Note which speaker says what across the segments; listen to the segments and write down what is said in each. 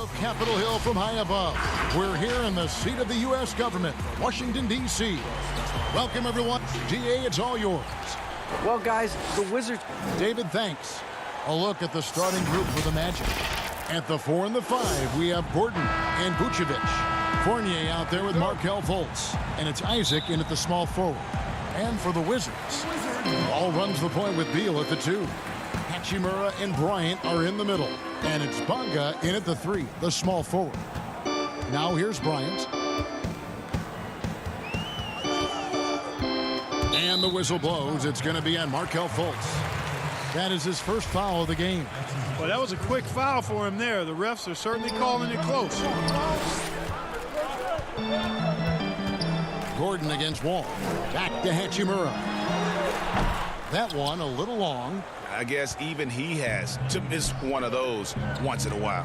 Speaker 1: of Capitol Hill from high above. We're here in the seat of the U.S. government, Washington, D.C. Welcome, everyone. GA, it's all yours.
Speaker 2: Well, guys, the Wizards...
Speaker 1: David, thanks. A look at the starting group for the Magic. At the 4 and the 5, we have Gordon and Vucevic. Fournier out there with Markelle Fultz. And it's Isaac in at the small forward. And for the Wizards, Ball runs the point with Beal at the 2. Hachimura and Bryant are in the middle. And it's Bonga in at the 3, the small forward. Now here's Bryant. And the whistle blows. It's going to be on Markelle Fultz. That is his first foul of the game.
Speaker 3: Well, that was a quick foul for him there. The refs are certainly calling it close.
Speaker 1: Gordon against Wall. Back to Hachimura. That one a little long.
Speaker 4: I guess even he has to miss one of those once in a while.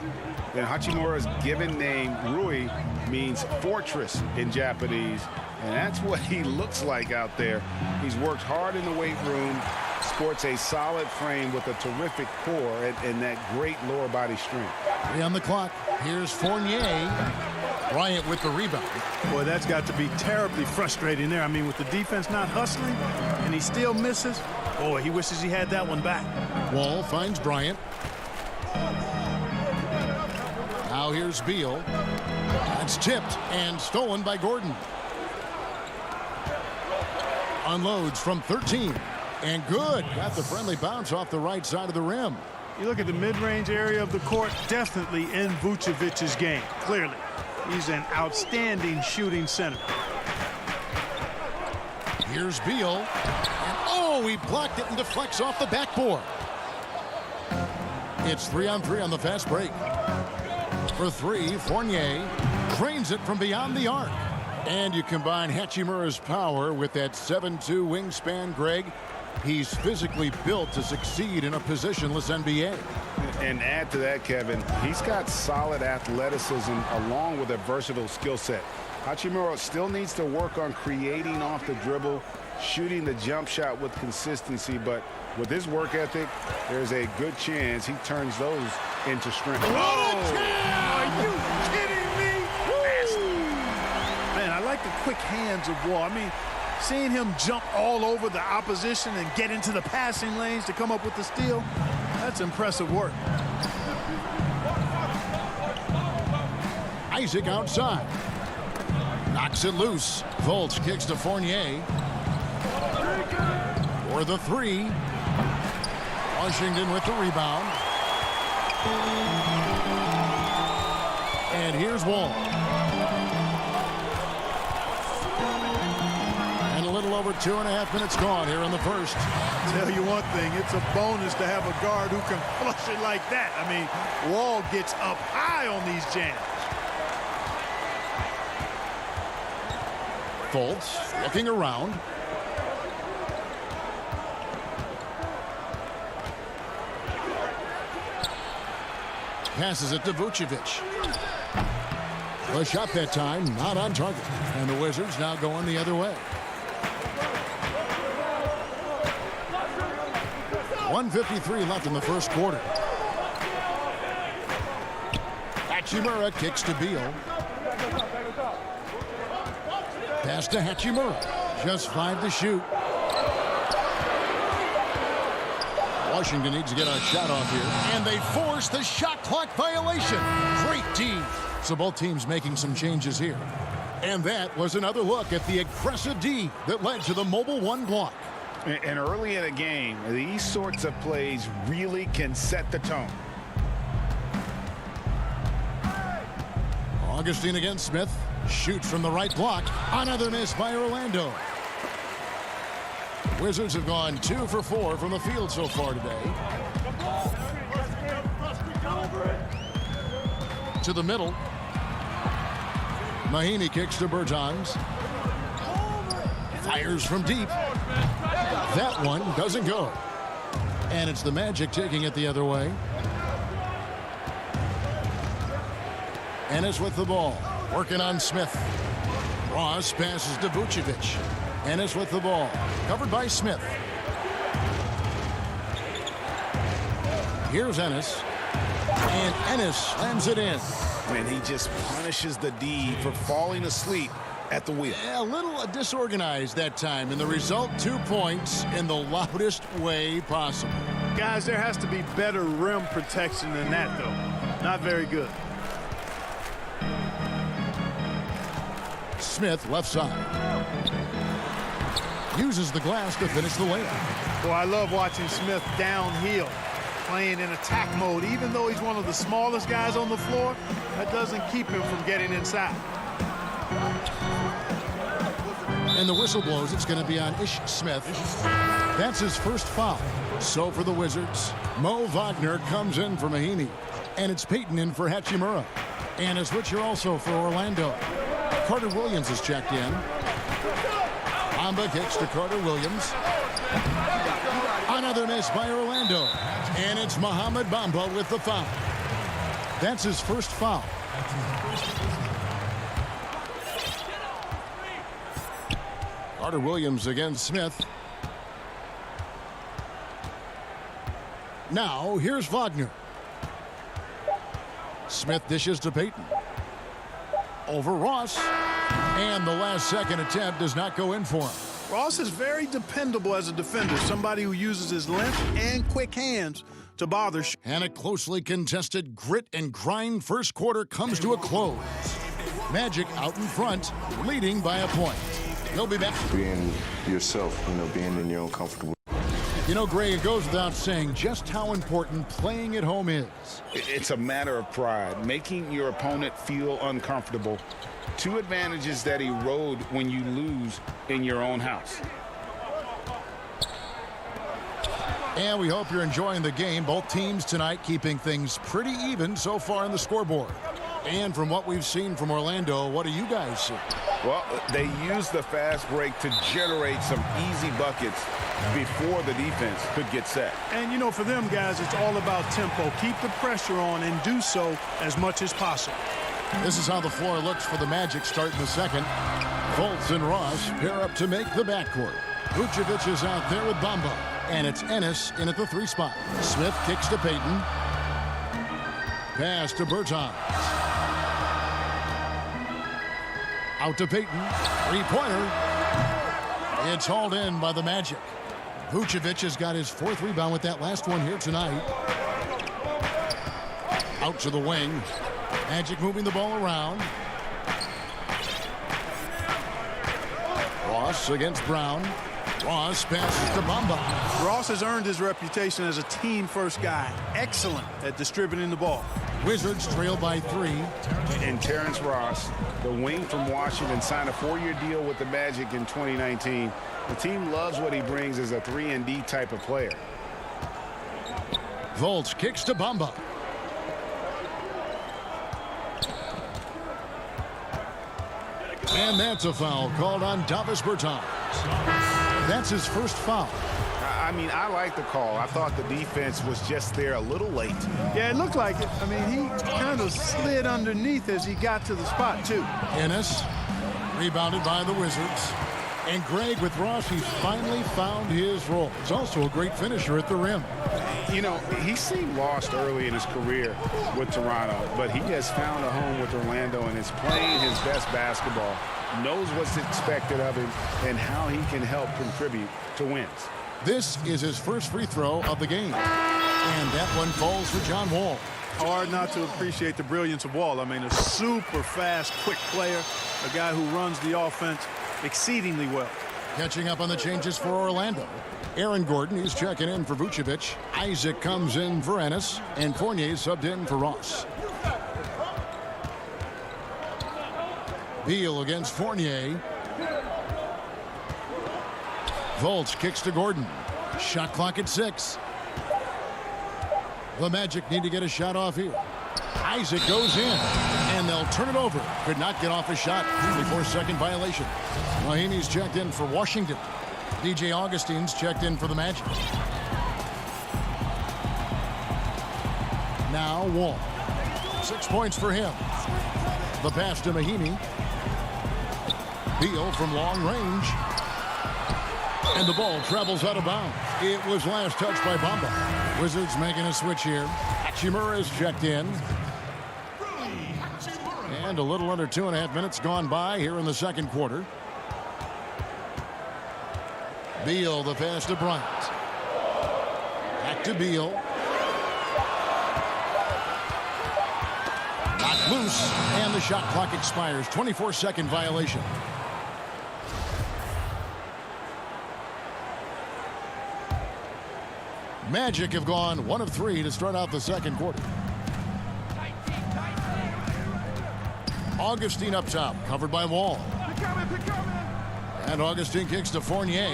Speaker 5: And Hachimura's given name, Rui, means fortress in Japanese. And that's what he looks like out there. He's worked hard in the weight room, sports a solid frame with a terrific core and that great lower body strength.
Speaker 1: 3 on the clock. Here's Fournier. Bryant with the rebound.
Speaker 3: Boy, that's got to be terribly frustrating there. I mean, with the defense not hustling and he still misses, boy, he wishes he had that one back.
Speaker 1: Wall finds Bryant. Now here's Beal. That's tipped and stolen by Gordon. Unloads from 13. And good. Got the friendly bounce off the right side of the rim.
Speaker 3: You look at the mid-range area of the court, definitely in Vucevic's game, clearly. He's an outstanding shooting center.
Speaker 1: Here's Beal. And oh, he blocked it and deflects off the backboard. It's 3-on-3 on the fast break. For 3, Fournier drains it from beyond the arc. And you combine Hachimura's power with that 7'2" wingspan, Greg. He's physically built to succeed in a positionless NBA.
Speaker 5: And add to that, Kevin, he's got solid athleticism along with a versatile skill set. Hachimura still needs to work on creating off the dribble, shooting the jump shot with consistency, but with his work ethic, there's a good chance he turns those into strength.
Speaker 3: Oh! Are you kidding me? Man, I like the quick hands of Wall. I mean, seeing him jump all over the opposition and get into the passing lanes to come up with the steal, that's impressive work.
Speaker 1: Isaac outside. Knocks it loose. Fultz kicks to Fournier. For the 3. Washington with the rebound. And here's Wall. And a little over 2.5 minutes gone here in the first.
Speaker 3: Tell you one thing, it's a bonus to have a guard who can flush it like that. I mean, Wall gets up high on these jams.
Speaker 1: Fultz looking around. Passes it to Vucevic. The shot that time not on target. And the Wizards now going the other way. 1:53 left in the first quarter. Hachimura kicks to Beal. Pass to Hachimura. Just 5 to shoot. Washington needs to get a shot off here. And they force the shot clock violation. Great team. So both teams making some changes here. And that was another look at the aggressive D that led to the mobile 1 block.
Speaker 5: And early in a game, these sorts of plays really can set the tone.
Speaker 1: Augustine against Smith. Shoots from the right block. Another miss by Orlando. Wizards have gone 2 for 4 from the field so far today. To the middle. Mahinmi kicks to Bertans. Fires from deep. That one doesn't go. And it's the Magic taking it the other way. Ennis with the ball. Working on Smith. Ross passes to Vucevic. Ennis with the ball. Covered by Smith. Here's Ennis. And Ennis slams it in.
Speaker 4: Man, he just punishes the D for falling asleep at the wheel.
Speaker 1: A little disorganized that time, and the result, 2 points in the loudest way possible.
Speaker 3: Guys, there has to be better rim protection than that, though. Not very good.
Speaker 1: Smith, left side. Uses the glass to finish the layup.
Speaker 3: Boy, I love watching Smith downhill, playing in attack mode. Even though he's one of the smallest guys on the floor, that doesn't keep him from getting inside.
Speaker 1: And the whistle blows. It's going to be on Ish Smith. That's his first foul. So for the Wizards, Mo Wagner comes in for Mahinmi. And it's Payton in for Hachimura. And a switcher also for Orlando. Carter Williams is checked in. Bamba kicks to Carter Williams. Another miss by Orlando. And it's Mohamed Bamba with the foul. That's his first foul. Carter Williams against Smith. Now, here's Wagner. Smith dishes to Payton. Over Ross. And the last second attempt does not go in for him.
Speaker 3: Ross is very dependable as a defender, somebody who uses his length and quick hands to bother.
Speaker 1: And a closely contested grit and grind first quarter comes to a close. Magic out in front, leading by a point. He'll be back.
Speaker 6: Being yourself, being in your own comfortable.
Speaker 1: You know, Greg, it goes without saying just how important playing at home is.
Speaker 5: It's a matter of pride, making your opponent feel uncomfortable. Two advantages that erode when you lose in your own house.
Speaker 1: And we hope you're enjoying the game. Both teams tonight keeping things pretty even so far in the scoreboard. And from what we've seen from Orlando, what do you guys see?
Speaker 5: Well, they use the fast break to generate some easy buckets before the defense could get set.
Speaker 3: And, for them guys, it's all about tempo. Keep the pressure on and do so as much as possible.
Speaker 1: This is how the floor looks for the Magic start in the second. Fultz and Ross pair up to make the backcourt. Vucevic is out there with Bamba. And it's Ennis in at the 3 spot. Smith kicks to Payton. Pass to Bertans. Out to Payton. 3-pointer. It's hauled in by the Magic. Vucevic has got his 4th rebound with that last one here tonight. Out to the wing. Magic moving the ball around. Ross against Brown. Ross passes to Bamba.
Speaker 3: Ross has earned his reputation as a team-first guy. Excellent at distributing the ball.
Speaker 1: Wizards trail by 3.
Speaker 5: And Terrence Ross, the wing from Washington, signed a 4-year deal with the Magic in 2019. The team loves what he brings as a 3-and-D type of player.
Speaker 1: Fultz kicks to Bamba. And that's a foul called on Davis Bertans. That's his first foul.
Speaker 5: I like the call. I thought the defense was just there a little late.
Speaker 3: Yeah, it looked like it. He kind of slid underneath as he got to the spot, too.
Speaker 1: Ennis, rebounded by the Wizards. And Greg, with Ross, he's finally found his role. He's also a great finisher at the rim.
Speaker 5: He seemed lost early in his career with Toronto, but he has found a home with Orlando and is playing his best basketball, knows what's expected of him, and how he can help contribute to wins.
Speaker 1: This is his first free throw of the game. And that one falls for John Wall.
Speaker 3: Hard not to appreciate the brilliance of Wall. A super fast, quick player, a guy who runs the offense exceedingly well.
Speaker 1: Catching up on the changes for Orlando. Aaron Gordon, he's checking in for Vucevic. Isaac comes in for Ennis. And Fournier subbed in for Ross. Beal against Fournier. Fultz kicks to Gordon. Shot clock at 6. The Magic need to get a shot off here. Isaac goes in, and they'll turn it over. Could not get off a shot before second violation. Mahinmi's checked in for Washington. DJ Augustine's checked in for the Magic. Now Wall. 6 points for him. The pass to Mahinmi. Beal from long range. And the ball travels out of bounds. It was last touched by Bamba. Wizards making a switch here. Hachimura is checked in. And a little under 2.5 minutes gone by here in the second quarter. Beal, the pass to Bryant. Back to Beal. Knocked loose, and the shot clock expires. 24-second violation. Magic have gone 1 of 3 to start out the second quarter. Augustine up top, covered by Wall. And Augustine kicks to Fournier.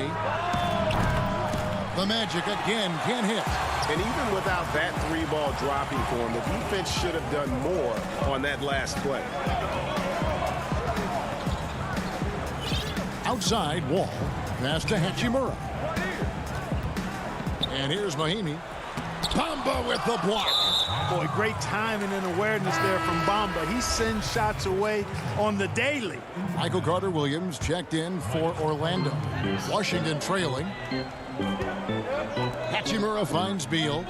Speaker 1: The Magic again can't hit.
Speaker 5: And even without that 3-ball dropping for him, the defense should have done more on that last play.
Speaker 1: Outside, Wall. Pass to Hachimura. And here's Mahimi. Bamba with the block.
Speaker 3: Boy, great timing and awareness there from Bamba. He sends shots away on the daily.
Speaker 1: Michael Carter-Williams checked in for Orlando. Washington trailing. Hachimura finds Beal.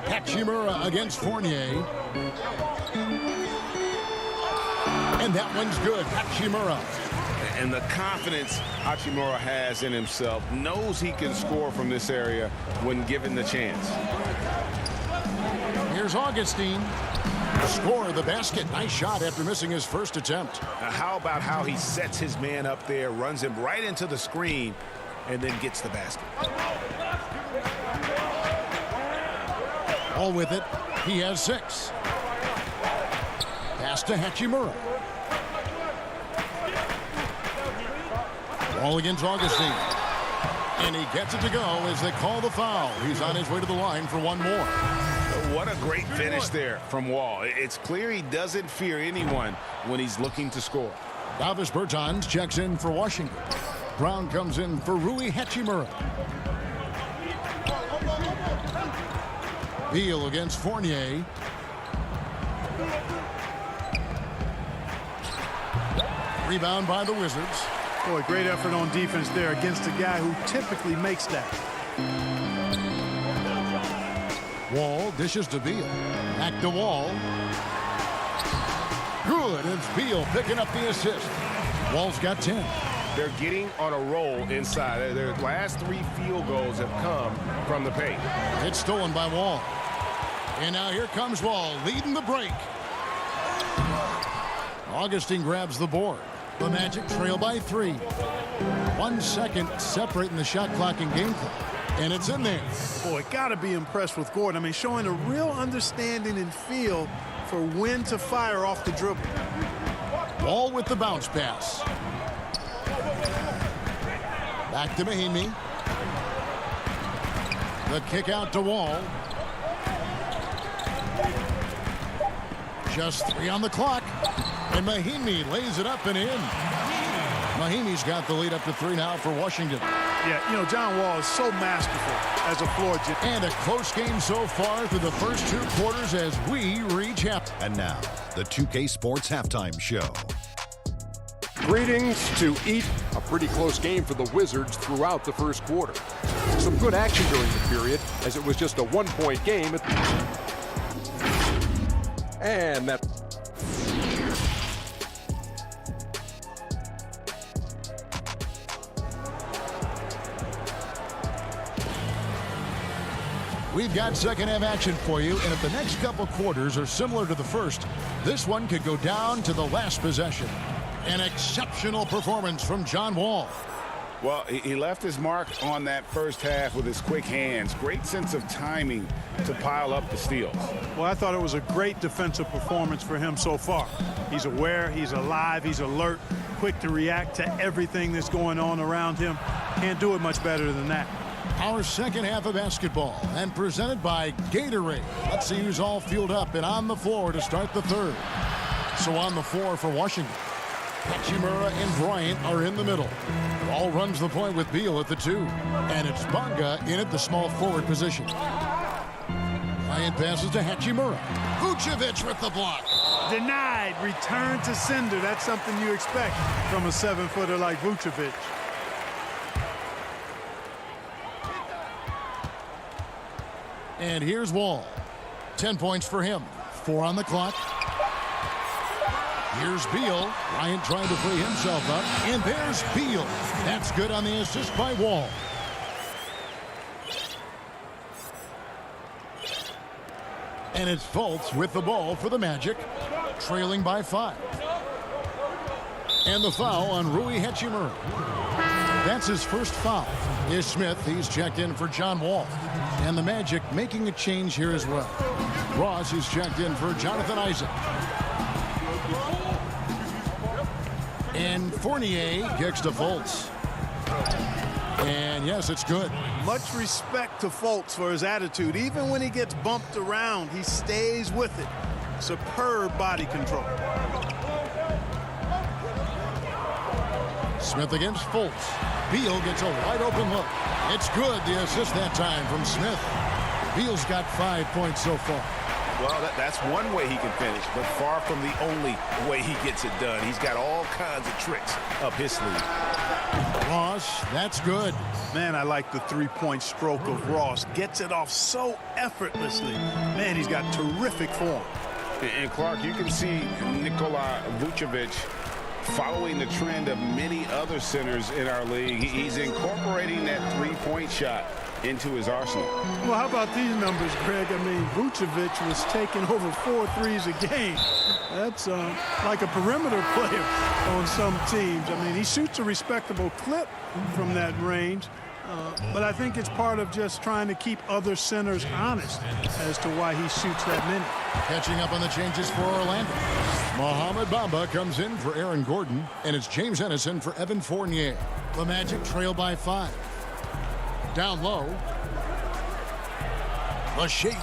Speaker 1: Hachimura against Fournier. And that one's good. Hachimura.
Speaker 5: And the confidence Hachimura has in himself, knows he can score from this area when given the chance.
Speaker 1: Here's Augustine. Score the basket. Nice shot after missing his first attempt.
Speaker 4: How about how he sets his man up there, runs him right into the screen, and then gets the basket.
Speaker 1: All with it. He has 6. Pass to Hachimura. Ball against Augustine. And he gets it to go as they call the foul. He's on his way to the line for one more.
Speaker 4: What a great finish there from Wall. It's clear he doesn't fear anyone when he's looking to score.
Speaker 1: Davis Bertans checks in for Washington. Brown comes in for Rui Hachimura. Beal against Fournier. Rebound by the Wizards.
Speaker 3: Boy, great effort on defense there against a guy who typically makes that.
Speaker 1: Wall dishes to Beal. Back to Wall. Good. It's Beal picking up the assist. Wall's got 10.
Speaker 5: They're getting on a roll inside. Their last 3 field goals have come from the paint.
Speaker 1: It's stolen by Wall. And now here comes Wall leading the break. Augustine grabs the board. The Magic trail by 3. 1 second separating the shot clock and game clock. And it's in there.
Speaker 3: Boy, got to be impressed with Gordon. I mean, showing a real understanding and feel for when to fire off the dribble.
Speaker 1: Wall with the bounce pass. Back to Mahimi. The kick out to Wall. Just 3 on the clock. And Mahimi lays it up and in. Mahimi's got the lead up to 3 now for Washington.
Speaker 3: Yeah, you know, John Wall is so masterful as a floor general.
Speaker 1: And a close game so far through the first 2 quarters as we reach half.
Speaker 7: And now, the 2K Sports Halftime Show.
Speaker 8: Greetings to eat. A pretty close game for the Wizards throughout the first quarter. Some good action during the period, as it was just a 1-point game. And that...
Speaker 1: We've got second half action for you, and if the next couple quarters are similar to the first, this one could go down to the last possession. An exceptional performance from John Wall.
Speaker 5: Well, he left his mark on that first half with his quick hands. Great sense of timing to pile up the steals.
Speaker 3: Well, I thought it was a great defensive performance for him so far. He's aware, he's alive, he's alert, quick to react to everything that's going on around him. Can't do it much better than that.
Speaker 1: Our second half of basketball, and presented by Gatorade. Let's see who's all fueled up and on the floor to start the third. So on the floor for Washington, Hachimura and Bryant are in the middle. Ball runs the point with Beal at the 2. And it's Bonga in at the small forward position. Bryant passes to Hachimura. Vucevic with the block.
Speaker 3: Denied. Return to sender. That's something you expect from a 7-footer like Vucevic.
Speaker 1: And here's Wall. 10 points for him. 4 on the clock. Here's Beal. Bryant trying to free himself up. And there's Beal. That's good on the assist by Wall. And it's Fultz with the ball for the Magic, trailing by 5. And the foul on Rui Hachimura. That's his first foul. Here's Smith. He's checked in for John Wall. And the Magic making a change here as well. Ross is checked in for Jonathan Isaac. And Fournier kicks to Fultz. And yes, it's good.
Speaker 3: Much respect to Fultz for his attitude. Even when he gets bumped around, he stays with it. Superb body control.
Speaker 1: Smith against Fultz. Beal gets a wide open look. It's good, the assist that time from Smith. Beal's got 5 points so far.
Speaker 4: Well, that's one way he can finish, but far from the only way he gets it done. He's got all kinds of tricks up his sleeve.
Speaker 1: Ross, that's good.
Speaker 3: Man, I like the three-point stroke of Ross. Gets it off so effortlessly. Man, he's got terrific form.
Speaker 5: And Clark, you can see Nikola Vucevic following the trend of many other centers in our league. He's incorporating that three-point shot into his arsenal.
Speaker 3: Well, how about these numbers, Greg? I mean, Vucevic was taking over 4 threes a game. That's like a perimeter player on some teams. I mean, he shoots a respectable clip from that range, but I think it's part of just trying to keep other centers honest as to why he shoots that many.
Speaker 1: Catching up on the changes for Orlando. Mohamed Bamba comes in for Aaron Gordon, and it's James Ennison for Evan Fournier. The Magic trail by 5. Down low. The shape.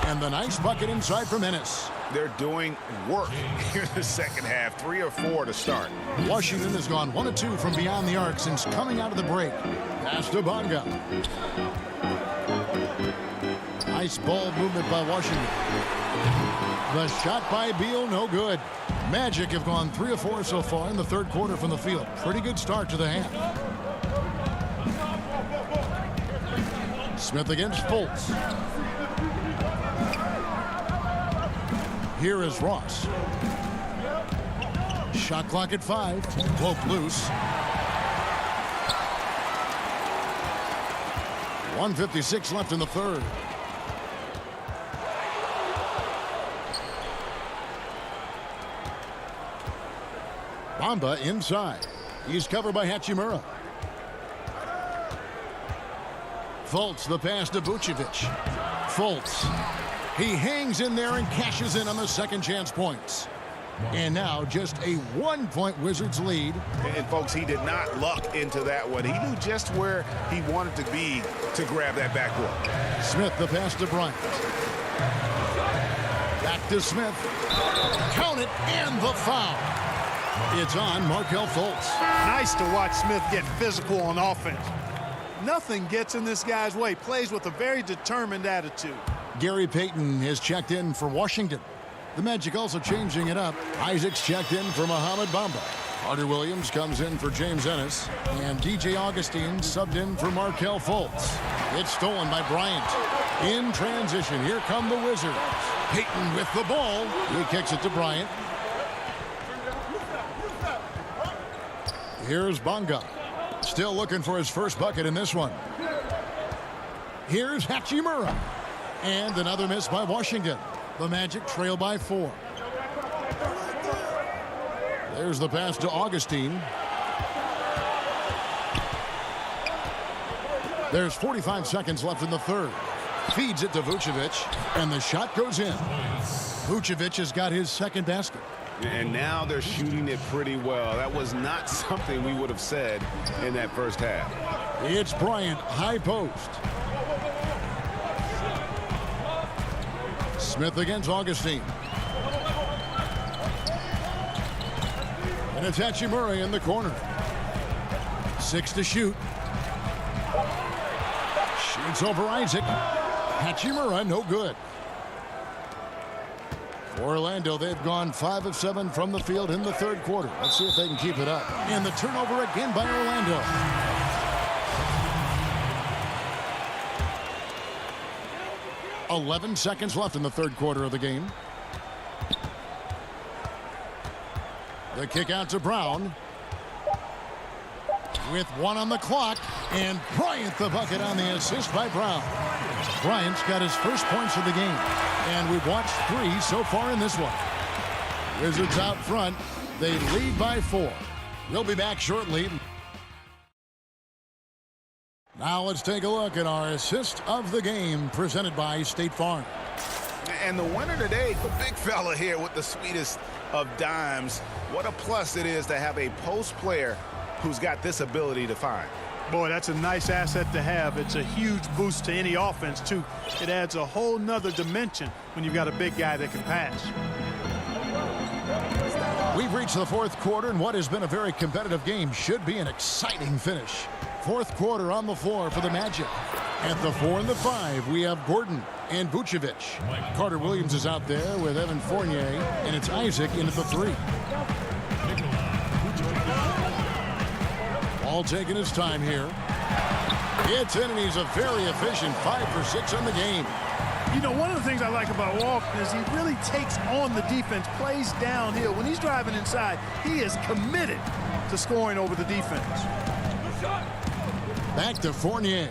Speaker 1: And the nice bucket inside from Ennis.
Speaker 4: They're doing work here in the second half. 3 or 4 to start.
Speaker 1: Washington has gone 1 of 2 from beyond the arc since coming out of the break. Pass to Bonga. Nice ball movement by Washington. The shot by Beal, no good. Magic have gone 3 of 4 so far in the third quarter from the field. Pretty good start to the half. Smith against Fultz. Here is Ross. Shot clock at 5. Broke loose. 1:56 left in the third. Bamba inside. He's covered by Hachimura. Fultz, the pass to Vucevic. Fultz. He hangs in there and cashes in on the second chance points. And now just a 1-point Wizards lead.
Speaker 4: And folks, he did not luck into that one. He knew just where he wanted to be to grab that backboard.
Speaker 1: Smith, the pass to Bryant. Back to Smith. Count it, and the foul. It's on Markelle Fultz.
Speaker 3: Nice to watch Smith get physical on offense. Nothing gets in this guy's way. Plays with a very determined attitude.
Speaker 1: Gary Payton has checked in for Washington. The Magic also changing it up. Isaac's checked in for Mohamed Bamba. Carter Williams comes in for James Ennis. And DJ Augustine subbed in for Markelle Fultz. It's stolen by Bryant. In transition, here come the Wizards. Payton with the ball. He kicks it to Bryant. Here's Bonga. Still looking for his first bucket in this one. Here's Hachimura. And another miss by Washington. The Magic trail by 4. There's the pass to Augustine. There's 45 seconds left in the third. Feeds it to Vucevic, and the shot goes in. Vucevic has got his second basket.
Speaker 5: And now they're shooting it pretty well. That was not something we would have said in that first half.
Speaker 1: It's Bryant, high post. Smith against Augustine. And it's Hachimura in the corner. 6 to shoot. Shoots over Isaac. Hachimura, no good. For Orlando, they've gone 5 of 7 from the field in the third quarter. Let's see if they can keep it up. And the turnover again by Orlando. .11 seconds left in the third quarter of the game. The kick out to Brown. With 1 on the clock, and Bryant the bucket on the assist by Brown. Bryant's got his first points of the game, and we've watched 3 so far in this one. Wizards out front. They lead by 4. We'll be back shortly. Now let's take a look at our assist of the game presented by State Farm.
Speaker 4: And the winner today, the big fella here with the sweetest of dimes. What a plus it is to have a post player who's got this ability to find.
Speaker 3: Boy, that's a nice asset to have. It's a huge boost to any offense, too. It adds a whole nother dimension when you've got a big guy that can pass.
Speaker 1: We've reached the 4th quarter, and what has been a very competitive game should be an exciting finish. 4th quarter on the floor for the Magic. At the 4 and the 5, we have Gordon and Vucevic. Carter Williams is out there with Evan Fournier, and it's Isaac in at the 3. All taking his time here. It's in, and he's a very efficient 5 for 6 on the game.
Speaker 3: You know, one of the things I like about Walton is he really takes on the defense, plays downhill. When he's driving inside, he is committed to scoring over the defense.
Speaker 1: Back to Fournier.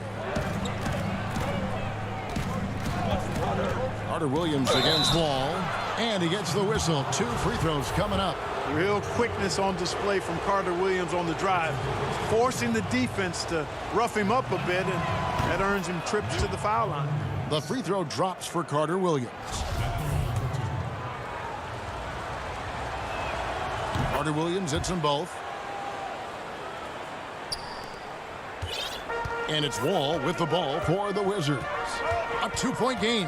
Speaker 1: Carter Williams against Wall, and he gets the whistle. 2 free throws coming up.
Speaker 3: Real quickness on display from Carter Williams on the drive, forcing the defense to rough him up a bit, and that earns him trips to the foul line.
Speaker 1: The free throw drops for Carter Williams. Carter Williams hits them both. And it's Wall with the ball for the Wizards. A 2-point game.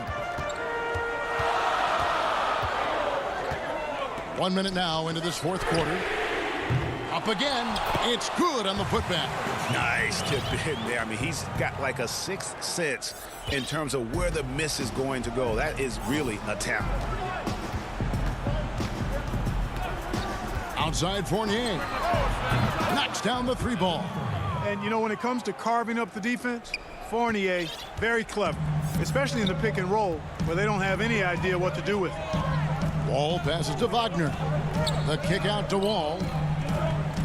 Speaker 1: 1 minute now into this 4th quarter. Up again. It's good on the putback.
Speaker 4: Nice tip in there. I mean, he's got like a 6th sense in terms of where the miss is going to go. That is really a talent.
Speaker 1: Outside Fournier. Knocks down the 3 ball.
Speaker 3: And, you know, when it comes to carving up the defense, Fournier, very clever, especially in the pick and roll where they don't have any idea what to do with it.
Speaker 1: Wall passes to Wagner. The kick out to Wall.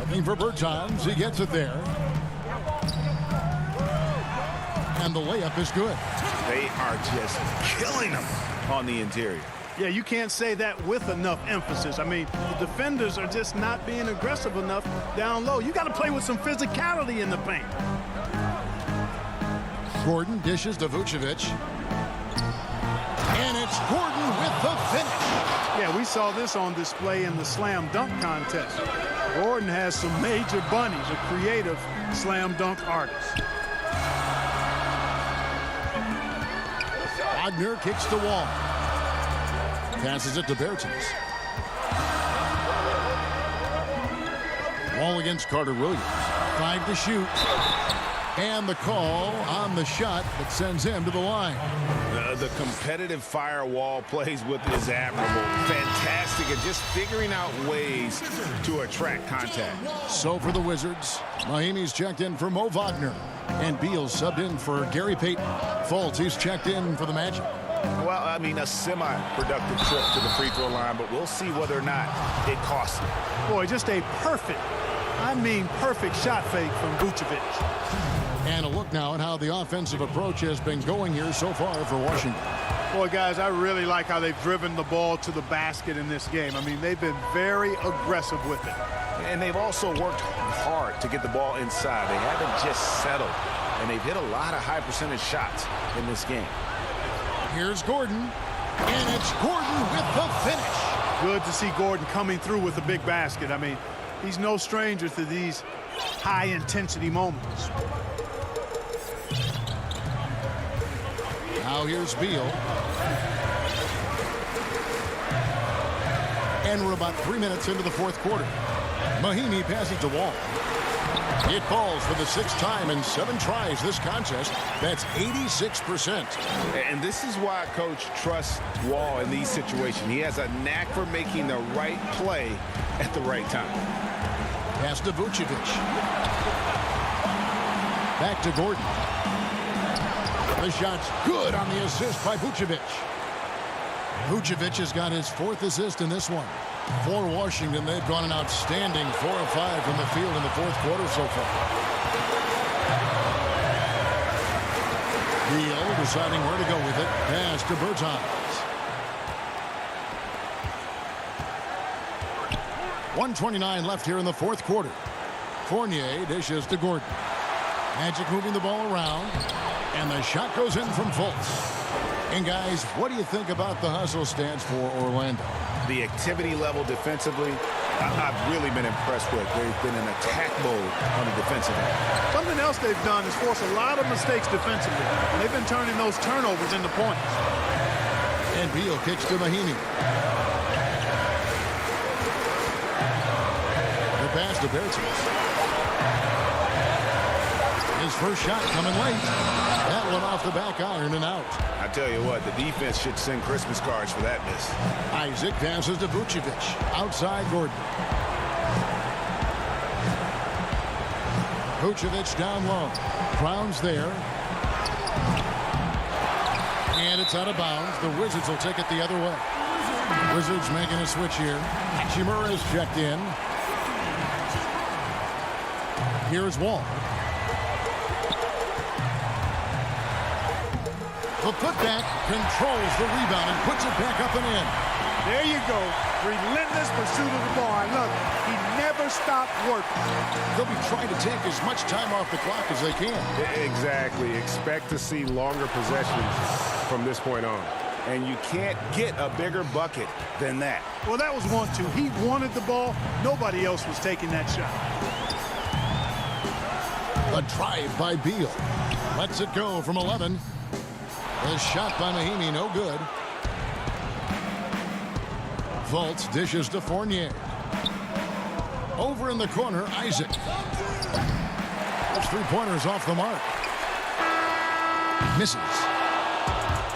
Speaker 1: Looking for Bertans. He gets it there. And the layup is good.
Speaker 4: They are just killing them on the interior.
Speaker 3: Yeah, you can't say that with enough emphasis. I mean, the defenders are just not being aggressive enough down low. You got to play with some physicality in the paint.
Speaker 1: Gordon dishes to Vucevic. And it's Gordon with the finish.
Speaker 3: Yeah, we saw this on display in the slam dunk contest. Gordon has some major bunnies, a creative slam dunk artist.
Speaker 1: Wagner kicks the Wall. Passes it to Bertans. Wall against Carter Williams. 5 to shoot. And the call on the shot that sends him to the line.
Speaker 4: The competitive firewall plays with is admirable. Fantastic at just figuring out ways to attract contact.
Speaker 1: So for the Wizards, Mahimi's checked in for Mo Wagner. And Beal subbed in for Gary Payton. Fultz, he's checked in for the Magic.
Speaker 4: Well, I mean, a semi-productive trip to the free throw line, but we'll see whether or not it costs him.
Speaker 3: Boy, just a perfect, I mean perfect shot fake from Vucevic.
Speaker 1: And a look now at how the offensive approach has been going here so far for Washington.
Speaker 3: Boy, guys, I really like how they've driven the ball to the basket in this game. I mean, they've been very aggressive with it.
Speaker 4: And they've also worked hard to get the ball inside. They haven't just settled. And they've hit a lot of high percentage shots in this game.
Speaker 1: Here's Gordon. And it's Gordon with the finish.
Speaker 3: Good to see Gordon coming through with a big basket. I mean, he's no stranger to these high-intensity moments.
Speaker 1: Now here's Beal. And we're about 3 minutes into the 4th quarter. Mahimi passes to Wall. It falls for the 6th time in 7 tries this contest. That's 86%.
Speaker 4: And this is why Coach trusts Wall in these situations. He has a knack for making the right play at the right time.
Speaker 1: Pass to Vucevic. Back to Gordon. The shot's good on the assist by Vucevic. Vucevic has got his 4th assist in this one. For Washington, they've gone an outstanding 4 of 5 from the field in the 4th quarter so far. Beal deciding where to go with it. Pass to Bertans. 1:29 left here in the 4th quarter. Fournier dishes to Gordon. Magic moving the ball around. And the shot goes in from Fultz. And guys, what do you think about the hustle stance for Orlando?
Speaker 4: The activity level defensively, I've really been impressed with. They've been in attack mode on the defensive end.
Speaker 3: Something else they've done is force a lot of mistakes defensively. And they've been turning those turnovers into points.
Speaker 1: And Beal kicks to Mahinmi. The pass to Bertans. His first shot coming late. That one off the back iron and out.
Speaker 4: I tell you what, the defense should send Christmas cards for that miss.
Speaker 1: Isaac passes to Vucevic. Outside Gordon. Vucevic down low. Brown's there. And it's out of bounds. The Wizards will take it the other way. Wizards making a switch here. Hachimura is checked in. Here's Wall. The putback controls the rebound and puts it back up and in.
Speaker 3: There you go. Relentless pursuit of the ball. I love it. He never stopped working.
Speaker 1: They'll be trying to take as much time off the clock as they can.
Speaker 5: Exactly. Expect to see longer possessions from this point on.
Speaker 4: And you can't get a bigger bucket than that.
Speaker 3: Well, that was 1-2. He wanted the ball. Nobody else was taking that shot.
Speaker 1: A drive by Beal. Lets it go from 11. The shot by Mahinmi, no good. Fultz dishes to Fournier. Over in the corner, Isaac. That's 3-pointers off the mark. Misses.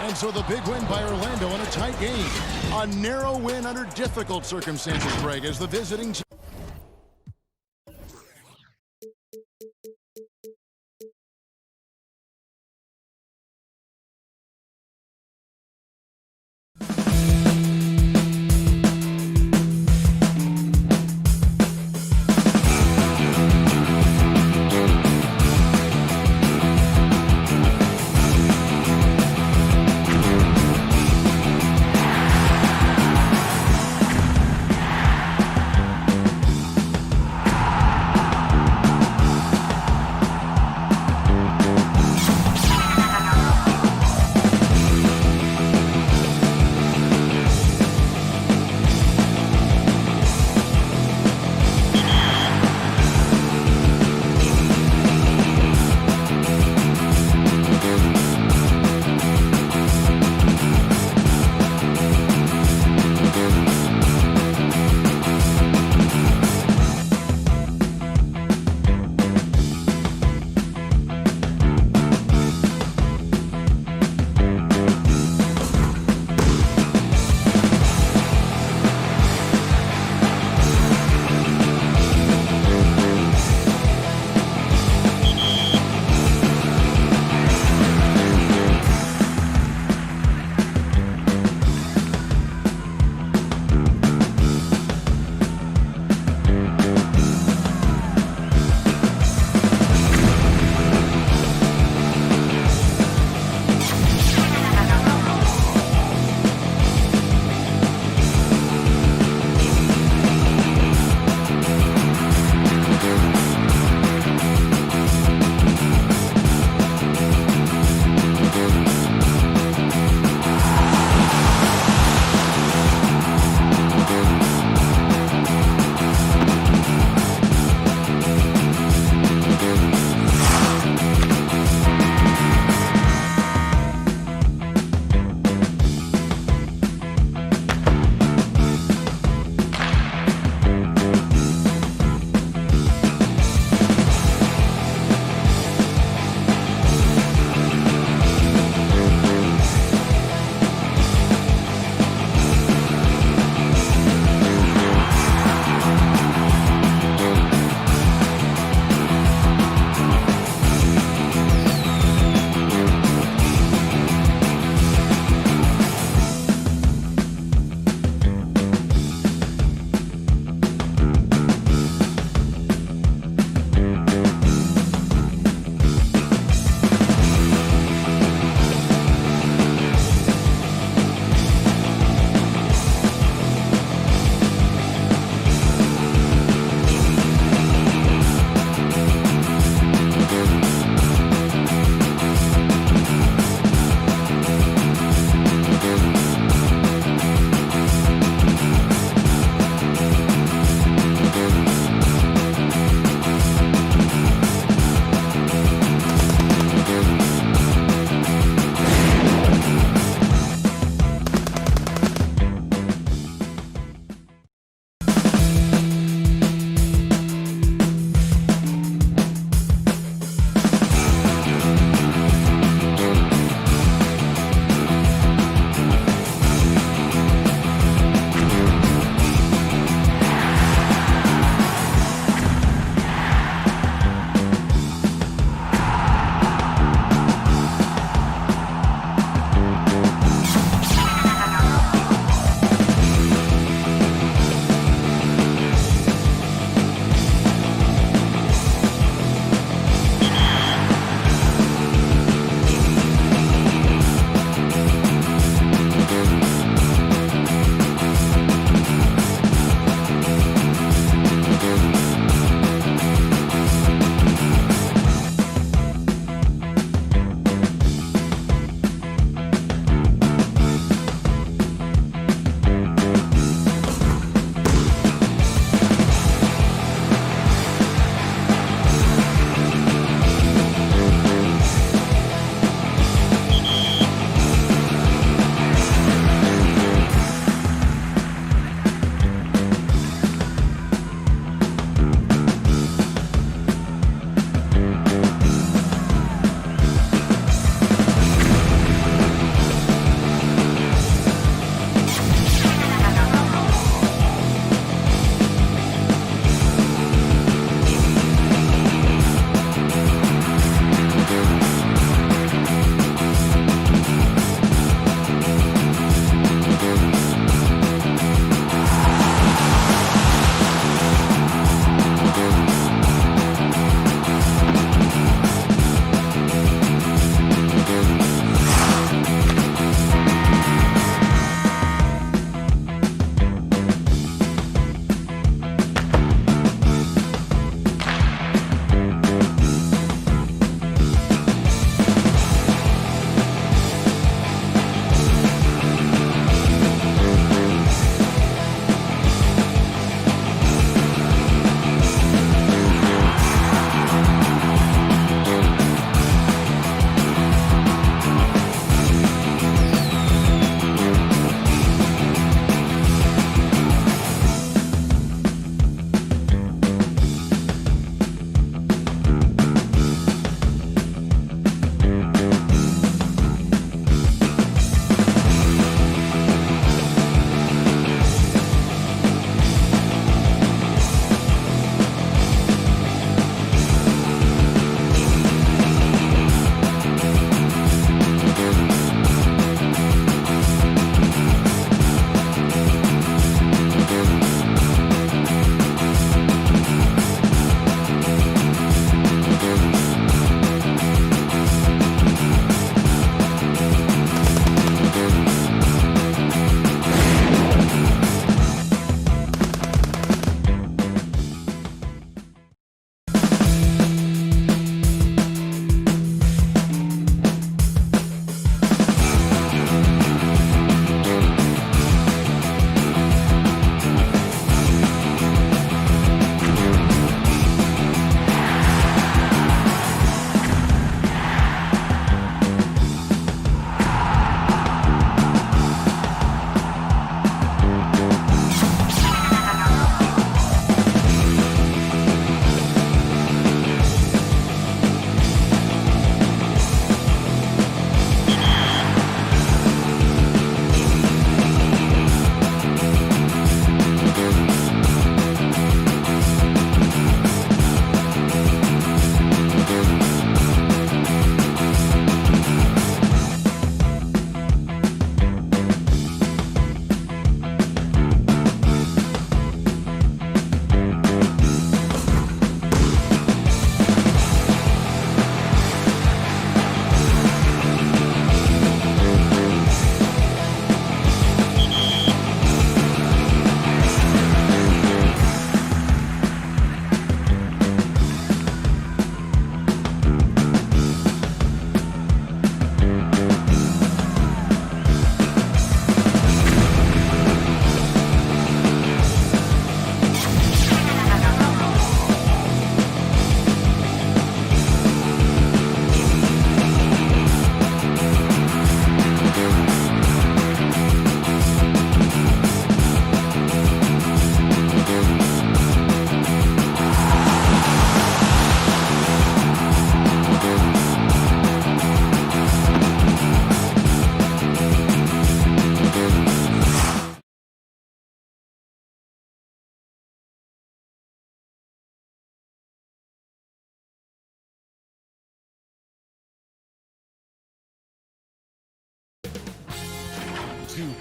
Speaker 1: And so the big win by Orlando in a tight game. A narrow win under difficult circumstances, Greg, as the visiting team.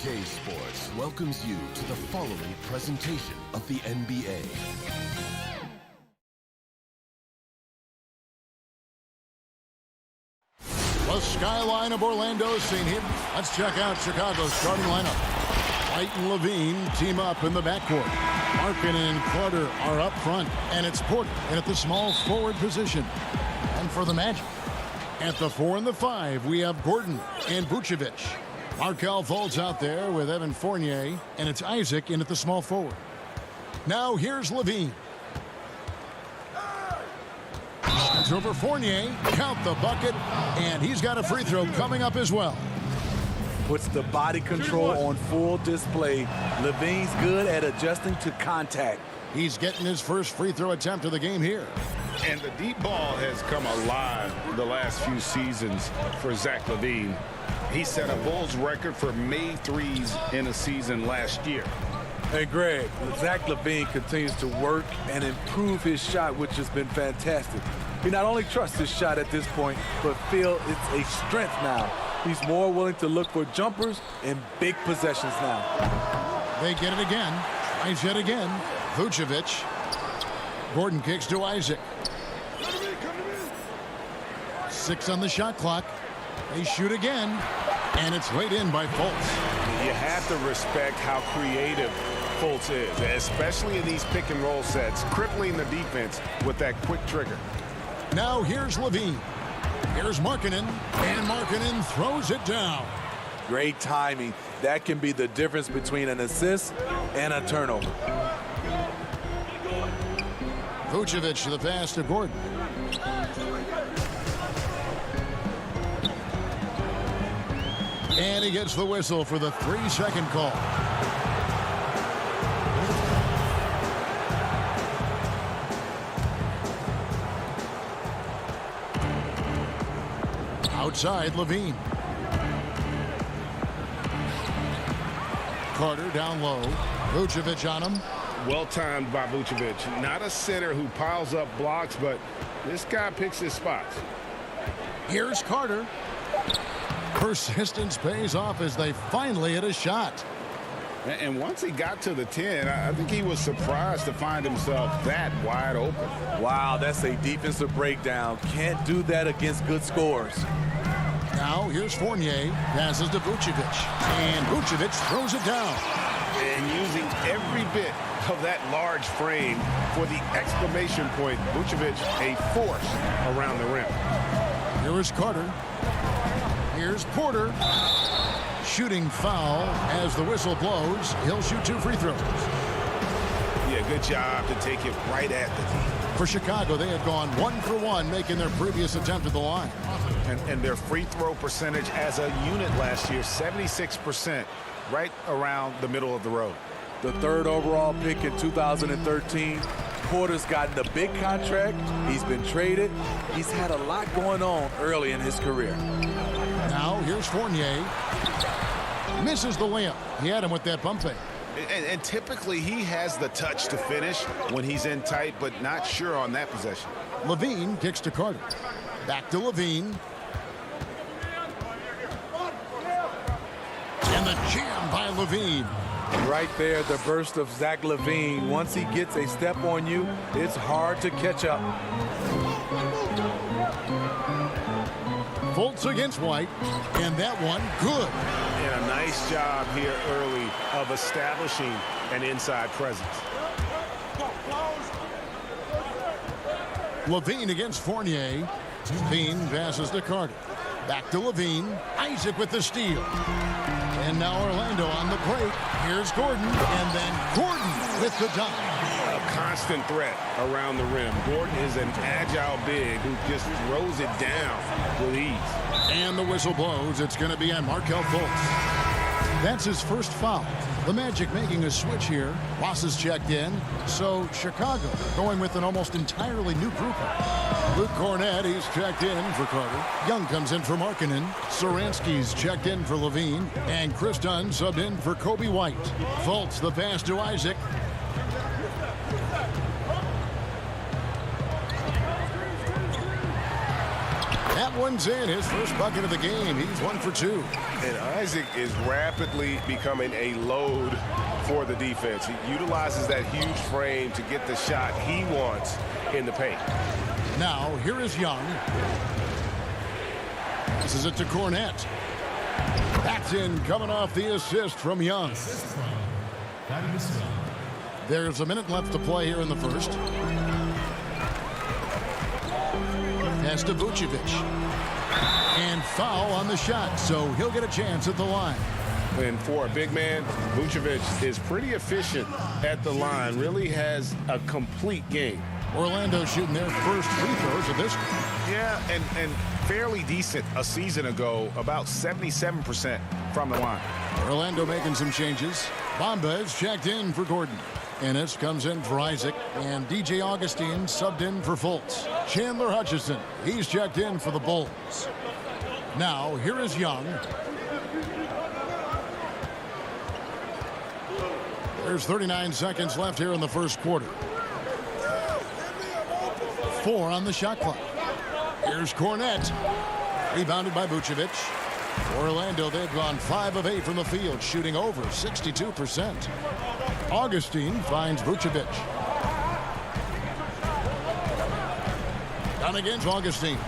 Speaker 9: 2K Sports welcomes you to the following presentation of the NBA.
Speaker 1: The skyline of Orlando seen here. Let's check out Chicago's starting lineup. White and Levine team up in the backcourt. Markin and Carter are up front, and it's Porter in at the small forward position. And for the Magic, at the 4 and the 5, we have Gordon and Vucevic. Markelle Fultz out there with Evan Fournier, and it's Isaac in at the small forward. Now here's Levine. It's over Fournier, count the bucket, and he's got a free throw coming up as well.
Speaker 10: Puts the body control on full display. Levine's good at adjusting to contact.
Speaker 1: He's getting his first free throw attempt of the game here.
Speaker 5: And the deep ball has come alive the last few seasons for Zach LaVine. He set a Bulls record for made threes in a season last year.
Speaker 10: Hey, Greg, Zach LaVine continues to work and improve his shot, which has been fantastic. He not only trusts his shot at this point, but feels it's a strength now. He's more willing to look for jumpers in big possessions now.
Speaker 1: They get it again. Tries yet again. Vucevic. Gordon kicks to Isaac. 6 on the shot clock. They shoot again, and it's laid in by Fultz.
Speaker 5: You have to respect how creative Fultz is, especially in these pick and roll sets, crippling the defense with that quick trigger.
Speaker 1: Now here's Levine. Here's Markkanen, and Markkanen throws it down.
Speaker 10: Great timing. That can be the difference between an assist and a turnover.
Speaker 1: Vucevic to the pass to Gordon. And he gets the whistle for the 3-second call. Outside, Levine. Carter down low. Vucevic on him.
Speaker 5: Well timed by Vucevic. Not a center who piles up blocks, but this guy picks his spots.
Speaker 1: Here's Carter. Persistence pays off as they finally hit a shot.
Speaker 5: And once he got to the 10, I think he was surprised to find himself that wide open.
Speaker 10: Wow, that's a defensive breakdown. Can't do that against good scores.
Speaker 1: Now here's Fournier. Passes to Vucevic. And Vucevic throws it down.
Speaker 5: And using every bit of that large frame for the exclamation point. Vucevic, a force around the rim.
Speaker 1: Here is Carter. Here's Porter. Shooting foul as the whistle blows. He'll shoot 2 free throws.
Speaker 5: Yeah, good job to take it right at the tee.
Speaker 1: For Chicago, they had gone 1 for 1, making their previous attempt at the line.
Speaker 5: And their free throw percentage as a unit last year, 76%, right around the middle of the road.
Speaker 10: The 3rd overall pick in 2013. Porter's gotten a big contract. He's been traded. He's had a lot going on early in his career.
Speaker 1: Now here's Fournier. Misses the layup. He had him with that bump fake.
Speaker 5: And typically he has the touch to finish when he's in tight, but not sure on that possession.
Speaker 1: Levine kicks to Carter. Back to Levine. And the jam by Levine.
Speaker 10: Right there, the burst of Zach LaVine. Once he gets a step on you, it's hard to catch up.
Speaker 1: Fultz against White, and that one good.
Speaker 5: And a nice job here early of establishing an inside presence.
Speaker 1: Levine against Fournier. Levine passes to Carter. Back to Levine. Isaac with the steal. And now Orlando on the break. Here's Gordon, and then Gordon with the dunk.
Speaker 5: A constant threat around the rim. Gordon is an agile big who just throws it down with ease.
Speaker 1: And the whistle blows. It's going to be on Markelle Fultz. That's his first foul. The Magic making a switch here. Ross is checked in. So Chicago going with an almost entirely new group. Luke Cornett, he's checked in for Carter. Young comes in for Markkanen. Saransky's checked in for Levine. And Chris Dunn subbed in for Kobe White. Fultz the pass to Isaac. That one's in. His first bucket of the game. He's 1 for 2.
Speaker 5: And Isaac is rapidly becoming a load for the defense. He utilizes that huge frame to get the shot he wants in the paint.
Speaker 1: Now, here is Young. This is it to Cornette. That's in, coming off the assist from Young. There's a minute left to play here in the first. Pass to Vucevic. And foul on the shot, so he'll get a chance at the line.
Speaker 5: And for a big man, Vucevic is pretty efficient at the line, really has a complete game.
Speaker 1: Orlando shooting their first free throws of this.
Speaker 4: Yeah, and fairly decent a season ago, about 77% from the line.
Speaker 1: Orlando making some changes. Bamba is checked in for Gordon. Ennis comes in for Isaac, and DJ Augustine subbed in for Fultz. Chandler Hutchison, he's checked in for the Bulls. Now, here is Young. There's 39 seconds left here in the first quarter. 4 on the shot clock. Here's Cornette. Rebounded by Vucevic. Orlando, they've gone 5 of 8 from the field, shooting over 62%. Augustine finds Vucevic. Down against Augustine.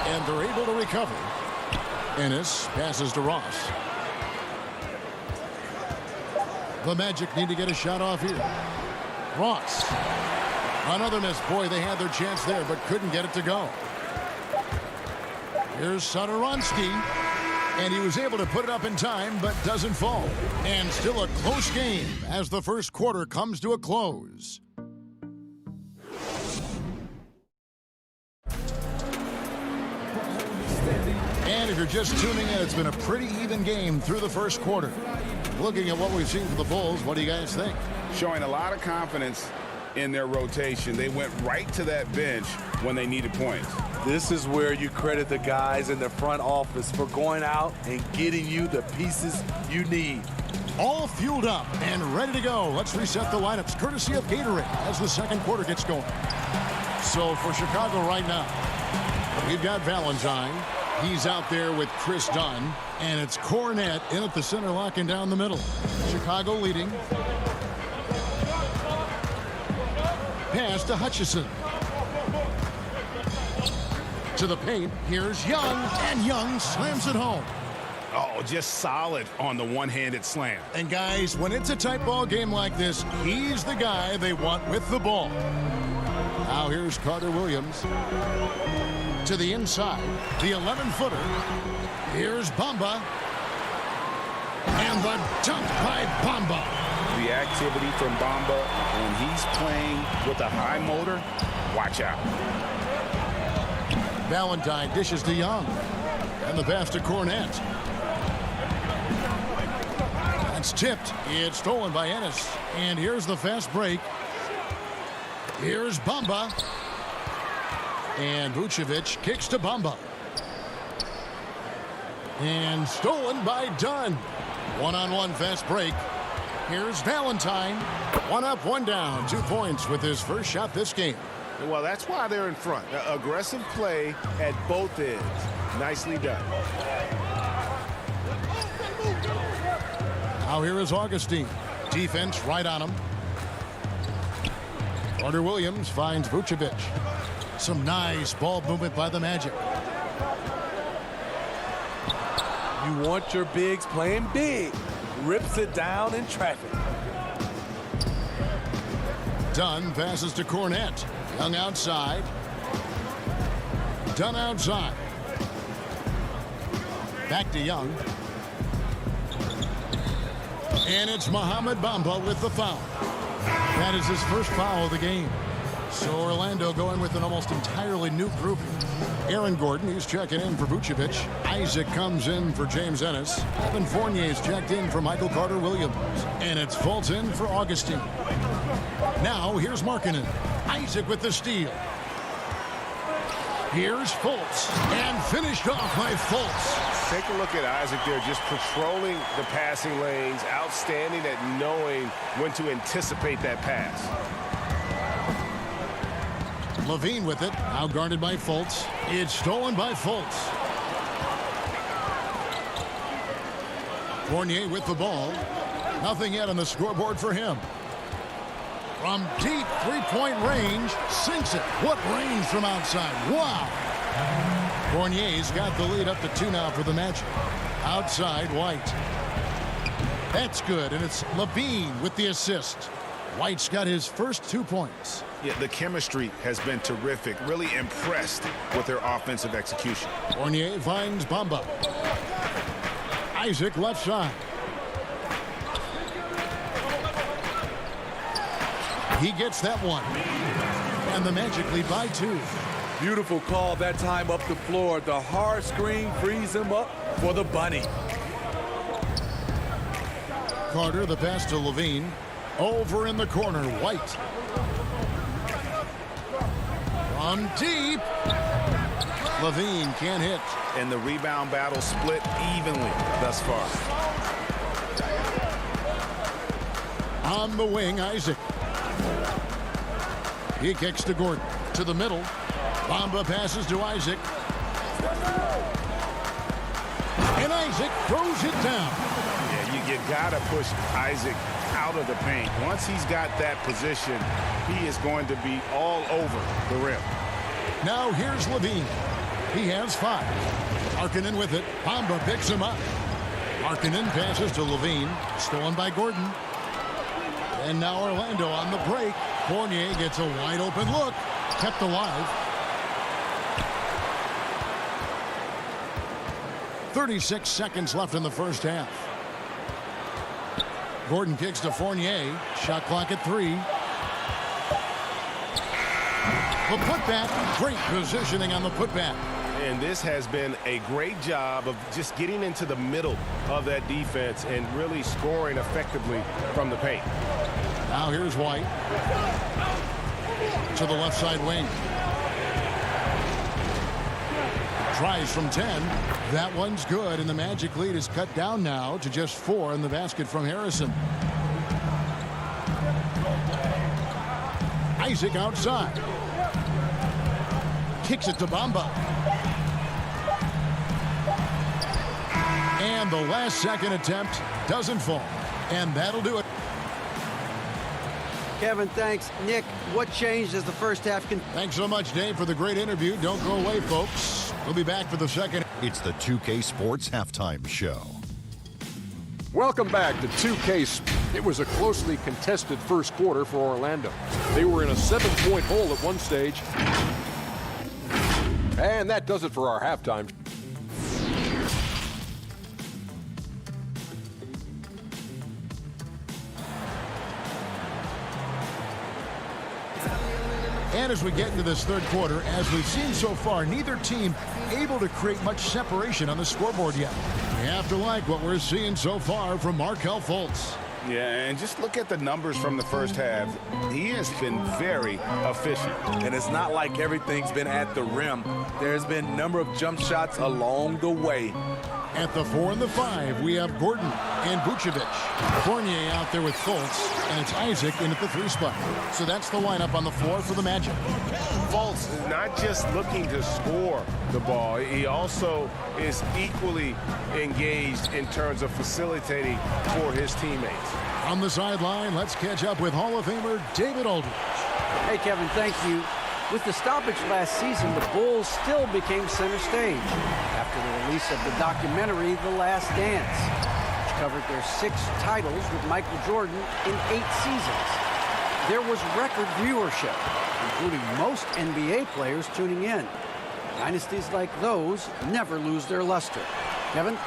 Speaker 1: And they're able to recover. Ennis passes to Ross. The Magic need to get a shot off here. Ross. Another miss. Boy, they had their chance there, but couldn't get it to go. Here's Satoransky. And he was able to put it up in time, but doesn't fall. And still a close game as the first quarter comes to a close. And if you're just tuning in, it's been a pretty even game through the first quarter. Looking at what we've seen from the Bulls, what do you guys think?
Speaker 5: Showing a lot of confidence in their rotation. They went right to that bench when they needed points.
Speaker 10: This is where you credit the guys in the front office for going out and getting you the pieces you need.
Speaker 1: All fueled up and ready to go. Let's reset the lineups courtesy of Gatorade as the second quarter gets going. So for Chicago right now, we've got Valentine. He's out there with Chris Dunn. And it's Cornette in at the center, locking down the middle. Chicago leading. Pass to Hutchison. To the paint, here's Young, and Young slams it home.
Speaker 4: Oh, just solid on the one-handed slam.
Speaker 1: And guys, when it's a tight ball game like this, he's the guy they want with the ball. Now here's Carter Williams. To the inside, the 11-footer. Here's Bamba. And the dunk by Bamba.
Speaker 5: The activity from Bamba when he's playing with a high motor, watch out.
Speaker 1: Valentine dishes to Young. And the pass to Cornette. That's tipped. It's stolen by Ennis. And here's the fast break. Here's Bamba. And Vucevic kicks to Bamba. And stolen by Dunn. One-on-one fast break. Here's Valentine. 1 up, 1 down. 2 points with his first shot this game.
Speaker 5: Well, that's why they're in front. Aggressive play at both ends. Nicely done.
Speaker 1: Now here is Augustine. Defense right on him. Carter Williams finds Vucevic. Some nice ball movement by the Magic.
Speaker 10: You want your bigs playing big. Rips it down in traffic.
Speaker 1: Dunn passes to Cornette. Young outside. Dunn outside. Back to Young. And it's Mohamed Bamba with the foul. That is his first foul of the game. So Orlando going with an almost entirely new group. Aaron Gordon, he's checking in for Vucevic. Isaac comes in for James Ennis. Evan Fournier's checked in for Michael Carter Williams. And it's Fultz in for Augustine. Now here's Markkanen. Isaac with the steal. Here's Fultz. And finished off by Fultz.
Speaker 5: Take a look at Isaac there, just patrolling the passing lanes, outstanding at knowing when to anticipate that pass.
Speaker 1: Levine with it. Now guarded by Fultz. It's stolen by Fultz. Fournier with the ball. Nothing yet on the scoreboard for him. From deep three-point range, sinks it. What range from outside. Wow. Fournier's got the lead up to 2 now for the Magic. Outside, White. That's good, and it's Levine with the assist. White's got his first 2 points.
Speaker 4: Yeah, the chemistry has been terrific. Really impressed with their offensive execution.
Speaker 1: Fournier finds Bamba. Isaac left side. He gets that one. And the Magic lead by 2.
Speaker 10: Beautiful call that time up the floor. The hard screen frees him up for the bunny.
Speaker 1: Carter, the pass to Levine. Over in the corner, White. From deep. Levine can't hit.
Speaker 4: And the rebound battle split evenly thus far.
Speaker 1: On the wing, Isaac. He kicks to Gordon. To the middle. Bamba passes to Isaac. And Isaac throws it down.
Speaker 4: Yeah, you gotta push Isaac out of the paint. Once he's got that position, he is going to be all over the rim.
Speaker 1: Now here's Levine. He has 5. Markkanen with it. Bamba picks him up. Markkanen passes to Levine. Stolen by Gordon. And now Orlando on the break. Fournier gets a wide open look. Kept alive. 36 seconds left in the first half. Gordon kicks to Fournier. Shot clock at 3. The putback. Great positioning on the putback.
Speaker 5: And this has been a great job of just getting into the middle of that defense and really scoring effectively from the paint.
Speaker 1: Now here's White. To the left side wing. Tries from 10. That one's good, and the Magic lead is cut down now to just 4 in the basket from Harrison. Isaac outside. Kicks it to Bamba. And the last second attempt doesn't fall. And that'll do it.
Speaker 2: Kevin, thanks. Nick, what changed as the first half
Speaker 1: Thanks so much, Dave, for the great interview. Don't go away, folks. We'll be back for the second.
Speaker 7: It's the 2K Sports Halftime Show.
Speaker 8: Welcome back to 2K. It was a closely contested first quarter for Orlando. They were in a 7-point hole at one stage. And that does it for our halftime.
Speaker 1: And as we get into this third quarter, as we've seen so far, neither team able to create much separation on the scoreboard yet. We have to like what we're seeing so far from Markelle Fultz.
Speaker 4: Yeah, and just look at the numbers from the first half. He has been very efficient.
Speaker 10: And it's not like everything's been at the rim. There's been a number of jump shots along the way.
Speaker 1: At the 4 and the 5, we have Gordon and Vucevic. Fournier out there with Fultz, and it's Isaac in at the 3 spot. So that's the lineup on the floor for the Magic.
Speaker 5: Fultz is not just looking to score the ball. He also is equally engaged in terms of facilitating for his teammates.
Speaker 1: On the sideline, let's catch up with Hall of Famer David Aldridge.
Speaker 2: Hey, Kevin, thank you. With the stoppage last season, the Bulls still became center stage after the release of the documentary The Last Dance, which covered their 6 titles with Michael Jordan in 8 seasons. There was record viewership, including most NBA players tuning in. Dynasties like those never lose their luster. Kevin?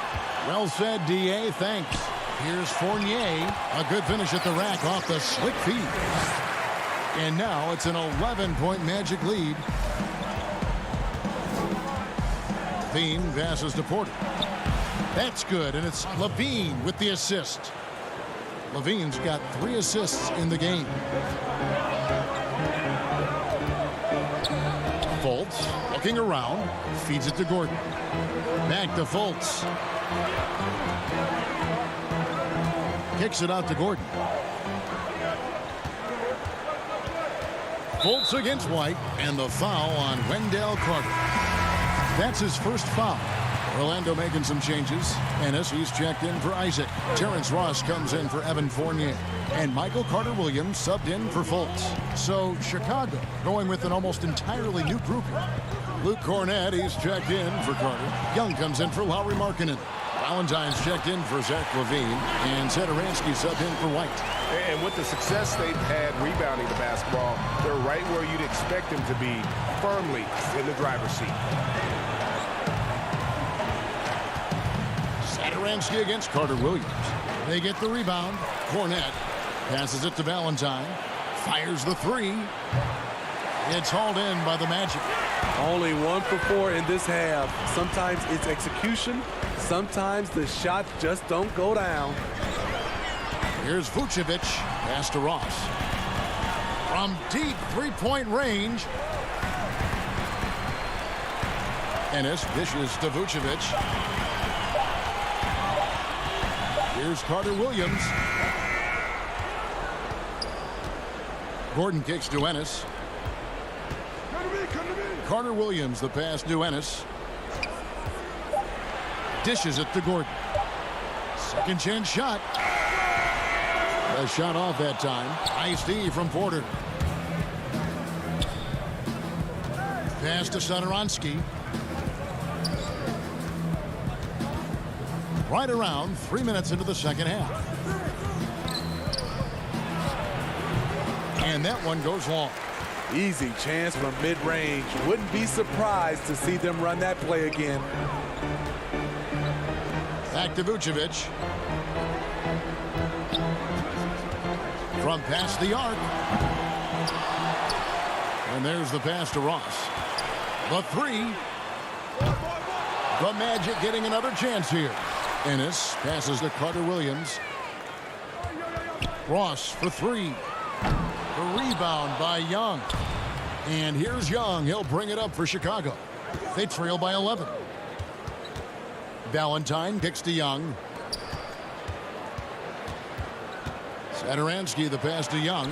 Speaker 1: Well said, D.A. Thanks. Here's Fournier. A good finish at the rack off the slick feed. And now it's an 11-point Magic lead. Levine passes to Porter. That's good, and it's Levine with the assist. Levine's got 3 assists in the game. Fultz looking around, feeds it to Gordon. Back to Fultz. Kicks it out to Gordon. Fultz against White, and the foul on Wendell Carter. That's his first foul. Orlando making some changes. Ennis, he's checked in for Isaac. Terrence Ross comes in for Evan Fournier. And Michael Carter-Williams subbed in for Fultz. So Chicago going with an almost entirely new group here. Luke Cornett, he's checked in for Carter. Young comes in for Lauri Markkanen. Valentine's checked in for Zach LaVine. And Satoransky subbed in for White.
Speaker 5: And with the success they've had rebounding the basketball, they're right where you'd expect them to be, firmly in the driver's seat.
Speaker 1: Satoransky against Carter-Williams. They get the rebound. Cornett passes it to Valentine. Fires the three. It's hauled in by the Magic.
Speaker 10: Only 1 for 4 in this half. Sometimes it's execution. Sometimes the shots just don't go down.
Speaker 1: Here's Vucevic. Pass to Ross. From deep three-point range. Ennis dishes to Vucevic. Here's Carter-Williams. Gordon kicks to Ennis. Carter-Williams, the pass to Ennis. Dishes it to Gordon. Second chance shot. A shot off that time. Nice D from Porter. Pass to Satoransky. Right around 3 minutes into the second half. And that one goes long.
Speaker 10: Easy chance from mid-range. Wouldn't be surprised to see them run that play again.
Speaker 1: Back to Vucevic. From past the arc. And there's the pass to Ross. The three. The Magic getting another chance here. Ennis passes to Carter-Williams. Ross for three. The rebound by Young. And here's Young. He'll bring it up for Chicago. They trail by 11. Valentine kicks to Young. Satoransky, the pass to Young.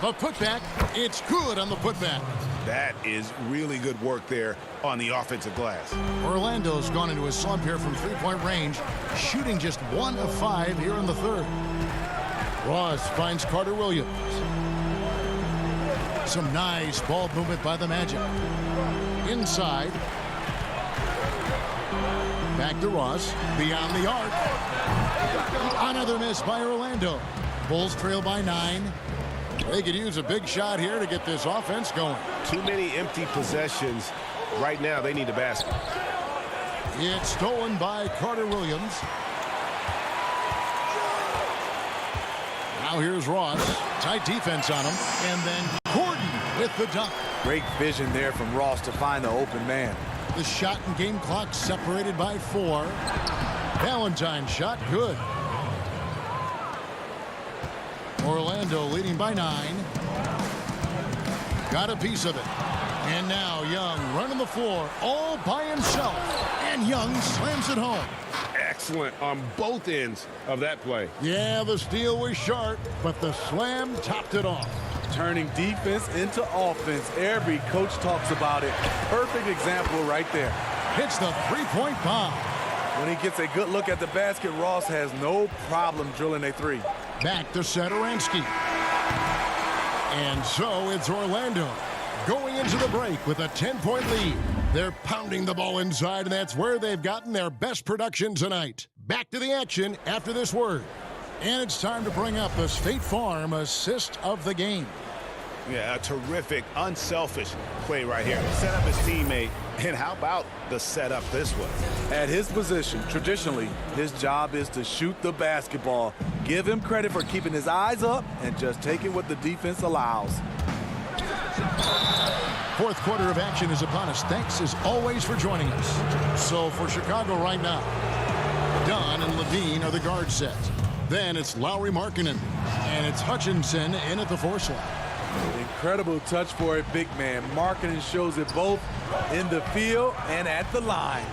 Speaker 1: The putback. It's good on the putback.
Speaker 4: That is really good work there on the offensive glass.
Speaker 1: Orlando's gone into a slump here from three-point range, shooting just 1 of 5 here in the third. Ross finds Carter-Williams. Some nice ball movement by the Magic. Inside. Back to Ross. Beyond the arc. Another miss by Orlando. Bulls trail by 9. They could use a big shot here to get this offense going.
Speaker 5: Too many empty possessions. Right now, they need a basket.
Speaker 1: It's stolen by Carter-Williams. Now here's Ross. Tight defense on him. And then Gordon with the dunk.
Speaker 10: Great vision there from Ross to find the open man.
Speaker 1: The shot and game clock separated by 4. Valentine's shot good. Orlando leading by 9. Got a piece of it. And now Young running the floor all by himself. And Young slams it home.
Speaker 5: Excellent on both ends of that play.
Speaker 1: Yeah, the steal was sharp, but the slam topped it off.
Speaker 10: Turning defense into offense. Every coach talks about it. Perfect example right there.
Speaker 1: Hits the three-point bomb.
Speaker 10: When he gets a good look at the basket, Ross has no problem drilling a three.
Speaker 1: Back to Satoransky. And so it's Orlando going into the break with a 10-point lead. They're pounding the ball inside, and that's where they've gotten their best production tonight. Back to the action after this word. And it's time to bring up the State Farm assist of the game.
Speaker 4: Yeah, a terrific, unselfish play right here. Set up his teammate, and how about the setup this was?
Speaker 10: At his position, traditionally, his job is to shoot the basketball. Give him credit for keeping his eyes up and just taking what the defense allows.
Speaker 1: Fourth quarter of action is upon us. Thanks as always for joining us. So for Chicago right now, Dunn and Levine are the guard set. Then it's Lauri Markkanen, and it's Hutchinson in at the 4 slot.
Speaker 10: Incredible touch for a big man. Markkanen shows it both in the field and at the line.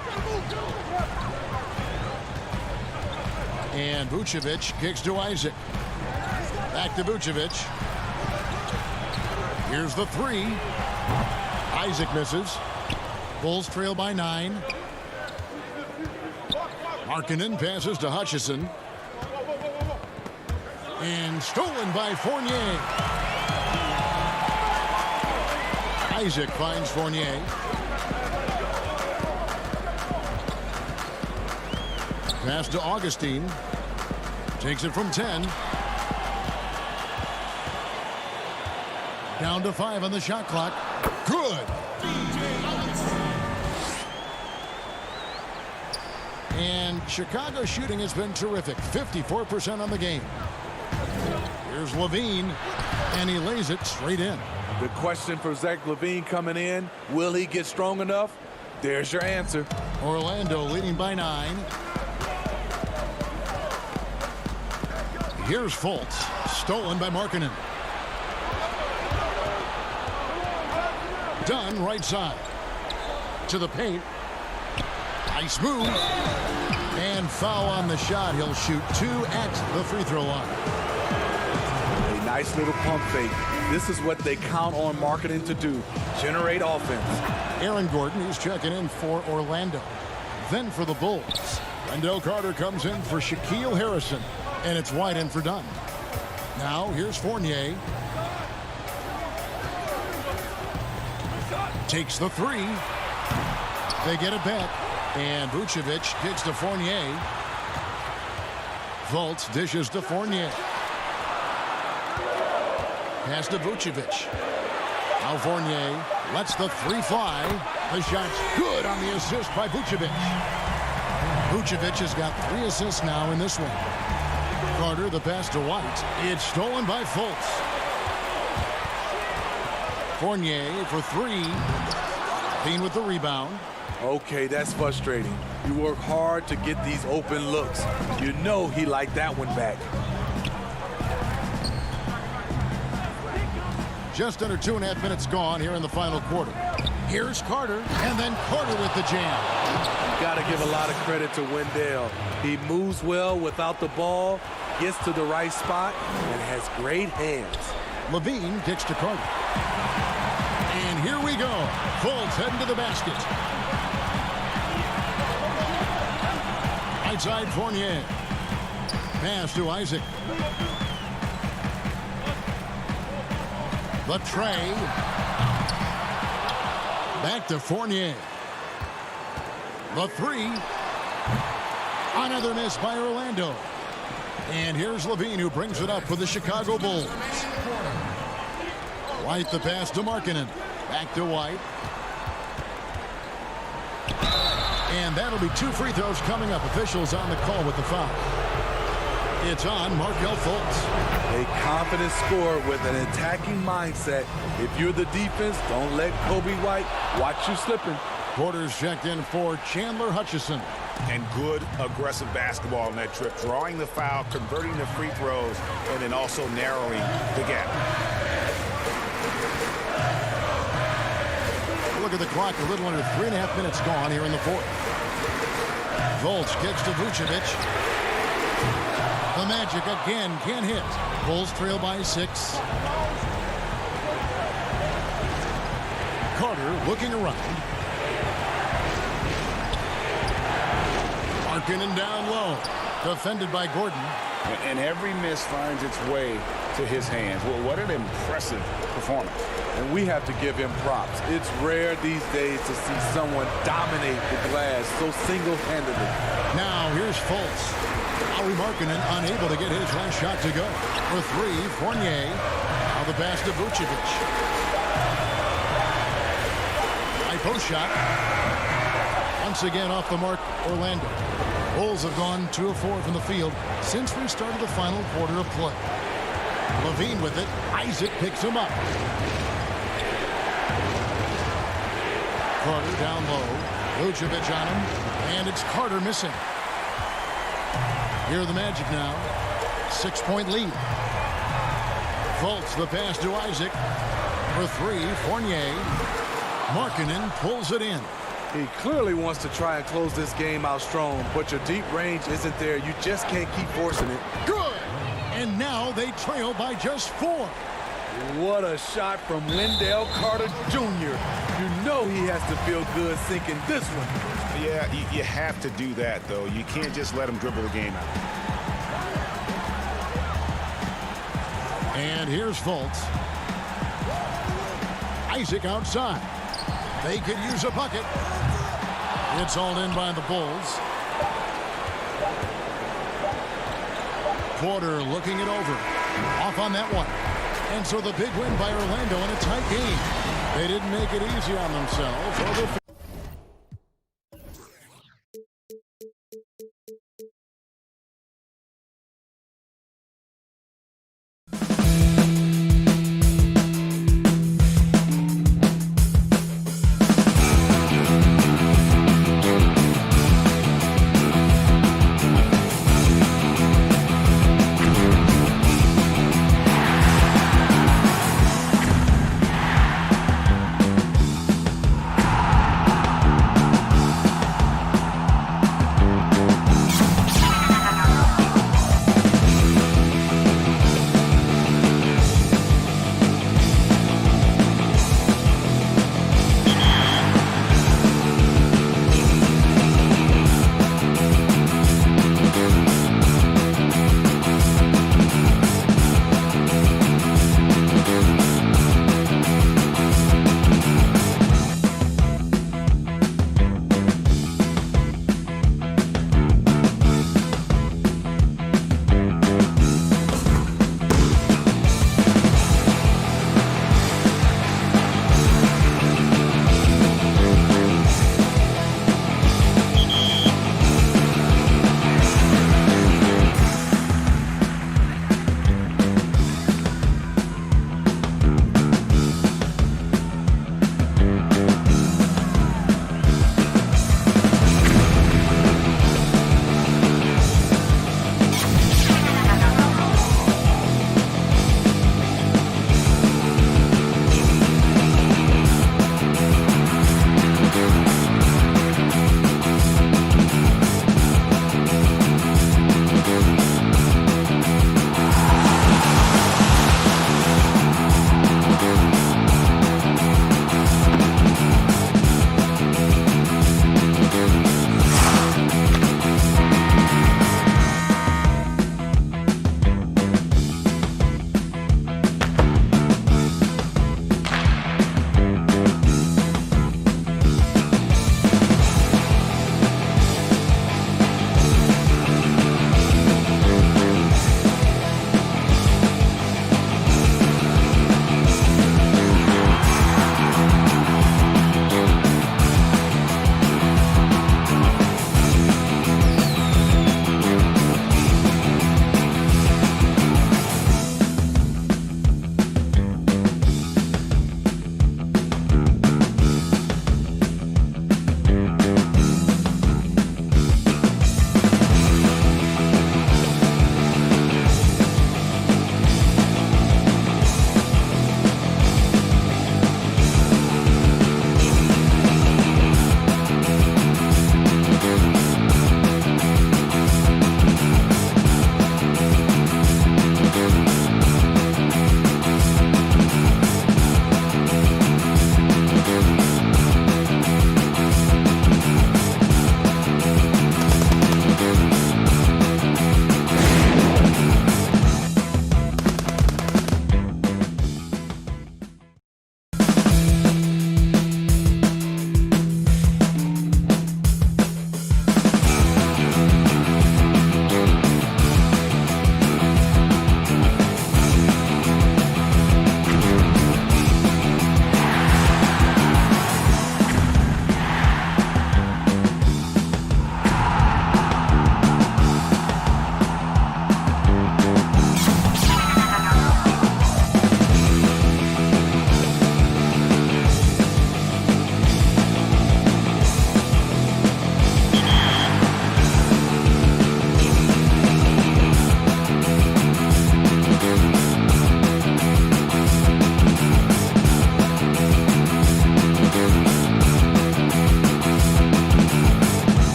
Speaker 1: And Vucevic kicks to Isaac. Back to Vucevic. Here's the three. Isaac misses. Bulls trail by 9. Markkanen passes to Hutchison. And stolen by Fournier. Isaac finds Fournier. Pass to Augustine. Takes it from 10. Down to 5 on the shot clock. Good. And Chicago's shooting has been terrific. 54% on the game. Here's Levine, and he lays it straight in.
Speaker 10: The question for Zach LaVine coming in, will he get strong enough? There's your answer.
Speaker 1: Orlando leading by 9. Here's Fultz, stolen by Markkanen. Dunn right side. To the paint. Nice move. And foul on the shot. He'll shoot 2 at the free throw line.
Speaker 10: A nice little pump fake. This is what they count on Markkanen to do. Generate offense.
Speaker 1: Aaron Gordon, who's checking in for Orlando. Then for the Bulls. Wendell Carter comes in for Shaquille Harrison. And it's wide in for Dunn. Now here's Fournier. Takes the 3. They get it back. And Vucevic kicks to Fournier. Fultz dishes to Fournier. Pass to Vucevic. Now Fournier lets the 3 fly. The shot's good on the assist by Vucevic. Vucevic has got 3 assists now in this one. Carter, the pass to White. It's stolen by Fultz. Fournier for 3. Bean with the rebound.
Speaker 10: Okay, that's frustrating. You work hard to get these open looks. You know he liked that one back.
Speaker 1: Just under 2.5 minutes gone here in the final quarter. Here's Carter, and then Carter with the jam.
Speaker 10: You got to give a lot of credit to Wendell. He moves well without the ball, gets to the right spot, and has great hands.
Speaker 1: Levine kicks to Carter. And here we go. Fultz heading to the basket. Right side Fournier. Pass to Isaac. The tray. Back to Fournier. The 3. Another miss by Orlando. And here's Levine, who brings it up for the Chicago Bulls. White the pass to Markkanen. Back to White. And that'll be 2 free throws coming up. Officials on the call with the foul. It's on Markelle Fultz.
Speaker 10: A confident scorer with an attacking mindset. If you're the defense, don't let Kobe White watch you slipping.
Speaker 1: Quarters checked in for Chandler Hutchison.
Speaker 4: And good aggressive basketball on that trip. Drawing the foul, converting the free throws, and then also narrowing the gap.
Speaker 1: Look at the clock. A little under 3.5 minutes gone here in the fourth. Fultz kicks to Vucevic. The Magic again can't hit. Bulls trail by 6. Carter looking around. Markkanen down low. Defended by Gordon.
Speaker 5: And every miss finds its way to his hands. Well, what an impressive performance.
Speaker 10: And we have to give him props. It's rare these days to see someone dominate the glass so single-handedly.
Speaker 1: Now here's Fultz. Howie Markkanen unable to get his last shot to go. For 3, Fournier. Now the pass to Vucevic. High post shot. Once again off the mark, Orlando. Bulls have gone 2 of 4 from the field since we started the final quarter of play. Levine with it. Isaac picks him up. Carter down low. Vucevic on him. And it's Carter missing. Here are the Magic now. 6-point lead. Fultz the pass to Isaac. For 3, Fournier. Markkanen pulls it in.
Speaker 10: He clearly wants to try and close this game out strong, but your deep range isn't there. You just can't keep forcing it.
Speaker 1: Good! And now they trail by just 4.
Speaker 10: What a shot from Wendell Carter Jr. You know he has to feel good sinking this one.
Speaker 4: Yeah, you have to do that, though. You can't just let him dribble the game out.
Speaker 1: And here's Fultz. Isaac outside. They could use a bucket. It's hauled in by the Bulls. Porter looking it over. Off on that one. And so the big win by Orlando in a tight game. They didn't make it easy on themselves.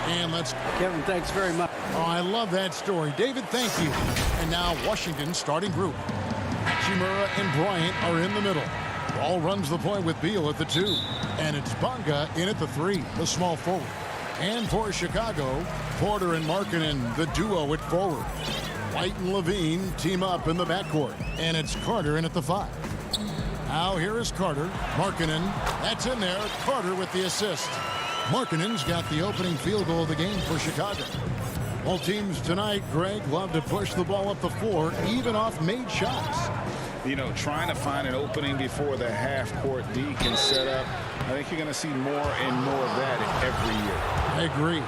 Speaker 1: And let's...
Speaker 2: Kevin, thanks very much.
Speaker 1: Oh, I love that story. David, thank you. And now Washington's starting group. Hachimura and Bryant are in the middle. Ball runs the point with Beal at the 2. And it's Bonga in at the 3, the small forward. And for Chicago, Porter and Markkanen, the duo at forward. White and Levine team up in the backcourt. And it's Carter in at the 5. Now here is Carter. Markkanen, that's in there. Carter with the assist. Markkanen's got the opening field goal of the game for Chicago. Both teams tonight, Greg, love to push the ball up the floor, even off made shots.
Speaker 5: You know, trying to find an opening before the half-court D can set up. I think you're going to see more and more of that every year.
Speaker 1: I agree.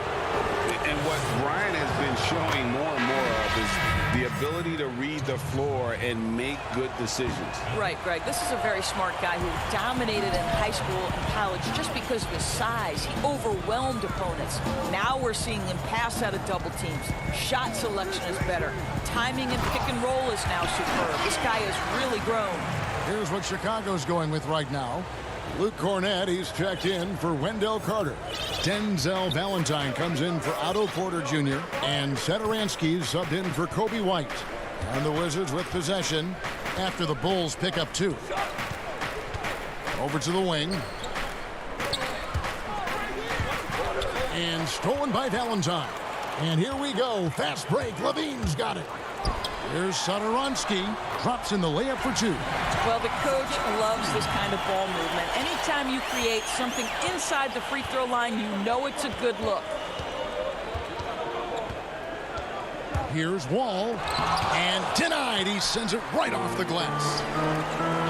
Speaker 5: And what Brian has been showing more and more of is the ability to read the floor and make good decisions.
Speaker 11: Right, Greg. This is a very smart guy who dominated in high school and college just because of his size. He overwhelmed opponents. Now we're seeing him pass out of double teams. Shot selection is better. Timing and pick and roll is now superb. This guy has really grown.
Speaker 1: Here's what Chicago's going with right now. Luke Cornett, he's checked in for Wendell Carter. Denzel Valentine comes in for Otto Porter Jr. And Satoransky subbed in for Kobe White. And the Wizards with possession after the Bulls pick up 2. Over to the wing. And stolen by Valentine. And here we go. Fast break. Levine's got it. Here's Satoransky. Drops in the layup for 2.
Speaker 11: Well, the coach loves this kind of ball movement. Anytime you create something inside the free throw line, you know it's a good look.
Speaker 1: Here's Wall. And denied. He sends it right off the glass.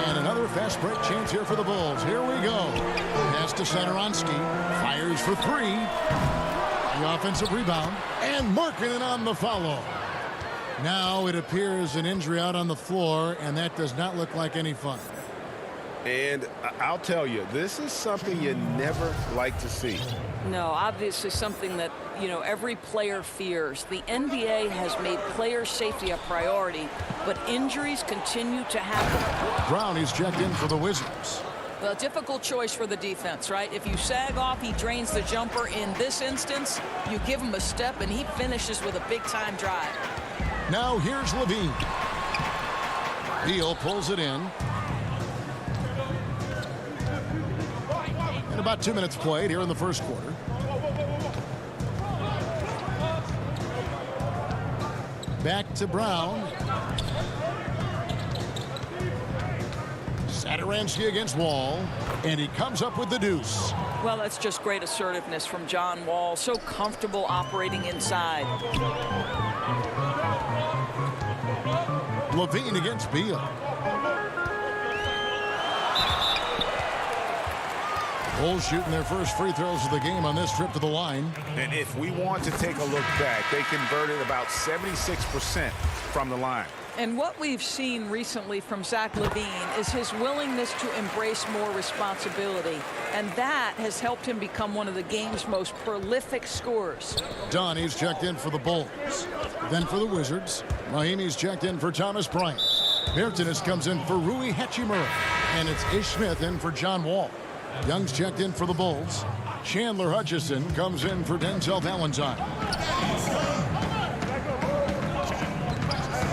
Speaker 1: And another fast break chance here for the Bulls. Here we go. Pass to Satoransky. Fires for 3. The offensive rebound. And Markkanen on the follow. Now it appears an injury out on the floor, and that does not look like any fun.
Speaker 5: And I'll tell you, this is something you never like to see.
Speaker 11: No, obviously something that, you know, every player fears. The NBA has made player safety a priority, but injuries continue to happen.
Speaker 1: Brown is checked in for the Wizards.
Speaker 11: Well, difficult choice for the defense, right? If you sag off, he drains the jumper. In this instance, you give him a step, and he finishes with a big-time drive.
Speaker 1: Now here's Levine. Beal pulls it in. And about 2 minutes played here in the first quarter. Back to Brown. Satoransky against Wall. And he comes up with the deuce.
Speaker 11: Well, that's just great assertiveness from John Wall. So comfortable operating inside.
Speaker 1: Levine against Beal. Bulls shooting their first free throws of the game on this trip to the line.
Speaker 4: And if we want to take a look back, they converted about 76% from the line.
Speaker 11: And what we've seen recently from Zach LaVine is his willingness to embrace more responsibility. And that has helped him become one of the game's most prolific scorers.
Speaker 1: Donnie's checked in for the Bulls. Then for the Wizards, Mahimi's checked in for Thomas Bryant. Bertanis comes in for Rui Hachimura. And it's Ish Smith in for John Wall. Young's checked in for the Bulls. Chandler Hutchison comes in for Denzel Valentine.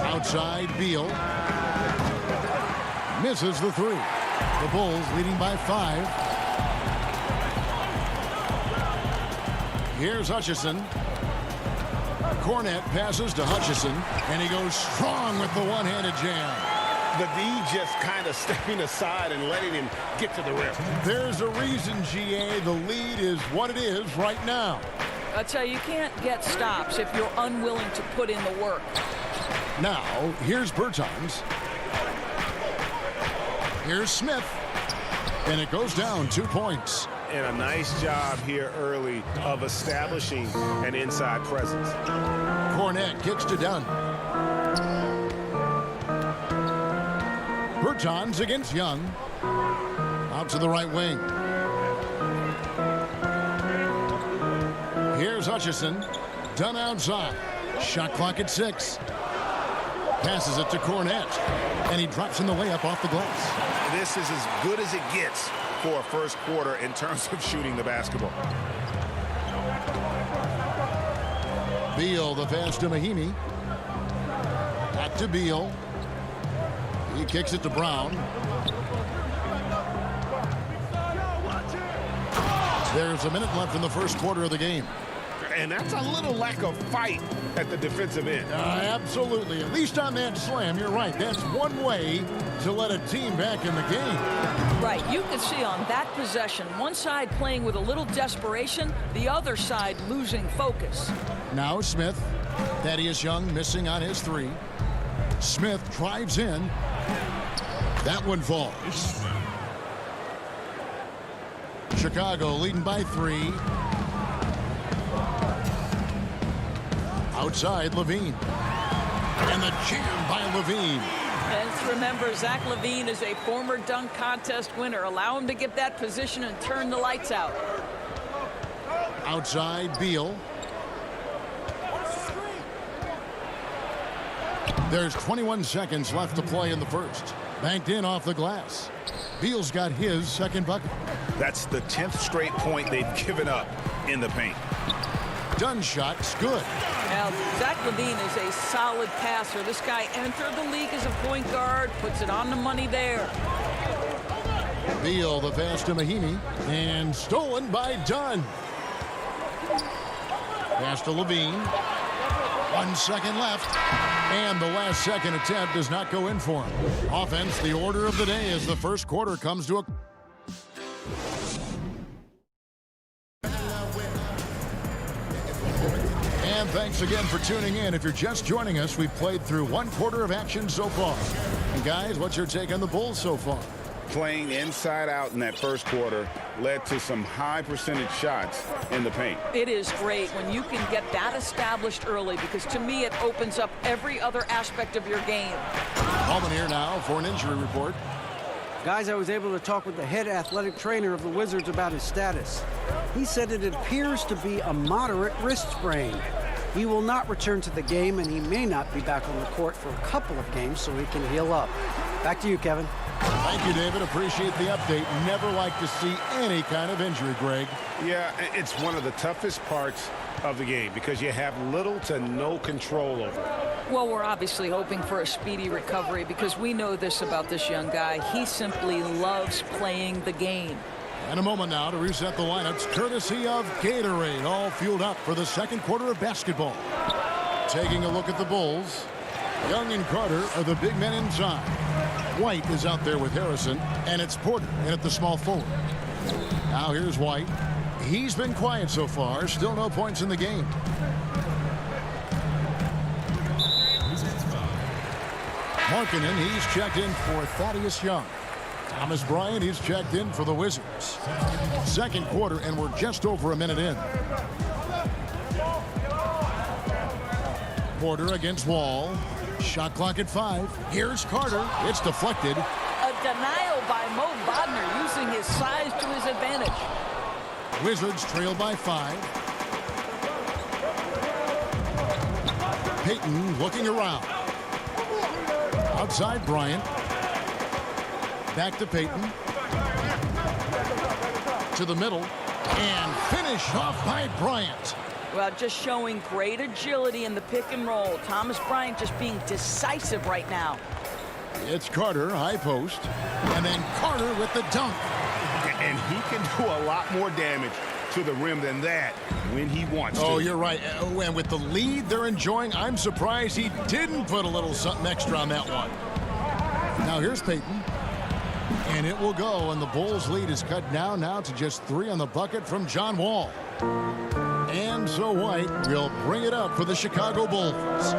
Speaker 1: Outside, Beal. Misses the 3. The Bulls leading by 5. Here's Hutchison. Cornett passes to Hutchison, and he goes strong with the one-handed jam.
Speaker 5: The D just kind of stepping aside and letting him get to the rim.
Speaker 1: There's a reason, GA. The lead is what it is right now.
Speaker 11: I tell you, you can't get stops if you're unwilling to put in the work.
Speaker 1: Now, here's Bertans. Here's Smith. And it goes down 2 points.
Speaker 4: And a nice job here early of establishing an inside presence.
Speaker 1: Cornett kicks to Dunn. Bertans against Young. Out to the right wing. Here's Hutchison. Dunn outside. Shot clock at 6. Passes it to Cornett. And he drops in the layup off the glass.
Speaker 4: This is as good as it gets for a first quarter in terms of shooting the basketball.
Speaker 1: Beal, the pass to Mahimi. Back to Beal. He kicks it to Brown. There's a minute left in the first quarter of the game.
Speaker 4: And that's a little lack of fight at the defensive end.
Speaker 1: Absolutely. At least on that slam, you're right. That's one way to let a team back in the game.
Speaker 11: Right. You can see on that possession, one side playing with a little desperation, the other side losing focus.
Speaker 1: Now Smith. Thaddeus Young missing on his three. Smith drives in. That one falls. Chicago leading by 3. Outside, Levine. And the jam by Levine.
Speaker 11: And remember, Zach LaVine is a former dunk contest winner. Allow him to get that position and turn the lights out.
Speaker 1: Outside, Beal. There's 21 seconds left to play in the first. Banked in off the glass. Beal's got his second bucket.
Speaker 4: That's the 10th straight point they've given up in the paint.
Speaker 1: Dunn shot's good.
Speaker 11: Now, Zach LaVine is a solid passer. This guy entered the league as a point guard, puts it on the money there.
Speaker 1: Beal, the pass to Mahimi, and stolen by Dunn. Pass to Levine. 1 second left. And the last second attempt does not go in for him. Offense, the order of the day as the first quarter comes to a... And thanks again for tuning in. If you're just joining us, we've played through 1 quarter of action so far. And guys, what's your take on the Bulls so far?
Speaker 5: Playing inside out in that first quarter led to some high percentage shots in the paint.
Speaker 11: It is great when you can get that established early, because to me it opens up every other aspect of your game.
Speaker 1: Holman here now for an injury report.
Speaker 2: Guys, I was able to talk with the head athletic trainer of the Wizards about his status. He said it appears to be a moderate wrist sprain. He will not return to the game, and he may not be back on the court for a couple of games so he can heal up. Back to you, Kevin.
Speaker 1: Thank you, David. Appreciate the update. Never like to see any kind of injury, Greg.
Speaker 5: Yeah, it's one of the toughest parts of the game because you have little to no control over it.
Speaker 11: Well, we're obviously hoping for a speedy recovery because we know this about this young guy. He simply loves playing the game.
Speaker 1: And a moment now to reset the lineups, courtesy of Gatorade, all fueled up for the second quarter of basketball. Taking a look at the Bulls, Young and Carter are the big men inside. White is out there with Harrison, and it's Porter in at the small forward. Now here's White. He's been quiet so far, still no points in the game. Markkanen, he's checked in for Thaddeus Young. Thomas Bryant, he's checked in for the Wizards. Second quarter, and we're just over a minute in. Porter against Wall. Shot clock at 5. Here's Carter. It's deflected.
Speaker 11: A denial by Mo Wagner using his size to his advantage.
Speaker 1: Wizards trail by 5. Payton looking around. Outside Bryant. Back to Payton. To the middle. And finished off by Bryant.
Speaker 11: Well, just showing great agility in the pick and roll. Thomas Bryant just being decisive right now.
Speaker 1: It's Carter, high post. And then Carter with the dunk.
Speaker 4: And he can do a lot more damage to the rim than that when he wants to.
Speaker 1: Oh, you're right. And with the lead they're enjoying, I'm surprised he didn't put a little something extra on that one. Now here's Payton. And it will go, and the Bulls' lead is cut down now to just 3 on the bucket from John Wall. And so White will bring it up for the Chicago Bulls.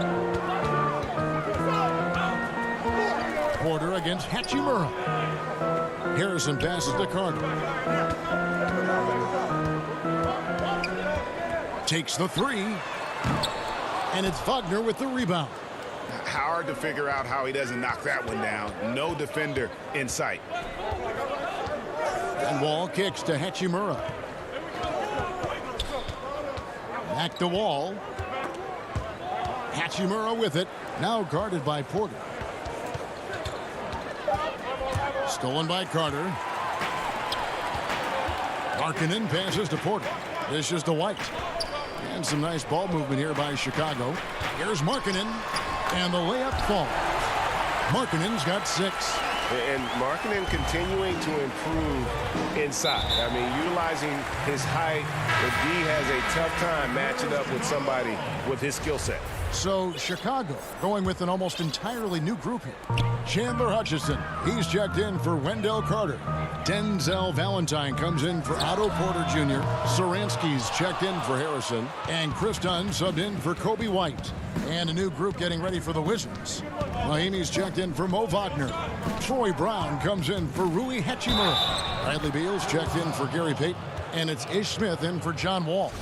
Speaker 1: Porter against Hachimura. Harrison passes to Carter. Takes the 3. And it's Wagner with the rebound.
Speaker 4: Hard to figure out how he doesn't knock that one down. No defender in sight.
Speaker 1: And Wall kicks to Hachimura. Back to Wall. Hachimura with it. Now guarded by Porter. Stolen by Carter. Markkanen passes to Porter. Dishes to White. And some nice ball movement here by Chicago. Here's Markkanen. And the layup falls. Markkanen's got 6.
Speaker 5: And Markkanen continuing to improve inside. I mean, utilizing his height. The D has a tough time matching up with somebody with his skill set.
Speaker 1: So Chicago going with an almost entirely new group here. Chandler Hutchison, he's checked in for Wendell Carter. Denzel Valentine comes in for Otto Porter Jr. Saransky's checked in for Harrison. And Chris Dunn subbed in for Kobe White. And a new group getting ready for the Wizards. Mahimi's checked in for Mo Wagner. Troy Brown comes in for Rui Hachimura. Bradley Beal's checked in for Gary Payton. And it's Ish Smith in for John Wall.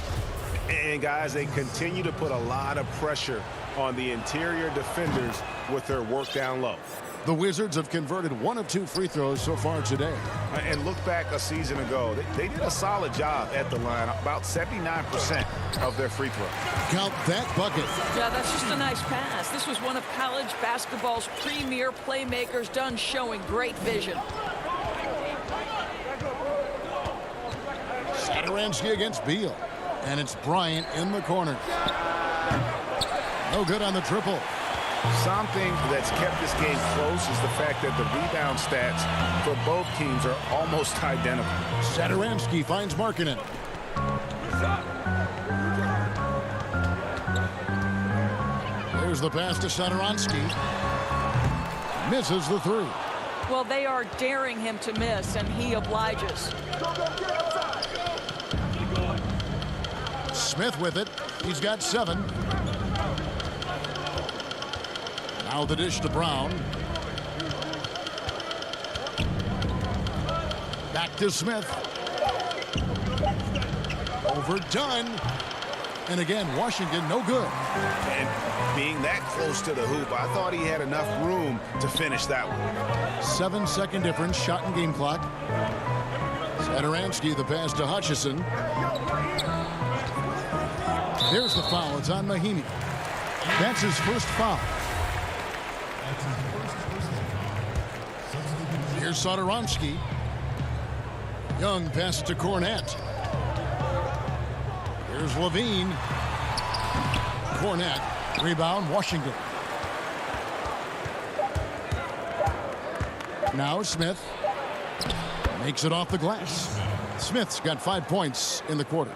Speaker 5: And guys, they continue to put a lot of pressure on the interior defenders with their work down low.
Speaker 1: The Wizards have converted 1 of 2 free throws so far today.
Speaker 5: And look back a season ago, they did a solid job at the line, about 79% of their free throws.
Speaker 1: Count that bucket.
Speaker 11: Yeah, that's just a nice pass. This was one of college basketball's premier playmakers, done showing great vision.
Speaker 1: Satoransky against Beal. And it's Bryant in the corner. No good on the triple.
Speaker 5: Something that's kept this game close is the fact that the rebound stats for both teams are almost identical.
Speaker 1: Satoransky finds Markkanen. There's the pass to Satoransky. Misses the 3.
Speaker 11: Well, they are daring him to miss, and he obliges.
Speaker 1: Smith with it. He's got 7. Now the dish to Brown. Back to Smith. Overdone. And again, Washington no good.
Speaker 5: And being that close to the hoop, I thought he had enough room to finish that one.
Speaker 1: 7-second difference, shot and game clock. Satoransky, the pass to Hutchison. There's the foul. It's on Mahimi. That's his first foul. Here's Satoransky. Young pass to Cornette. Here's Levine. Cornette. Rebound, Washington. Now Smith. Makes it off the glass. Smith's got 5 points in the quarter.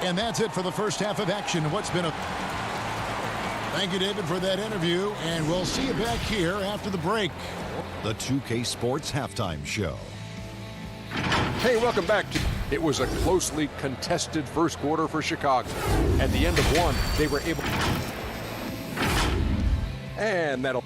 Speaker 1: And that's it for the first half of action. What's been a... Thank you, David, for that interview. And we'll see you back here after the break.
Speaker 7: The 2K Sports Halftime Show.
Speaker 8: Hey, welcome back. It was a closely contested first quarter for Chicago. At the end of one, they were able... And that'll...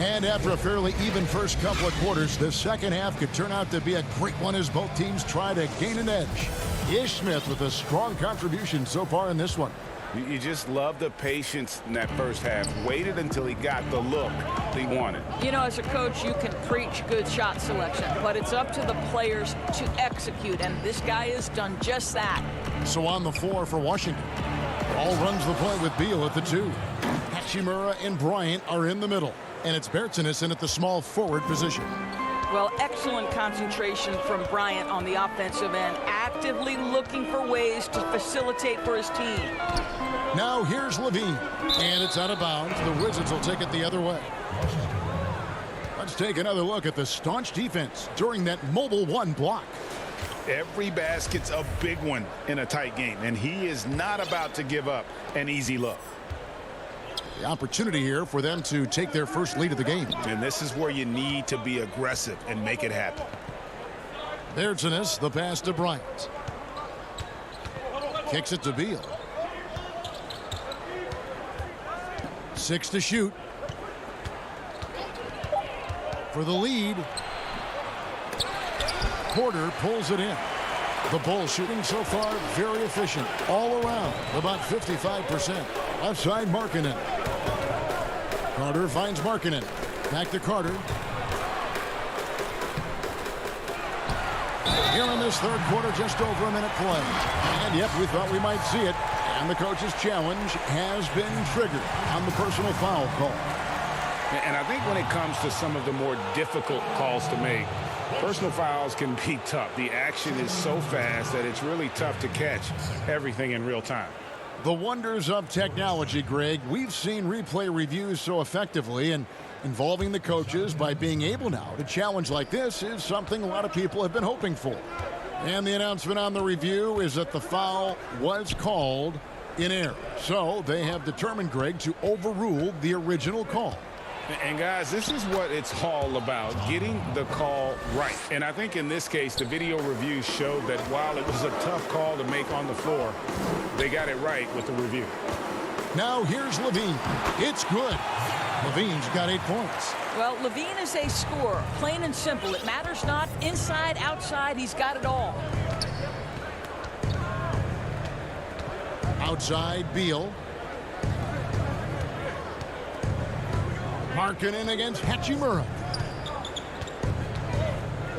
Speaker 1: And after a fairly even first couple of quarters, the second half could turn out to be a great one as both teams try to gain an edge. Ish Smith with a strong contribution so far in this one.
Speaker 5: You just love the patience in that first half. Waited until he got the look he wanted.
Speaker 11: You know, as a coach, you can preach good shot selection, but it's up to the players to execute, and this guy has done just that.
Speaker 1: So on the floor for Washington. Ball runs the point with Beal at the 2. Hachimura and Bryant are in the middle. And it's Bertsinison at the small forward position.
Speaker 11: Well, excellent concentration from Bryant on the offensive end, actively looking for ways to facilitate for his team.
Speaker 1: Now here's Levine, and it's out of bounds. The Wizards will take it the other way. Let's take another look at the staunch defense during that mobile 1 block.
Speaker 5: Every basket's a big one in a tight game, and he is not about to give up an easy look.
Speaker 1: The opportunity here for them to take their first lead of the game.
Speaker 5: And this is where you need to be aggressive and make it happen.
Speaker 1: Bertsinus, the pass to Bryant. Kicks it to Beal. 6 to shoot. For the lead. Porter pulls it in. The Bulls shooting so far very efficient all around, about 55%. Left side Markkanen. Carter finds Markkanen. Back to Carter. Here in this third quarter, just over a minute play. And yep, we thought we might see it. And the coach's challenge has been triggered on the personal foul call.
Speaker 5: And I think when it comes to some of the more difficult calls to make, personal fouls can be tough. The action is so fast that it's really tough to catch everything in real time.
Speaker 1: The wonders of technology, Greg. We've seen replay reviews so effectively, and involving the coaches by being able now to challenge like this is something a lot of people have been hoping for. And the announcement on the review is that the foul was called in error. So they have determined, Greg, to overrule the original call.
Speaker 5: And guys, this is what it's all about, getting the call right. And I think in this case, the video review showed that while it was a tough call to make on the floor, they got it right with the review.
Speaker 1: Now here's Levine. It's good. Levine's got 8 points.
Speaker 11: Well, Levine is a scorer, plain and simple. It matters not inside, outside, he's got it all.
Speaker 1: Outside, Beal. Markkanen against Hachimura.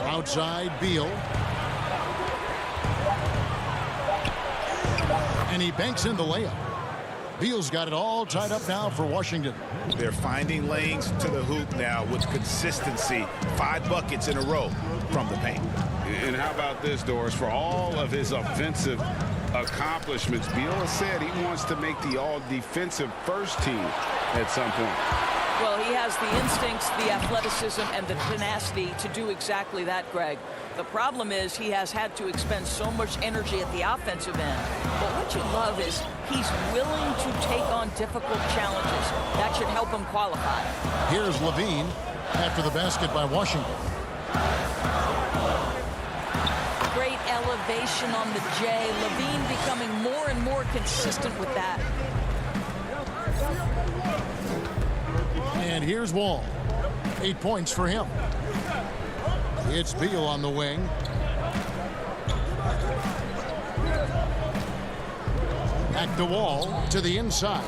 Speaker 1: Outside, Beal. And he banks in the layup. Beal's got it all tied up now for Washington.
Speaker 4: They're finding lanes to the hoop now with consistency. 5 buckets in a row from the paint.
Speaker 5: And how about this, Doris? For all of his offensive accomplishments, Beal has said he wants to make the all-defensive first team at some point.
Speaker 11: Well, he has the instincts, the athleticism, and the tenacity to do exactly that, Greg. The problem is he has had to expend so much energy at the offensive end. But what you love is he's willing to take on difficult challenges. That should help him qualify.
Speaker 1: Here's Levine after the basket by Washington.
Speaker 11: Great elevation on the J. Levine becoming more and more consistent with that.
Speaker 1: And here's Wall. 8 points for him. It's Beal on the wing. Back to Wall to the inside.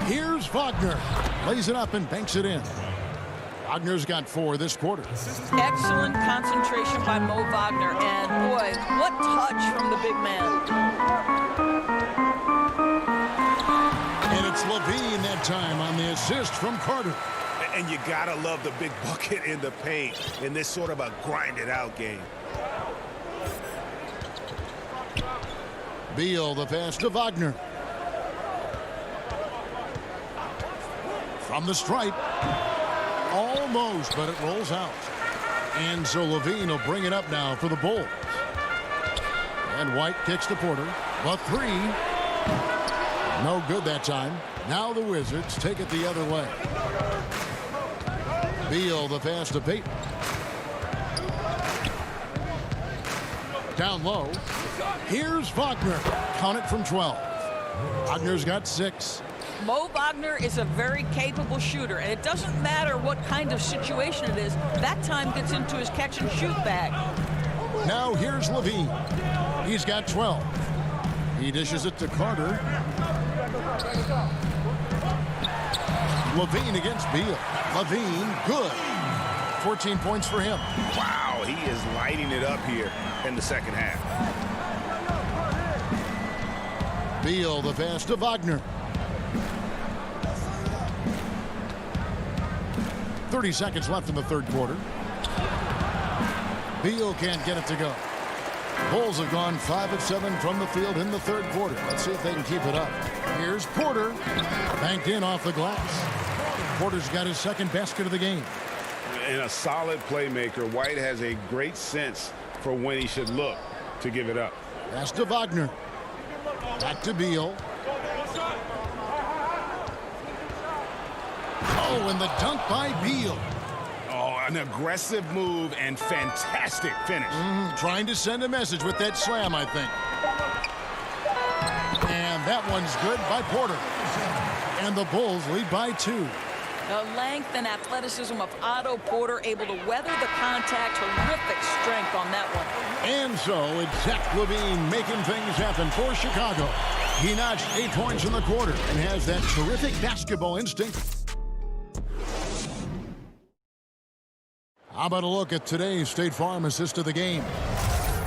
Speaker 1: Here's Wagner. Lays it up and banks it in. Wagner's got 4 this quarter.
Speaker 11: Excellent concentration by Mo Wagner. And boy, what touch from the big man.
Speaker 1: And it's Levine that time on the assist from Carter.
Speaker 4: And you gotta love the big bucket in the paint in this sort of a grinded-out game.
Speaker 1: Beal, the pass to Wagner. From the stripe. Almost, but it rolls out. And so Levine will bring it up now for the Bulls. And White kicks to Porter. A 3. No good that time. Now the Wizards take it the other way. Beal, the pass to Payton. Down low. Here's Wagner. Count it from 12. Wagner's got 6.
Speaker 11: Mo Wagner is a very capable shooter, and it doesn't matter what kind of situation it is. That time gets into his catch-and-shoot bag.
Speaker 1: Now here's Levine. He's got 12. He dishes it to Carter. Levine against Beal. Levine, good. 14 points for him.
Speaker 4: Wow, he is lighting it up here in the second half.
Speaker 1: Beal, the pass to Wagner. 30 seconds left in the third quarter. Beal can't get it to go. Bulls have gone 5 of 7 from the field in the third quarter. Let's see if they can keep it up. Here's Porter. Banked in off the glass. Porter's got his second basket of the game.
Speaker 5: And a solid playmaker, White has a great sense for when he should look to give it up.
Speaker 1: Pass to Wagner. Back to Beal. Oh, and the dunk by Beal.
Speaker 4: Oh, an aggressive move and fantastic finish.
Speaker 1: Trying to send a message with that slam, I think. And that one's good by Porter. And the Bulls lead by 2.
Speaker 11: The length and athleticism of Otto Porter, able to weather the contact. Terrific strength on that one.
Speaker 1: And so it's Zach Levine making things happen for Chicago. He notched 8 points in the quarter and has that terrific basketball instinct. How about a look at today's State Farm assist of the game?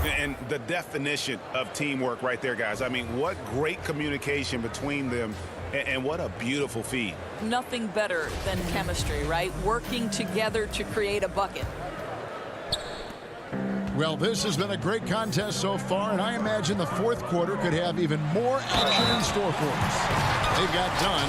Speaker 4: And the definition of teamwork right there, guys. I mean, what great communication between them, and what a beautiful feed.
Speaker 11: Nothing better than chemistry, right? Working together to create a bucket.
Speaker 1: Well, this has been a great contest so far, and I imagine the fourth quarter could have even more action in store for us. They've got Dunn.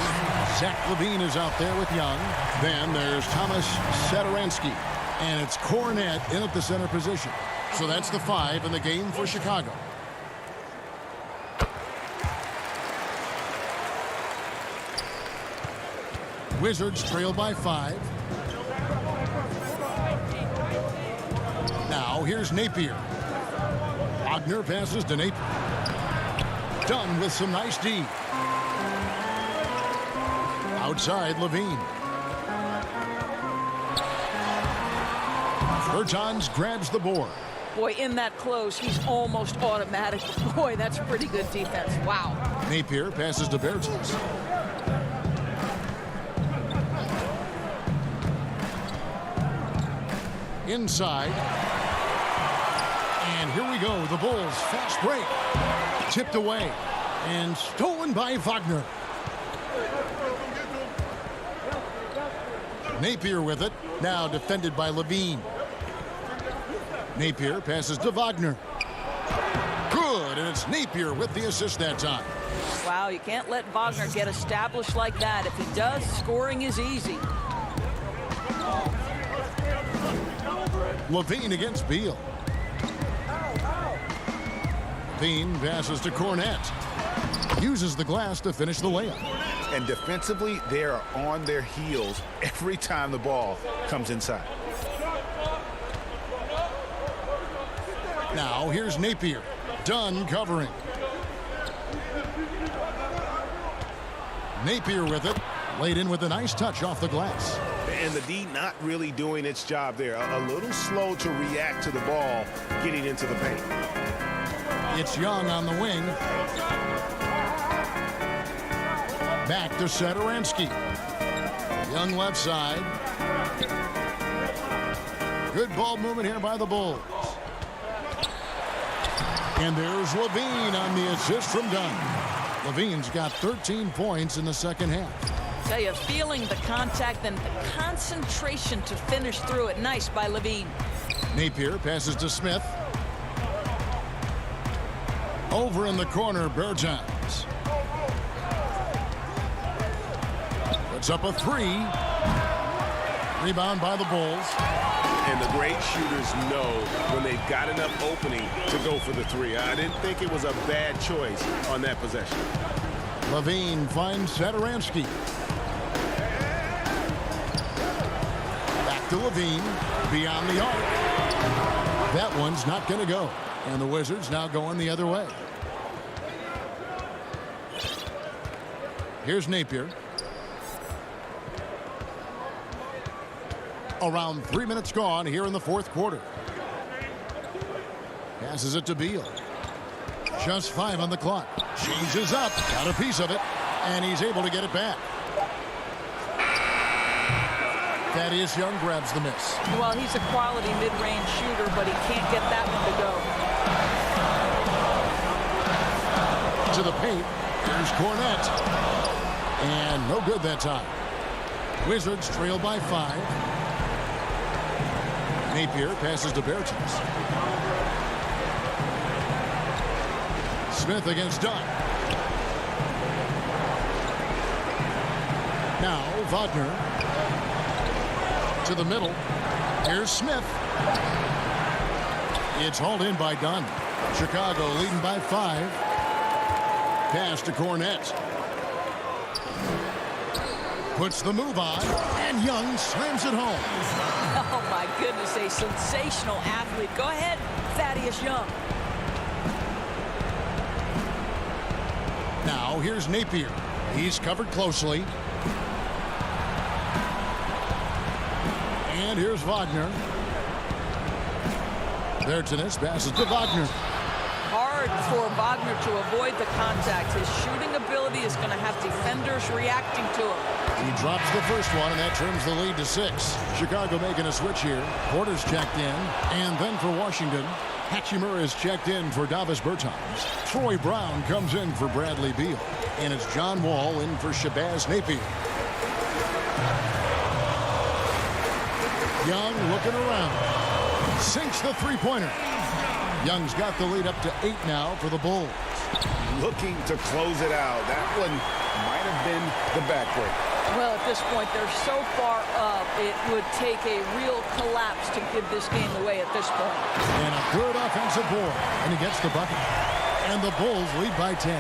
Speaker 1: Zach Levine is out there with Young. Then there's Thomas Sadaransky. And it's Cornette in at the center position. So that's the 5 in the game for Chicago. Wizards trail by 5. Now here's Napier. Wagner passes to Napier. Dunn with some nice D. Outside Levine. Bertans grabs the board.
Speaker 11: Boy, in that close, he's almost automatic. Boy, that's pretty good defense. Wow.
Speaker 1: Napier passes to Bertans. Inside. And here we go. The Bulls fast break. Tipped away. And stolen by Wagner. Napier with it. Now defended by Levine. Napier passes to Wagner. Good, and it's Napier with the assist that time.
Speaker 11: Wow, you can't let Wagner get established like that. If he does, scoring is easy.
Speaker 1: Levine against Beal. Levine passes to Cornette. Uses the glass to finish the layup.
Speaker 4: And defensively, they are on their heels every time the ball comes inside.
Speaker 1: Now here's Napier. Dunn covering. Napier with it. Laid in with a nice touch off the glass.
Speaker 4: And the D not really doing its job there. A little slow to react to the ball getting into the paint.
Speaker 1: It's Young on the wing. Back to Sadaransky. Young left side. Good ball movement here by the Bulls. And there's Levine on the assist from Dunn. Levine's got 13 points in the second half.
Speaker 11: Tell you, feeling the contact and the concentration to finish through it. Nice by Levine.
Speaker 1: Napier passes to Smith. Over in the corner, Bertans. Puts up a 3. Rebound by the Bulls.
Speaker 5: And the great shooters know when they've got enough opening to go for the 3. I didn't think it was a bad choice on that possession.
Speaker 1: Levine finds Sadaransky. Back to Levine. Beyond the arc. That one's not going to go. And the Wizards now going the other way. Here's Napier. Around 3 minutes gone here in the fourth quarter. Passes it to Beal. Just 5 on the clock. Changes up. Got a piece of it. And he's able to get it back. Thaddeus Young grabs the miss.
Speaker 11: Well, he's a quality mid-range shooter, but he can't get that one to go.
Speaker 1: To the paint. Here's Cornette. And no good that time. Wizards trail by 5. Napier passes to Bertans. Smith against Dunn. Now Wagner to the middle. Here's Smith. It's hauled in by Dunn. Chicago leading by 5. Pass to Cornette. Puts the move on, and Young slams it home.
Speaker 11: Oh, my goodness, a sensational athlete. Go ahead, Thaddeus Young.
Speaker 1: Now, here's Napier. He's covered closely. And here's Wagner. Bertans passes to Wagner.
Speaker 11: hard for Wagner to avoid the contact. His shooting ability is going to have defenders reacting to him.
Speaker 1: He drops the first one, and that trims the lead to 6. Chicago making a switch here. Porter's checked in. And then for Washington, Hachimura is checked in for Davis Bertans. Troy Brown comes in for Bradley Beal. And it's John Wall in for Shabazz Napier. Young looking around. Sinks the three-pointer. Young's got the lead up to 8 now for the Bulls.
Speaker 4: Looking to close it out. That one might have been the backbreak.
Speaker 11: Well, at this point, they're so far up, it would take a real collapse to give this game away at this point.
Speaker 1: And a good offensive board. And he gets the bucket. And the Bulls lead by 10.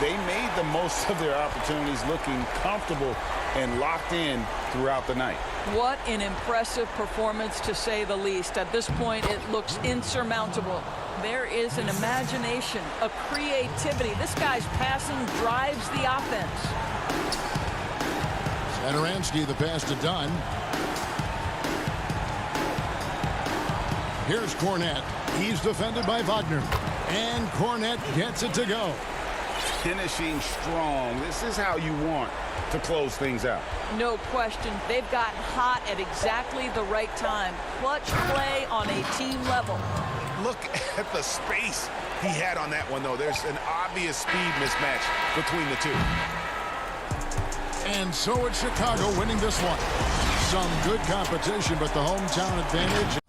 Speaker 4: They made the most of their opportunities, looking comfortable and locked in throughout the night.
Speaker 11: What an impressive performance, to say the least. At this point, it looks insurmountable. There is an imagination, a creativity. This guy's passing drives the offense.
Speaker 1: Satoransky, the pass to Dunn. Here's Cornette. He's defended by Wagner. And Cornette gets it to go.
Speaker 4: Finishing strong. This is how you want to close things out.
Speaker 11: No question. They've gotten hot at exactly the right time. Clutch play on a team level.
Speaker 4: Look at the space he had on that one, though. There's an obvious speed mismatch between the two.
Speaker 1: And so it's Chicago winning this one. Some good competition, but the hometown advantage.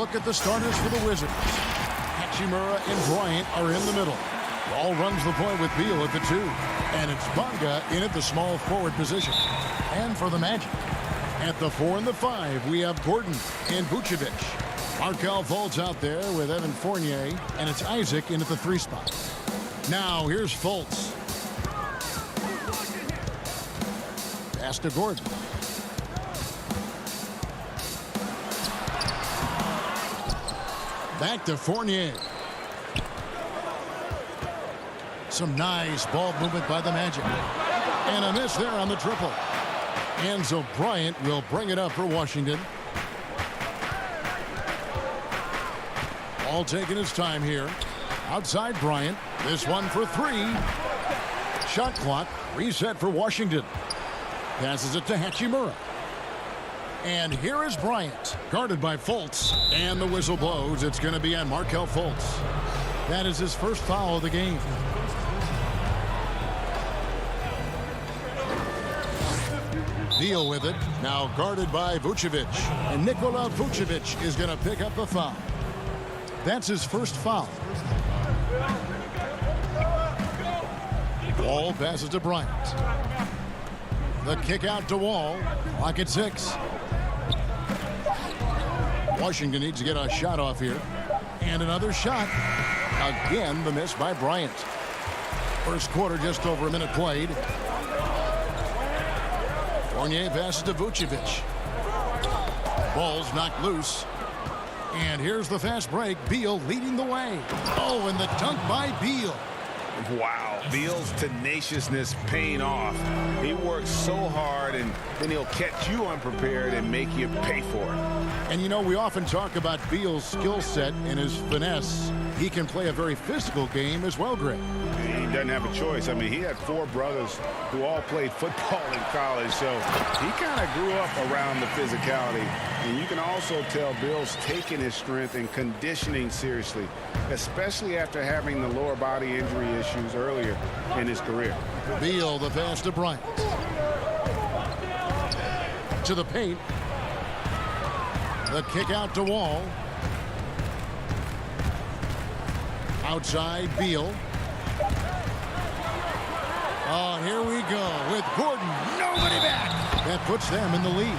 Speaker 1: look at the starters for the Wizards. Hachimura and Bryant are in the middle. Ball runs the point with Beal at the 2. And it's Bonga in at the small forward position. And for the Magic, at the 4 and the 5, we have Gordon and Vucevic. Markelle Fultz out there with Evan Fournier, and it's Isaac in at the 3 spot. Now here's Fultz. Pass to Gordon. Back to Fournier. Some nice ball movement by the Magic. And a miss there on the triple. And so Bryant will bring it up for Washington. All taking his time here. Outside Bryant. This one for 3. Shot clock reset for Washington. Passes it to Hachimura. And here is Bryant, guarded by Fultz. And the whistle blows. It's going to be on Markelle Fultz. That is his first foul of the game. Beal with it. Now guarded by Vucevic. And Nikola Vucevic is going to pick up the foul. That's his first foul. Wall passes to Bryant. The kick out to Wall. Clock at 6. Washington needs to get a shot off here. And another shot. Again, the miss by Bryant. First quarter, just over a minute played. Fournier passes to Vucevic. Ball's knocked loose. And here's the fast break. Beal leading the way. Oh, and the dunk by Beal.
Speaker 4: Wow, Beal's tenaciousness paying off. He works so hard, and then he'll catch you unprepared and make you pay for it.
Speaker 1: And you know, we often talk about Beal's skill set and his finesse. He can play a very physical game as well, Greg.
Speaker 5: He doesn't have a choice. I mean, he had 4 brothers who all played football in college, so he kind of grew up around the physicality. And you can also tell Beal's taking his strength and conditioning seriously, especially after having the lower body injury issues earlier in his career.
Speaker 1: Beal, the pass to Bryant. To the paint. The kick out to Wall. Outside Beal. Oh, here we go with Gordon. Nobody back. That puts them in the lead.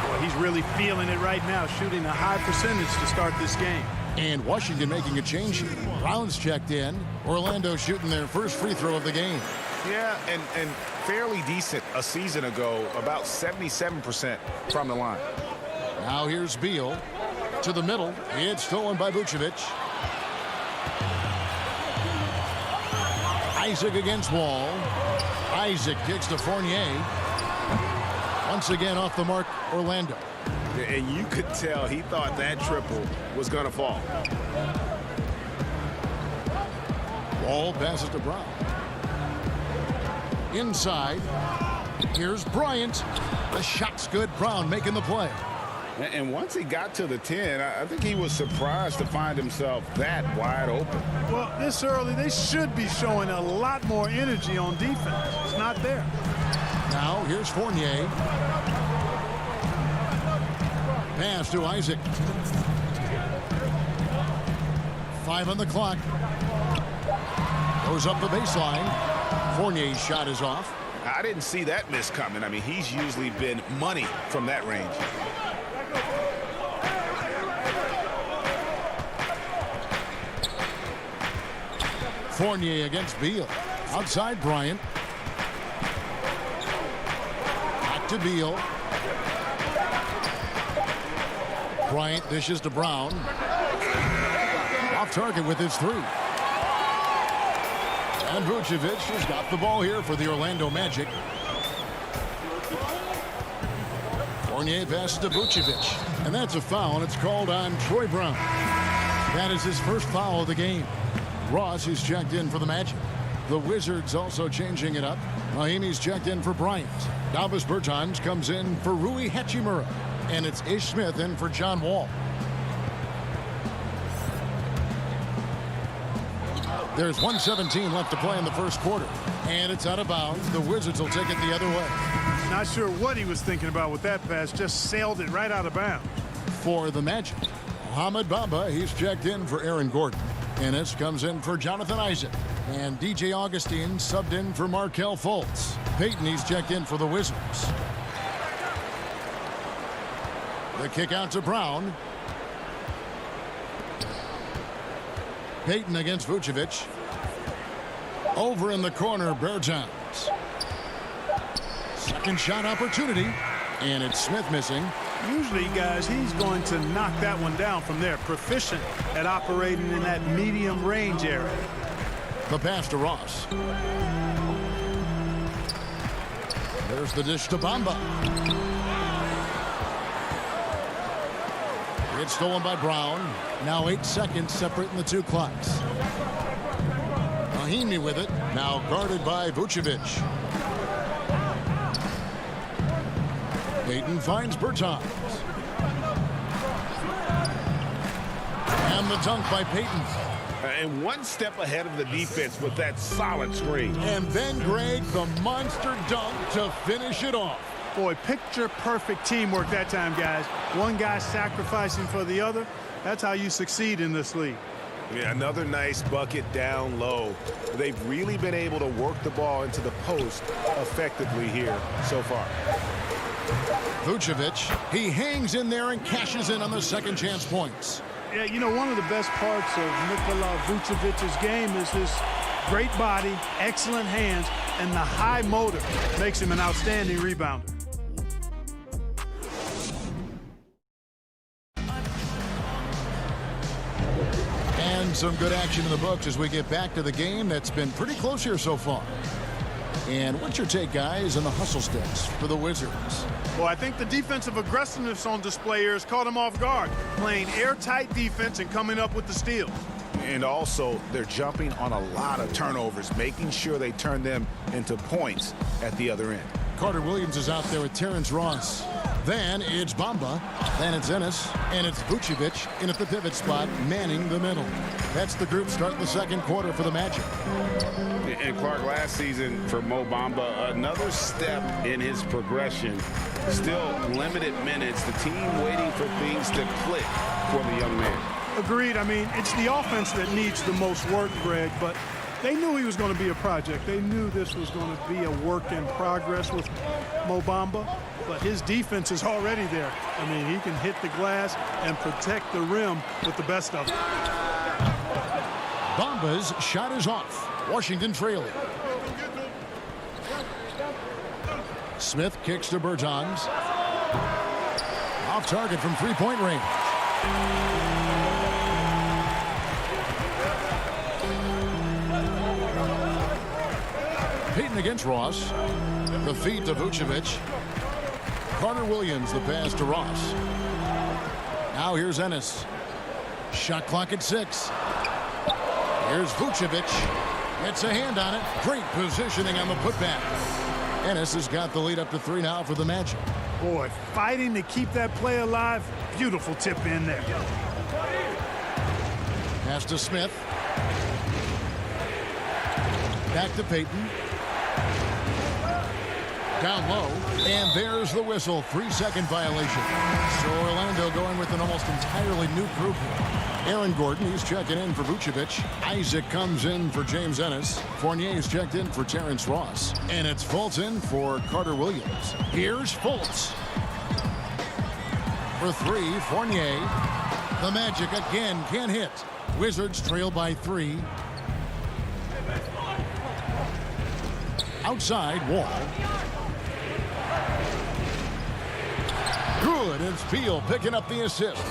Speaker 3: Boy, he's really feeling it right now, shooting a high percentage to start this game.
Speaker 1: And Washington making a change here. Brown's checked in. Orlando shooting their first free throw of the game.
Speaker 4: Yeah, and fairly decent a season ago, about 77% from the line.
Speaker 1: Now here's Beal to the middle. It's stolen by Vucevic. Isaac against Wall. Isaac kicks to Fournier. Once again off the mark, Orlando.
Speaker 4: And you could tell he thought that triple was going to fall.
Speaker 1: Wall passes to Brown. Inside. Here's Bryant. The shot's good. Brown making the play.
Speaker 5: And once he got to the 10, I think he was surprised to find himself that wide open.
Speaker 3: Well, this early, they should be showing a lot more energy on defense. It's not there.
Speaker 1: Now, here's Fournier. Pass to Isaac. 5 on the clock. Goes up the baseline. Fournier's shot is off.
Speaker 4: I didn't see that miss coming. I mean, he's usually been money from that range.
Speaker 1: Fournier against Beal. Outside Bryant. Back to Beal. Bryant dishes to Brown. Off target with his 3. And Vucevic has got the ball here for the Orlando Magic. Fournier passes to Vucevic. And that's a foul, and it's called on Troy Brown. That is his first foul of the game. Ross is checked in for the Magic. The Wizards also changing it up. Mahimi's checked in for Bryant. Davis Bertans comes in for Rui Hachimura. And it's Ish Smith in for John Wall. There's 1:17 left to play in the first quarter. And it's out of bounds. The Wizards will take it the other way.
Speaker 3: Not sure what he was thinking about with that pass. Just sailed it right out of bounds.
Speaker 1: For the Magic, Mohamed Bamba, he's checked in for Aaron Gordon. Ennis comes in for Jonathan Isaac. And DJ Augustine subbed in for Markelle Fultz. Payton, he's checked in for the Wizards. The kick out to Brown. Payton against Vucevic. Over in the corner, Bertans. Second shot opportunity. And it's Smith missing.
Speaker 3: Usually, guys, he's going to knock that one down from there. Proficient at operating in that medium range area.
Speaker 1: The pass to Ross. There's the dish to Bamba. It's stolen by Brown. Now 8 seconds separating the two clocks. Mahimi with it. Now guarded by Vucevic. Payton finds Bertans. And the dunk by Payton.
Speaker 4: And one step ahead of the defense with that solid screen.
Speaker 1: And then, Greg, the monster dunk to finish it off.
Speaker 3: Boy, picture-perfect teamwork that time, guys. One guy sacrificing for the other. That's how you succeed in this league.
Speaker 4: Yeah, another nice bucket down low. They've really been able to work the ball into the post effectively here so far.
Speaker 1: Vucevic, he hangs in there and cashes in on the second chance points.
Speaker 3: Yeah, you know, one of the best parts of Nikola Vucevic's game is his great body, excellent hands, and the high motor makes him an outstanding rebounder.
Speaker 1: And some good action in the books as we get back to the game that's been pretty close here so far. And what's your take, guys, on the hustle sticks for the Wizards?
Speaker 3: Well, I think the defensive aggressiveness on display here has caught them off guard, playing airtight defense and coming up with the steals.
Speaker 4: And also, they're jumping on a lot of turnovers, making sure they turn them into points at the other end.
Speaker 1: Carter Williams is out there with Terrence Ross. Then it's Bamba. Then it's Ennis. And it's Vucevic in at the pivot spot, manning the middle. That's the group starting the second quarter for the Magic.
Speaker 5: And Clark, last season for Mo Bamba, another step in his progression. Still limited minutes. The team waiting for things to click for the young man.
Speaker 3: Agreed. I mean, it's the offense that needs the most work, Greg, but they knew he was going to be a project. They knew this was going to be a work in progress with Mo Bamba, but his defense is already there. I mean, he can hit the glass and protect the rim with the best of them.
Speaker 1: Bamba's shot is off. Washington trailing. Smith kicks to Bertans. Off target from three-point range. Payton against Ross. The feed to Vucevic. Carter Williams, the pass to Ross. Now here's Ennis. Shot clock at 6. Here's Vucevic. Gets a hand on it. Great positioning on the putback. Ennis has got the lead up to 3 now for the Magic.
Speaker 3: Boy, fighting to keep that play alive. Beautiful tip in there.
Speaker 1: Pass to Smith. Back to Payton. Down low. And there's the whistle. 3-second violation. So Orlando going with an almost entirely new group here. Aaron Gordon, he's checking in for Vucevic. Isaac comes in for James Ennis. Fournier's checked in for Terrence Ross. And it's Fultz in for Carter Williams. Here's Fultz. For 3, Fournier. The Magic again can't hit. Wizards trail by 3. Outside, Wall. Good, and Field picking up the assist.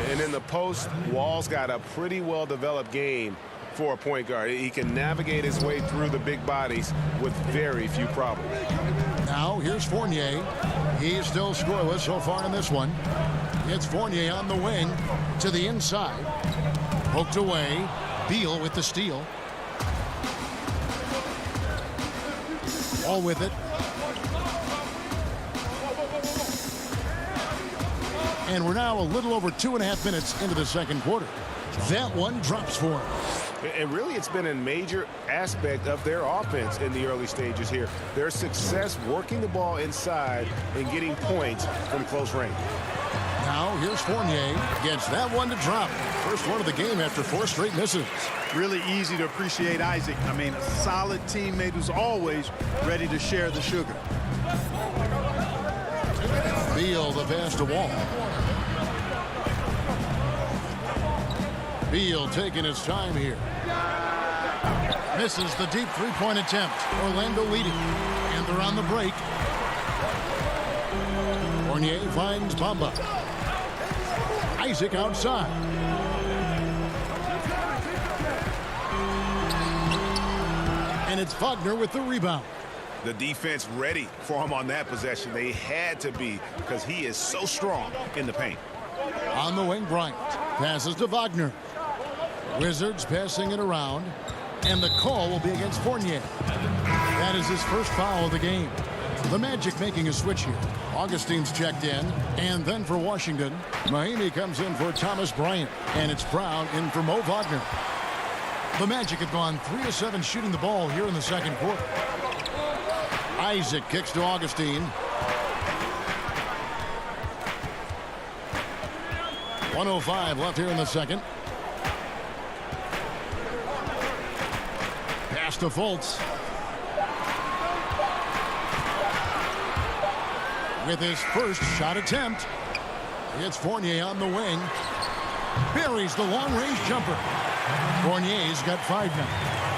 Speaker 4: And in the post, Wall's got a pretty well-developed game for a point guard. He can navigate his way through the big bodies with very few problems.
Speaker 1: Now, here's Fournier. He's still scoreless so far in this one. It's Fournier on the wing to the inside. Poked away. Beal with the steal. All with it. And we're now a little over 2.5 minutes into the second quarter. That one drops for him.
Speaker 4: And really, it's been a major aspect of their offense in the early stages here. Their success working the ball inside and getting points from close range.
Speaker 1: Now here's Fournier. Gets that one to drop. First one of the game after 4 straight misses.
Speaker 3: Really easy to appreciate Isaac. I mean, a solid teammate who's always ready to share the sugar.
Speaker 1: Beal the pass to Wall. Beal taking his time here. Misses the deep three-point attempt. Orlando leading. And they're on the break. Fournier finds Bamba. Isaac outside. And it's Wagner with the rebound.
Speaker 4: The defense ready for him on that possession. They had to be because he is so strong in the paint.
Speaker 1: On the wing, Bryant passes to Wagner. Wizards passing it around. And the call will be against Fournier. That is his first foul of the game. The Magic making a switch here. Augustine's checked in. And then for Washington, Mahimi comes in for Thomas Bryant. And it's Brown in for Mo Wagner. The Magic have gone 3 of 7 shooting the ball here in the second quarter. Isaac kicks to Augustine. 1:05 left here in the second. Pass to Fultz. With his first shot attempt, it's Fournier on the wing. Buries the long-range jumper. Fournier's got 5 now.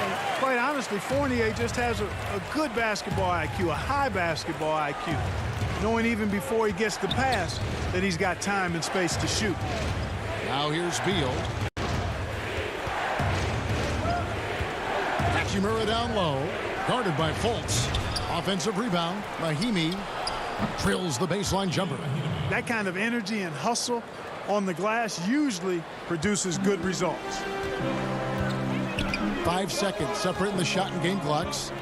Speaker 3: And quite honestly, Fournier just has a good basketball IQ, a high basketball IQ. Knowing even before he gets the pass that he's got time and space to shoot.
Speaker 1: Now here's Beal. Hachimura down low. Guarded by Fultz. Offensive rebound. Mahimi drills the baseline jumper.
Speaker 3: That kind of energy and hustle on the glass usually produces good results.
Speaker 1: 5 seconds separating the shot and game clocks.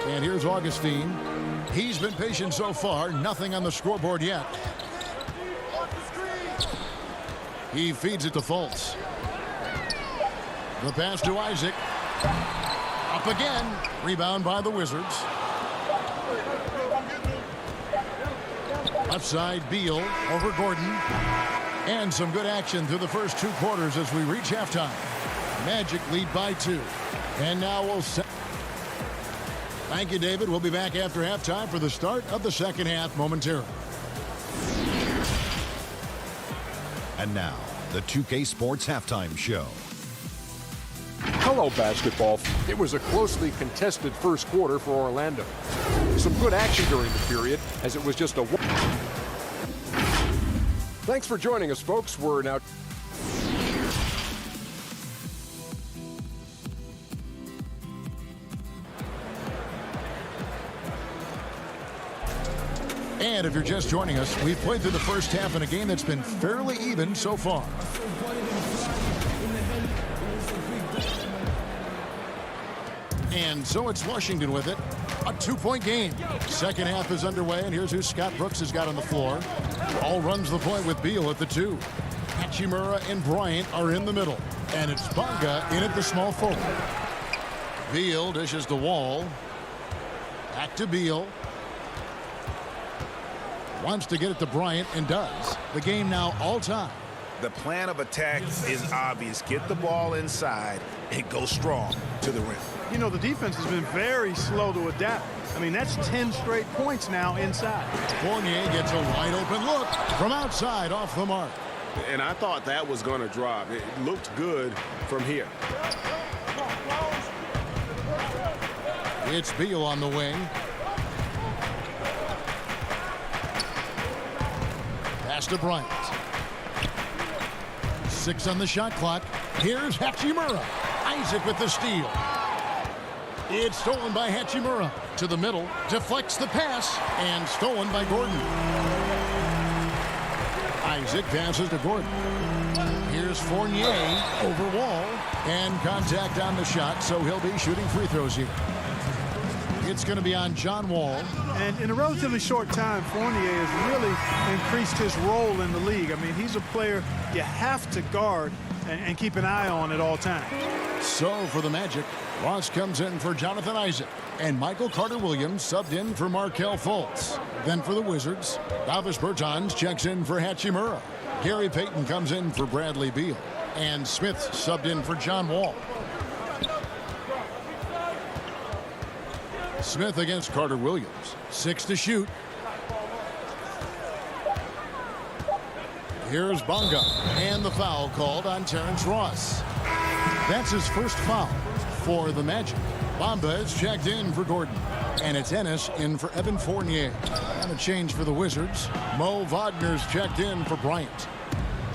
Speaker 1: And here's Augustine. He's been patient so far. Nothing on the scoreboard yet. He feeds it to Fultz. The pass to Isaac. Up again. Rebound by the Wizards. Left side, Beal over Gordon. And some good action through the first 2 quarters as we reach halftime. Magic lead by 2. And now we'll set. Thank you, David. We'll be back after halftime for the start of the second half momentarily.
Speaker 7: And now, the 2K Sports Halftime Show.
Speaker 8: Hello, basketball. It was a closely contested first quarter for Orlando. Some good action during the period, as it was just a... Thanks for joining us, folks. We're now...
Speaker 1: And if you're just joining us, we've played through the first half in a game that's been fairly even so far. And so it's Washington with it. A 2-point game. Second half is underway, and here's who Scott Brooks has got on the floor. All runs the point with Beal at the 2. Hachimura and Bryant are in the middle. And it's Bonga in at the small forward. Beal dishes the Wall. Back to Beal. Wants to get it to Bryant and does. The game now all time.
Speaker 4: The plan of attack is obvious. Get the ball inside and go strong to the rim.
Speaker 3: You know, the defense has been very slow to adapt. I mean, that's 10 straight points now inside.
Speaker 1: Fournier gets a wide open look from outside off the mark.
Speaker 5: And I thought that was going to drop. It looked good from here.
Speaker 1: It's Beal on the wing. Pass to Bryant. 6 on the shot clock. Here's Hachimura. Isaac with the steal. It's stolen by Hachimura. To the middle. Deflects the pass. And stolen by Gordon. Isaac passes to Gordon. Here's Fournier over Wall. And contact on the shot, so he'll be shooting free throws here. It's going to be on John Wall.
Speaker 3: And in a relatively short time, Fournier has really increased his role in the league. I mean, he's a player you have to guard and keep an eye on at all times.
Speaker 1: So for the Magic, Ross comes in for Jonathan Isaac, and Michael Carter-Williams subbed in for Markelle Fultz. Then for the Wizards, Davis Bertans checks in for Hachimura. Gary Payton comes in for Bradley Beal, and Smith subbed in for John Wall. Smith against Carter-Williams. 6 to shoot. Here's Bonga, and the foul called on Terrence Ross. That's his first foul for the Magic. Bamba is checked in for Gordon, and it's Ennis in for Evan Fournier. And a change for the Wizards. Mo Wagner's checked in for Bryant.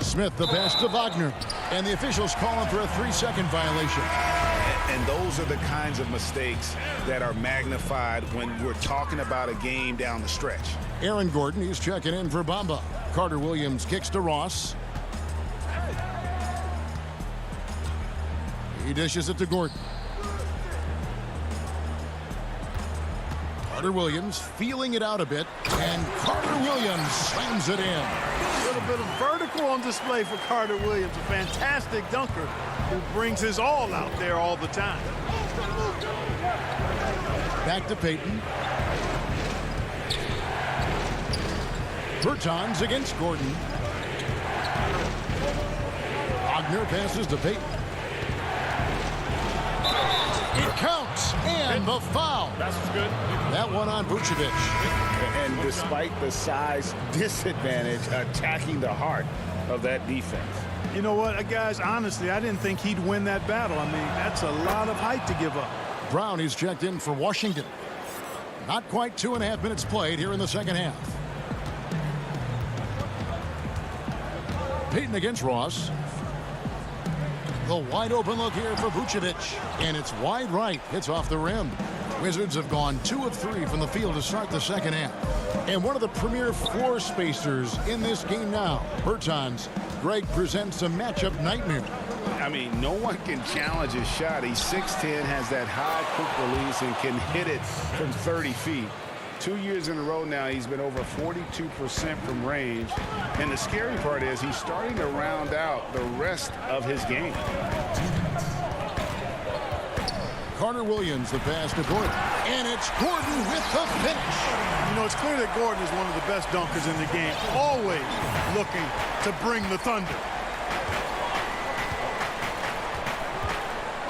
Speaker 1: Smith the pass to Wagner, and the officials calling for a 3-second violation.
Speaker 4: And those are the kinds of mistakes that are magnified when we're talking about a game down the stretch.
Speaker 1: Aaron Gordon, he's checking in for Bamba. Carter-Williams kicks to Ross. He dishes it to Gordon. Carter-Williams feeling it out a bit, and Carter-Williams slams it in.
Speaker 3: A little bit of vertical on display for Carter-Williams, a fantastic dunker who brings his all out there all the time.
Speaker 1: Back to Payton. Bertans against Gordon. Wagner passes to Payton. It counts, and the foul.
Speaker 5: That's good.
Speaker 1: That one on Vucevic.
Speaker 4: And despite the size disadvantage, attacking the heart of that defense.
Speaker 3: You know what, guys, honestly, I didn't think he'd win that battle. I mean, that's a lot of height to give up.
Speaker 1: Brown, he's checked in for Washington. Not quite 2.5 minutes played here in the second half. Payton against Ross. The wide open look here for Vucevic, and it's wide right. Hits off the rim. Wizards have gone 2 of 3 from the field to start the second half. And one of the premier floor spacers in this game now, Bertans. Greg presents a matchup nightmare.
Speaker 4: I mean, no one can challenge his shot. He's 6'10", has that high quick release, and can hit it from 30 feet. 2 years in a row now, he's been over 42% from range. And the scary part is he's starting to round out the rest of his game.
Speaker 1: Carter-Williams, the pass to Gordon. And it's Gordon with the finish.
Speaker 3: You know, it's clear that Gordon is one of the best dunkers in the game, always looking to bring the thunder.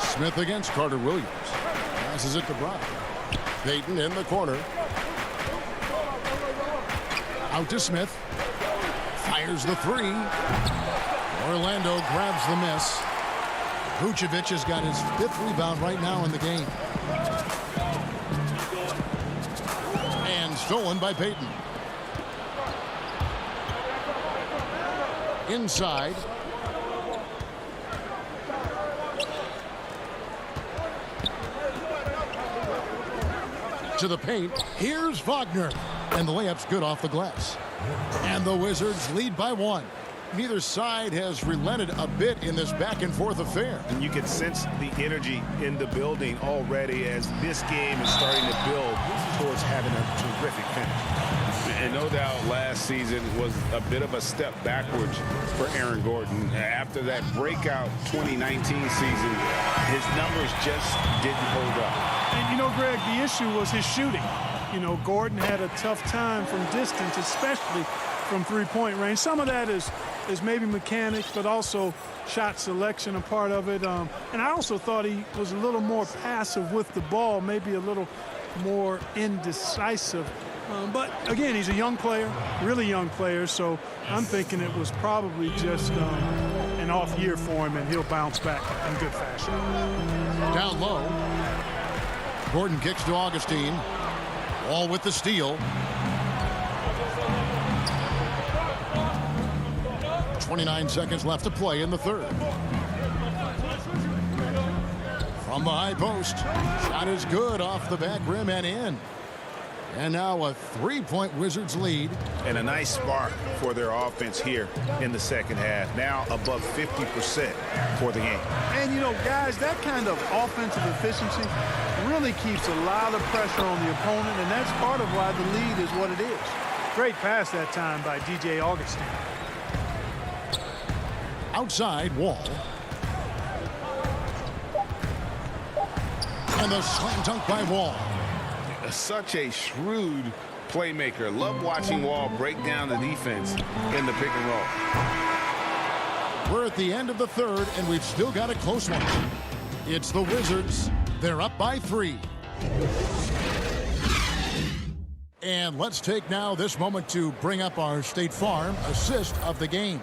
Speaker 1: Smith against Carter-Williams. Passes it to Brown. Payton in the corner. Out to Smith. Fires the 3. Orlando grabs the miss. Vucevic has got his 5th rebound right now in the game. And stolen by Payton. Inside. To the paint. Here's Wagner. And the layup's good off the glass. And the Wizards lead by 1. Neither side has relented a bit in this back-and-forth affair.
Speaker 4: And you can sense the energy in the building already as this game is starting to build towards having a terrific finish. And no doubt last season was a bit of a step backwards for Aaron Gordon. After that breakout 2019 season, his numbers just didn't hold up.
Speaker 3: And, you know, Greg, the issue was his shooting. You know, Gordon had a tough time from distance, especially from three-point range. Some of that is maybe mechanics, but also shot selection a part of it. And I also thought he was a little more passive with the ball, maybe a little more indecisive. But, again, he's a young player, really young player, so I'm thinking it was probably just an off year for him, and he'll bounce back in good fashion.
Speaker 1: Down low. Gordon kicks to Augustine. Wall with the steal. 29 seconds left to play in the third. From the high post. Shot is good off the back rim and in. And now a 3-point Wizards lead.
Speaker 4: And a nice spark for their offense here in the second half. Now above 50% for the game.
Speaker 3: And, you know, guys, that kind of offensive efficiency really keeps a lot of pressure on the opponent, and that's part of why the lead is what it is. Great pass that time by DJ Augustine.
Speaker 1: Outside, Wall. And the slam dunk by Wall.
Speaker 5: Such a shrewd playmaker. Love watching Wall break down the defense in the pick and roll.
Speaker 1: We're at the end of the third, and we've still got a close one. It's the Wizards. They're up by 3. And let's take now this moment to bring up our State Farm assist of the game.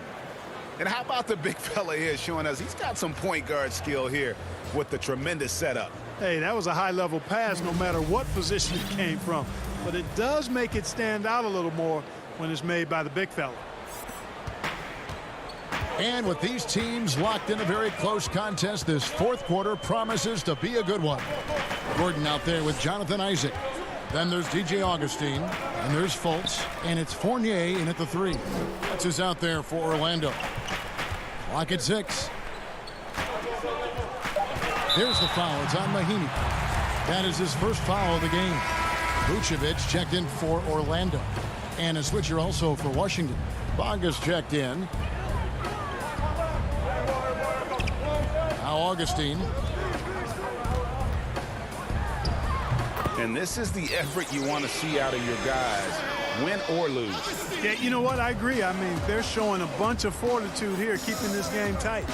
Speaker 5: And how about the big fella here showing us he's got some point guard skill here with the tremendous setup.
Speaker 3: Hey, that was a high-level pass no matter what position it came from. But it does make it stand out a little more when it's made by the big fella.
Speaker 1: And with these teams locked in a very close contest, this fourth quarter promises to be a good one. Gordon out there with Jonathan Isaac. Then there's DJ Augustine, and there's Fultz, and it's Fournier in at the 3. That's who's out there for Orlando. Clock at 6. Here's the foul. It's on Mahinmi. That is his first foul of the game. Vucevic checked in for Orlando. And a switcher also for Washington. Bogus checked in. Now Augustine.
Speaker 5: And this is the effort you want to see out of your guys, win or lose.
Speaker 3: Yeah, you know what? I agree. I mean, they're showing a bunch of fortitude here, keeping this game tight.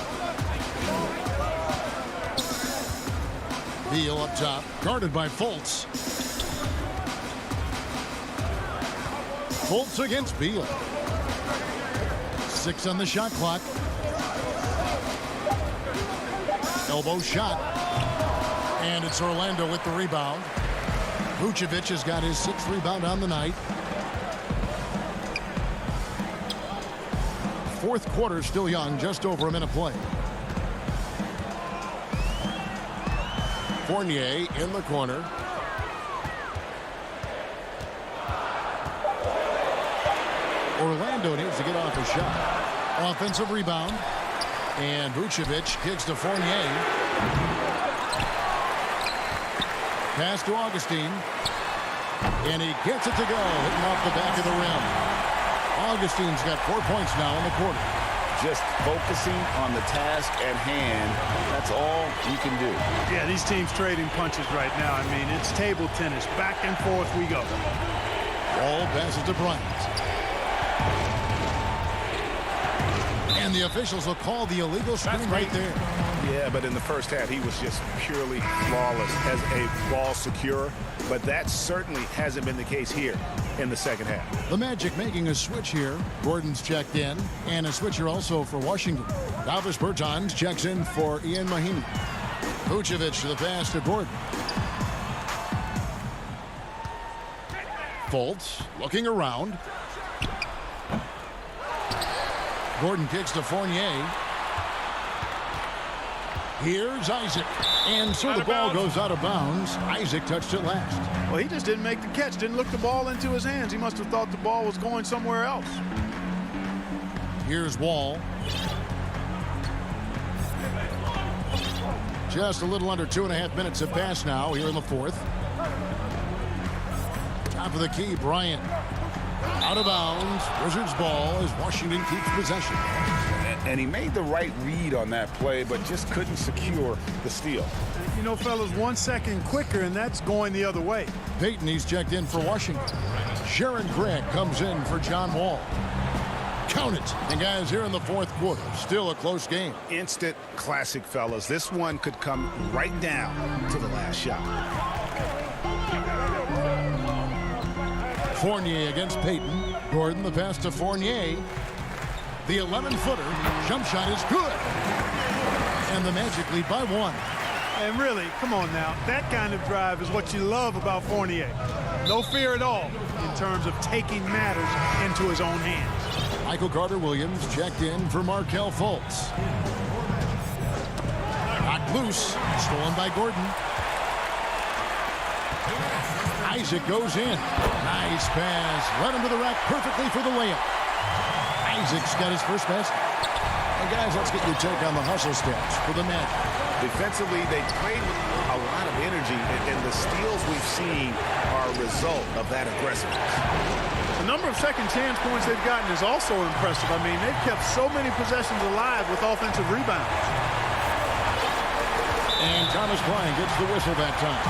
Speaker 1: Beal up top, guarded by Fultz. Fultz against Beal. 6 on the shot clock. Elbow shot. And it's Orlando with the rebound. Vucevic has got his 6th rebound on the night. Fourth quarter still young, just over a minute play. Fournier in the corner. Orlando needs to get off a shot. Offensive rebound. And Vucevic kicks to Fournier. Pass to Augustine. And he gets it to go, hitting off the back of the rim. Augustine's got 4 points now in the quarter.
Speaker 5: Just focusing on the task at hand. That's all you can do.
Speaker 3: Yeah, these teams trading punches right now. I mean, it's table tennis. Back and forth we go.
Speaker 1: Ball passes to Bryant. And the officials will call the illegal screen right there.
Speaker 5: Yeah, but in the first half, he was just purely flawless as a ball securer. But that certainly hasn't been the case here in the second half.
Speaker 1: The Magic making a switch here. Gordon's checked in. And a switcher also for Washington. Davis Bertans checks in for Ian Mahinmi. Vucevic to the pass to Gordon. Fultz looking around. Gordon kicks to Fournier. Here's Isaac. And so the ball goes out of bounds. Isaac touched it last.
Speaker 3: Well, he just didn't make the catch. Didn't look the ball into his hands. He must have thought the ball was going somewhere else.
Speaker 1: Here's Wall. Just a little under 2.5 minutes have passed now here in the fourth. Top of the key, Bryant. Out of bounds. Wizards ball as Washington keeps possession.
Speaker 5: And he made the right read on that play, but just couldn't secure the steal.
Speaker 3: You know, fellas, 1 second quicker, and that's going the other way.
Speaker 1: Peyton, he's checked in for Washington. Sharon Gregg comes in for John Wall. Count it. And guys, here in the fourth quarter, still a close game.
Speaker 5: Instant classic, fellas. This one could come right down to the last shot.
Speaker 1: Fournier against Peyton. Gordon the pass to Fournier. The 11-footer jump shot is good. And the Magic lead by 1.
Speaker 3: And really, come on now, that kind of drive is what you love about Fournier. No fear at all in terms of taking matters into his own hands.
Speaker 1: Michael Carter-Williams checked in for Markelle Fultz. Knocked loose, stolen by Gordon. Isaac goes in. Nice pass. Led him to the rack perfectly for the layup. Isaac's got his first basket. And guys, let's get your take on the hustle steps for the Magic.
Speaker 5: Defensively, they played with a lot of energy, and the steals we've seen are a result of that aggressiveness.
Speaker 3: The number of second chance points they've gotten is also impressive. I mean, they've kept so many possessions alive with offensive rebounds.
Speaker 1: And Thomas Bryant gets the whistle that time.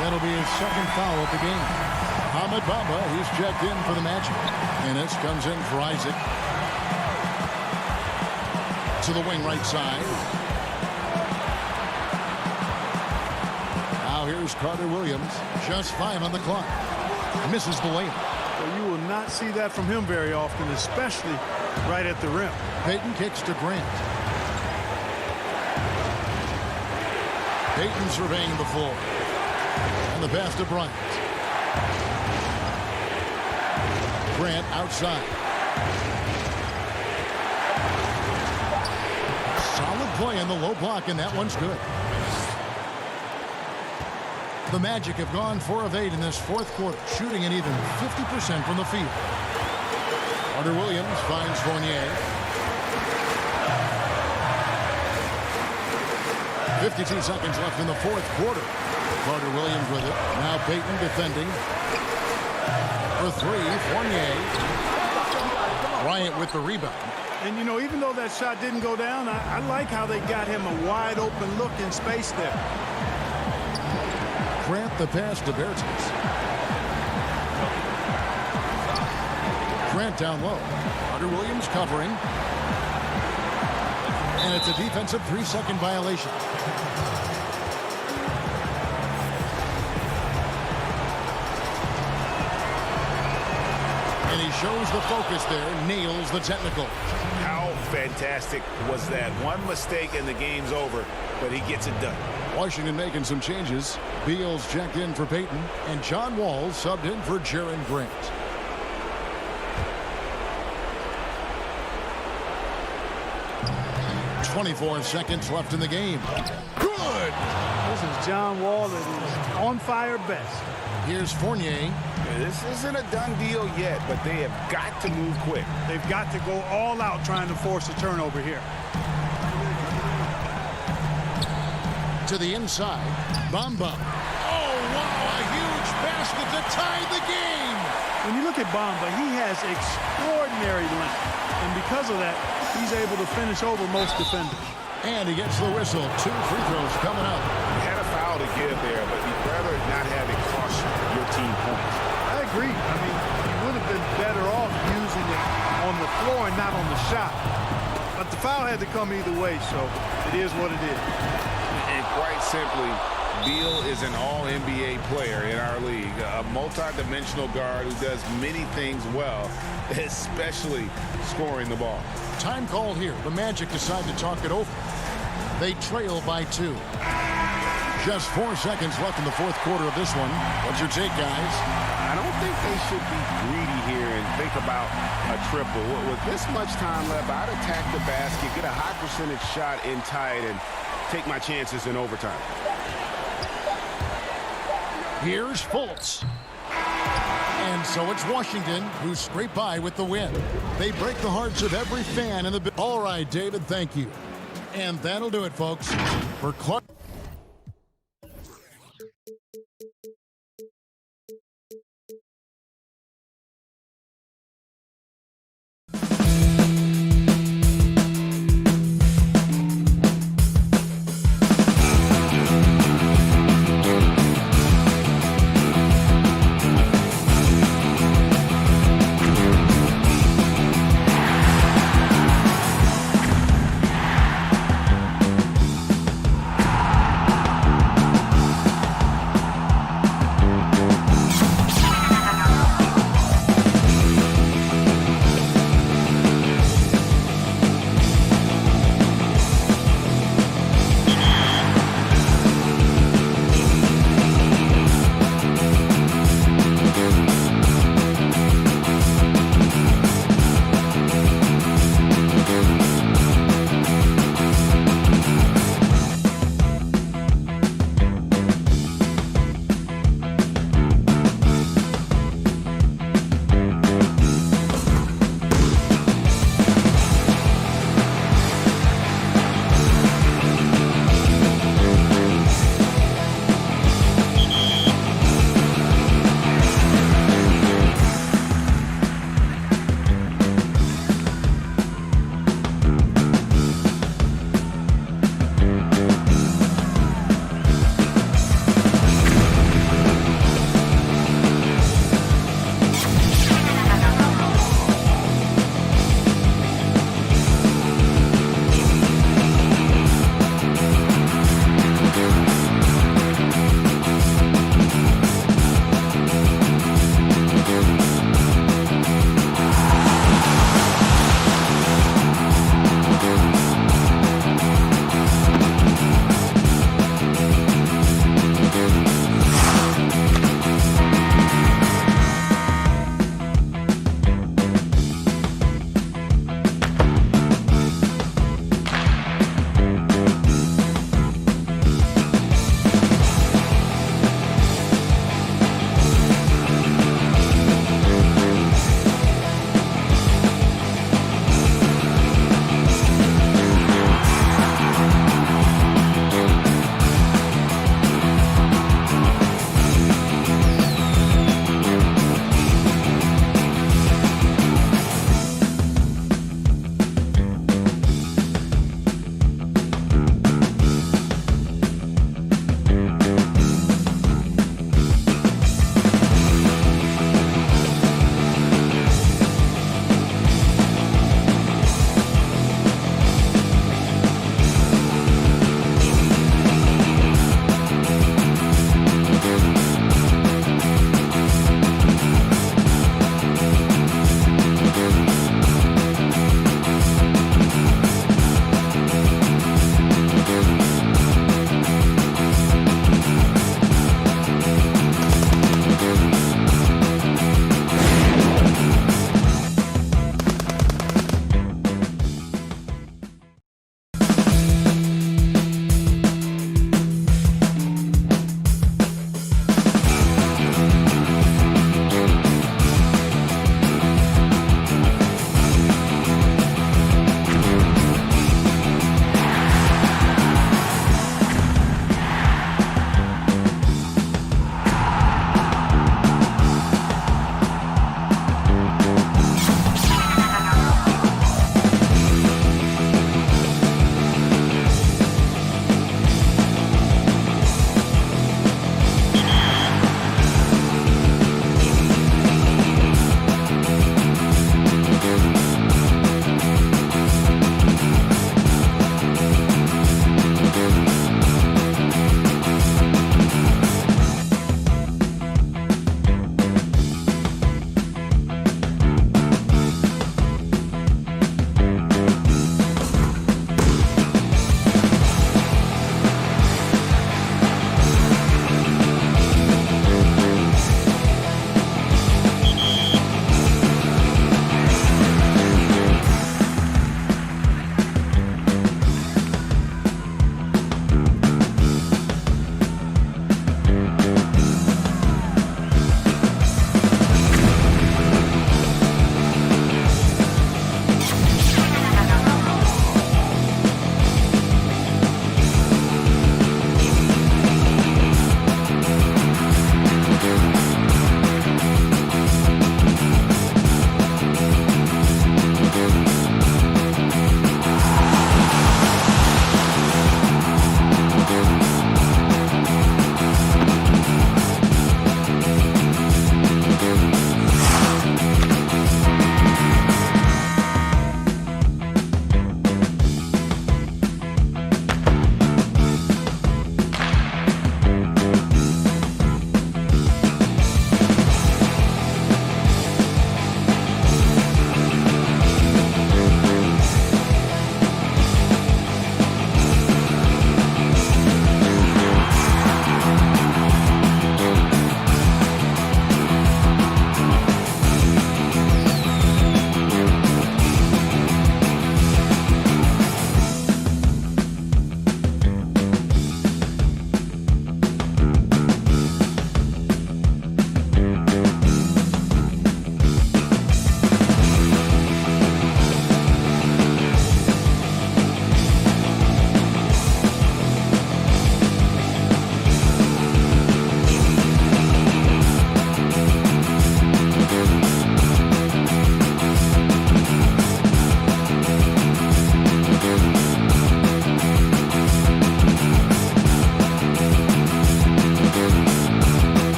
Speaker 1: That'll be his second foul of the game. Ahmed Bamba, he's checked in for the Magic. And this comes in for Isaac. To the wing right side. Now here's Carter Williams. Just 5 on the clock. Misses the layup.
Speaker 3: Well, you will not see that from him very often, especially right at the rim.
Speaker 1: Payton kicks to Grant. Payton surveying the floor. And the pass to Bryant. Grant outside. Solid play in the low block, and that one's good. The Magic have gone 4 of 8 in this fourth quarter, shooting an even 50% from the field. Carter Williams finds Fournier. 52 seconds left in the fourth quarter. Carter Williams with it. Now Payton defending. For 3, Fournier. Bryant with the rebound.
Speaker 3: And, you know, even though that shot didn't go down, I like how they got him a wide open look in space there.
Speaker 1: Grant the pass to Bertens. Grant down low. Carter Williams covering. And it's a defensive 3-second violation. And he shows the focus there, nails the technical.
Speaker 4: How fantastic was that? One mistake and the game's over, but he gets it done.
Speaker 1: Washington making some changes. Beals checked in for Payton, and John Wall subbed in for Jaren Grant. .24 seconds left in the game. Good!
Speaker 3: This is John Wall that is on fire best.
Speaker 1: Here's Fournier.
Speaker 4: This isn't a done deal yet, but they have got to move quick.
Speaker 3: They've got to go all out trying to force a turnover here.
Speaker 1: To the inside. Bamba. Oh, wow, a huge basket to tie the game.
Speaker 3: When you look at Bamba, he has extraordinary length. And because of that, he's able to finish over most defenders.
Speaker 1: And he gets the whistle. 2 free throws coming up.
Speaker 4: You had a foul to give there, but you'd rather not have it cost your team points.
Speaker 3: I agree. I mean, you would have been better off using it on the floor and not on the shot. But the foul had to come either way, so it is what it is.
Speaker 4: And quite simply, Beal is an all-NBA player in our league, a multi-dimensional guard who does many things well, especially scoring the ball.
Speaker 1: Time called here. The Magic decide to talk it over. They trail by 2. Just 4 seconds left in the fourth quarter of this one. What's your take, guys?
Speaker 4: I don't think they should be greedy here and think about a triple. With this much time left, I'd attack the basket, get a high percentage shot in tight, and take my chances in overtime.
Speaker 1: Here's Fultz. And so it's Washington who scrape by with the win. They break the hearts of every fan in the... All right, David, thank you. And that'll do it, folks. For Clark...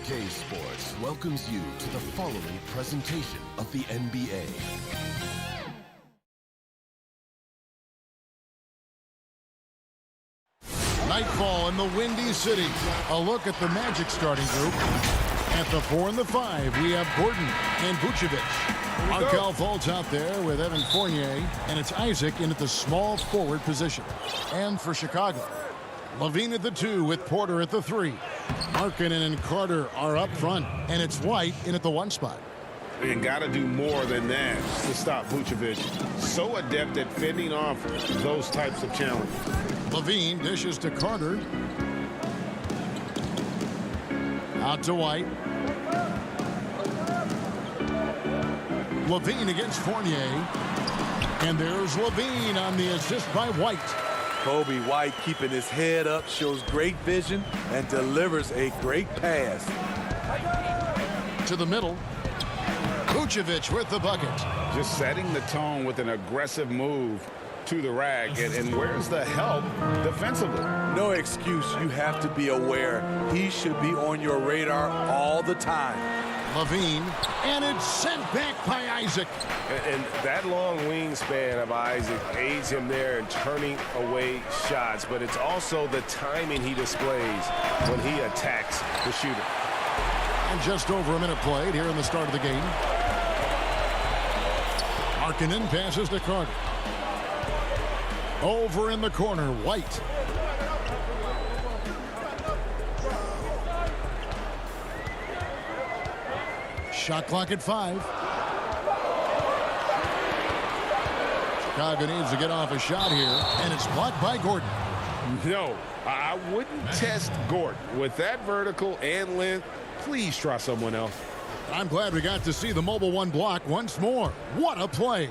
Speaker 9: 2K Sports welcomes you to the following presentation of the NBA.
Speaker 1: Nightfall in the Windy City. A look at the Magic starting group. At the 4 and the 5, we have Gordon and Vucevic. Markel Fultz out there with Evan Fournier, and it's Isaac in at the small forward position. And for Chicago, Levine at the 2 with Porter at the 3. Markkanen and Carter are up front, and it's White in at the 1 spot.
Speaker 5: And got to do more than that to stop Vucevic. So adept at fending off those types of challenges.
Speaker 1: Levine dishes to Carter. Out to White. Levine against Fournier. And there's Levine on the assist by White.
Speaker 10: Kobe White keeping his head up, shows great vision, and delivers a great pass.
Speaker 1: To the middle. Vucevic with the bucket.
Speaker 5: Just setting the tone with an aggressive move to the rack. And where's the help defensively?
Speaker 10: No excuse. You have to be aware. He should be on your radar all the time.
Speaker 1: Levine, and it's sent back by Isaac.
Speaker 4: And that long wingspan of Isaac aids him there in turning away shots, but it's also the timing he displays when he attacks the shooter.
Speaker 1: And just over a minute played here in the start of the game. Markkanen passes to Carter. Over in the corner, White. Shot clock at 5. Chicago needs to get off a shot here, and it's blocked by Gordon.
Speaker 5: No, I wouldn't test Gordon. With that vertical and length, please try someone else.
Speaker 1: I'm glad we got to see the mobile 1 block once more. What a play.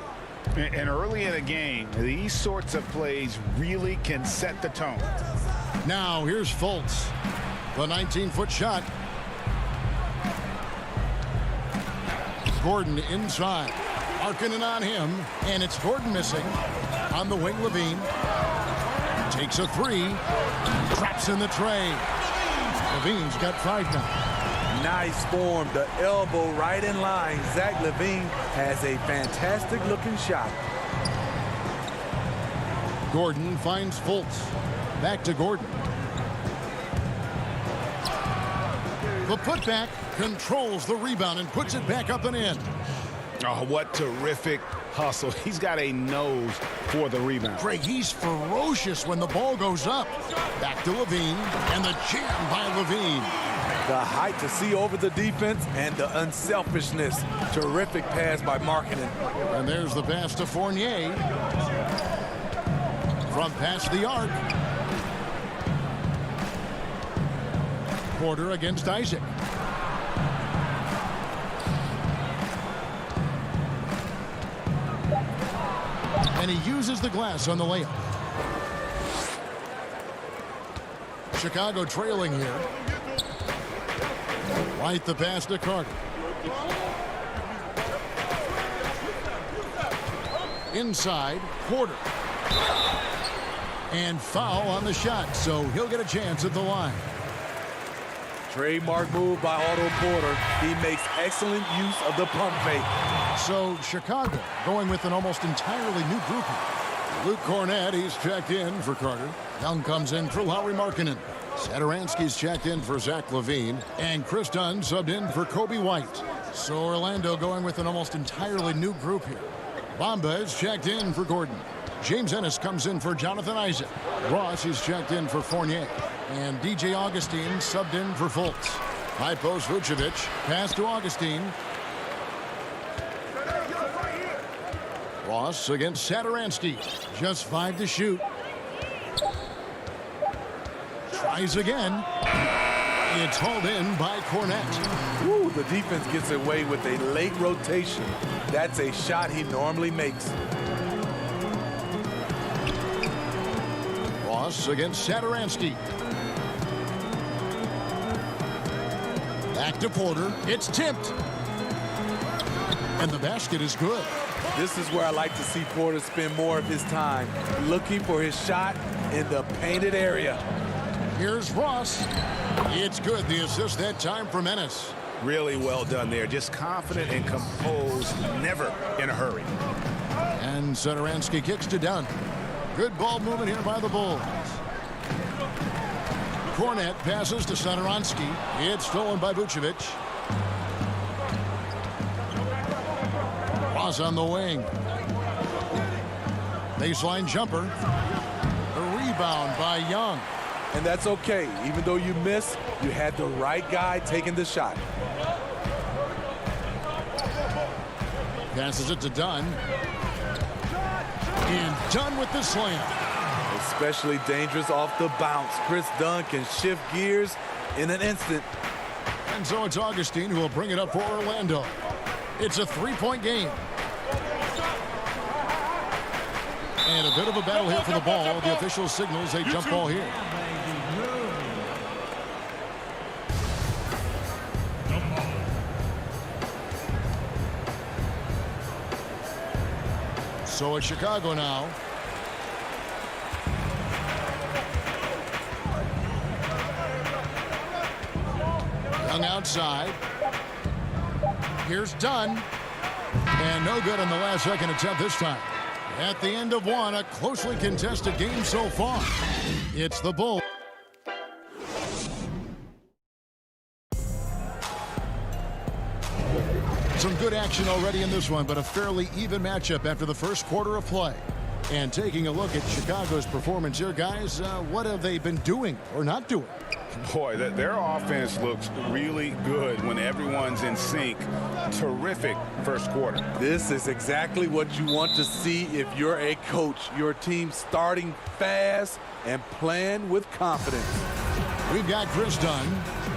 Speaker 5: And early in the game, these sorts of plays really can set the tone.
Speaker 1: Now here's Fultz. The 19-foot shot. Gordon inside. Markkanen on him, and it's Gordon missing. On the wing, Levine. Takes a 3. Traps in the tray. Levine's got 5 now.
Speaker 10: Nice form, the elbow right in line. Zach LaVine has a fantastic looking shot.
Speaker 1: Gordon finds Fultz. Back to Gordon. The putback controls the rebound and puts it back up and in.
Speaker 5: Oh, what terrific hustle. He's got a nose for the rebound.
Speaker 1: Greg, he's ferocious when the ball goes up. Back to Levine, and the jam by Levine.
Speaker 10: The height to see over the defense and the unselfishness. Terrific pass by Markkanen.
Speaker 1: And there's the pass to Fournier. From past the arc. Porter against Isaac. And he uses the glass on the layup. Chicago trailing here. White the pass to Carter. Inside, Porter. And foul on the shot, so he'll get a chance at the line.
Speaker 10: Trademark move by Otto Porter. He makes excellent use of the pump fake.
Speaker 1: So Chicago going with an almost entirely new group here. Luke Cornett, he's checked in for Carter. Young comes in for Lauri Markkanen. Satoransky's checked in for Zach LaVine. And Chris Dunn subbed in for Kobe White. So Orlando going with an almost entirely new group here. Bamba is checked in for Gordon. James Ennis comes in for Jonathan Isaac. Ross is checked in for Fournier. And DJ Augustine subbed in for Fultz. High post Vucevic. Pass to Augustine. Ross against Satoransky. Just 5 to shoot. Tries again. It's hauled in by Cornett.
Speaker 10: Woo, the defense gets away with a late rotation. That's a shot he normally makes.
Speaker 1: Ross against Satoransky. Back to Porter. It's tipped. And the basket is good.
Speaker 10: This is where I like to see Porter spend more of his time looking for his shot in the painted area.
Speaker 1: Here's Ross. It's good. The assist that time from Ennis.
Speaker 4: Really well done there. Just confident and composed, never in a hurry.
Speaker 1: And Satoransky kicks to Dunn. Good ball movement here by the Bulls. Cornette passes to Satoransky. It's stolen by Vucevic. Ross on the wing. Baseline jumper. A rebound by Young.
Speaker 10: And that's okay. Even though you missed, you had the right guy taking the shot.
Speaker 1: Passes it to Dunn. And Dunn with the slam.
Speaker 10: Especially dangerous off the bounce. Chris Dunn can shift gears in an instant.
Speaker 1: And so it's Augustine who will bring it up for Orlando. It's a three-point game. And a bit of a battle here for the ball. The official signals a jump ball here. So it's Chicago now. Young outside. Here's Dunn. And no good on the last second attempt this time. At the end of one, a closely contested game so far. It's the Bulls. Some good action already in this one, but a fairly even matchup after the first quarter of play. And taking a look at Chicago's performance here, guys, what have they been doing or not doing?
Speaker 5: Boy, their offense looks really good when everyone's in sync. Terrific first quarter.
Speaker 10: This is exactly what you want to see if you're a coach. Your team starting fast and playing with confidence.
Speaker 1: We've got Chris Dunn,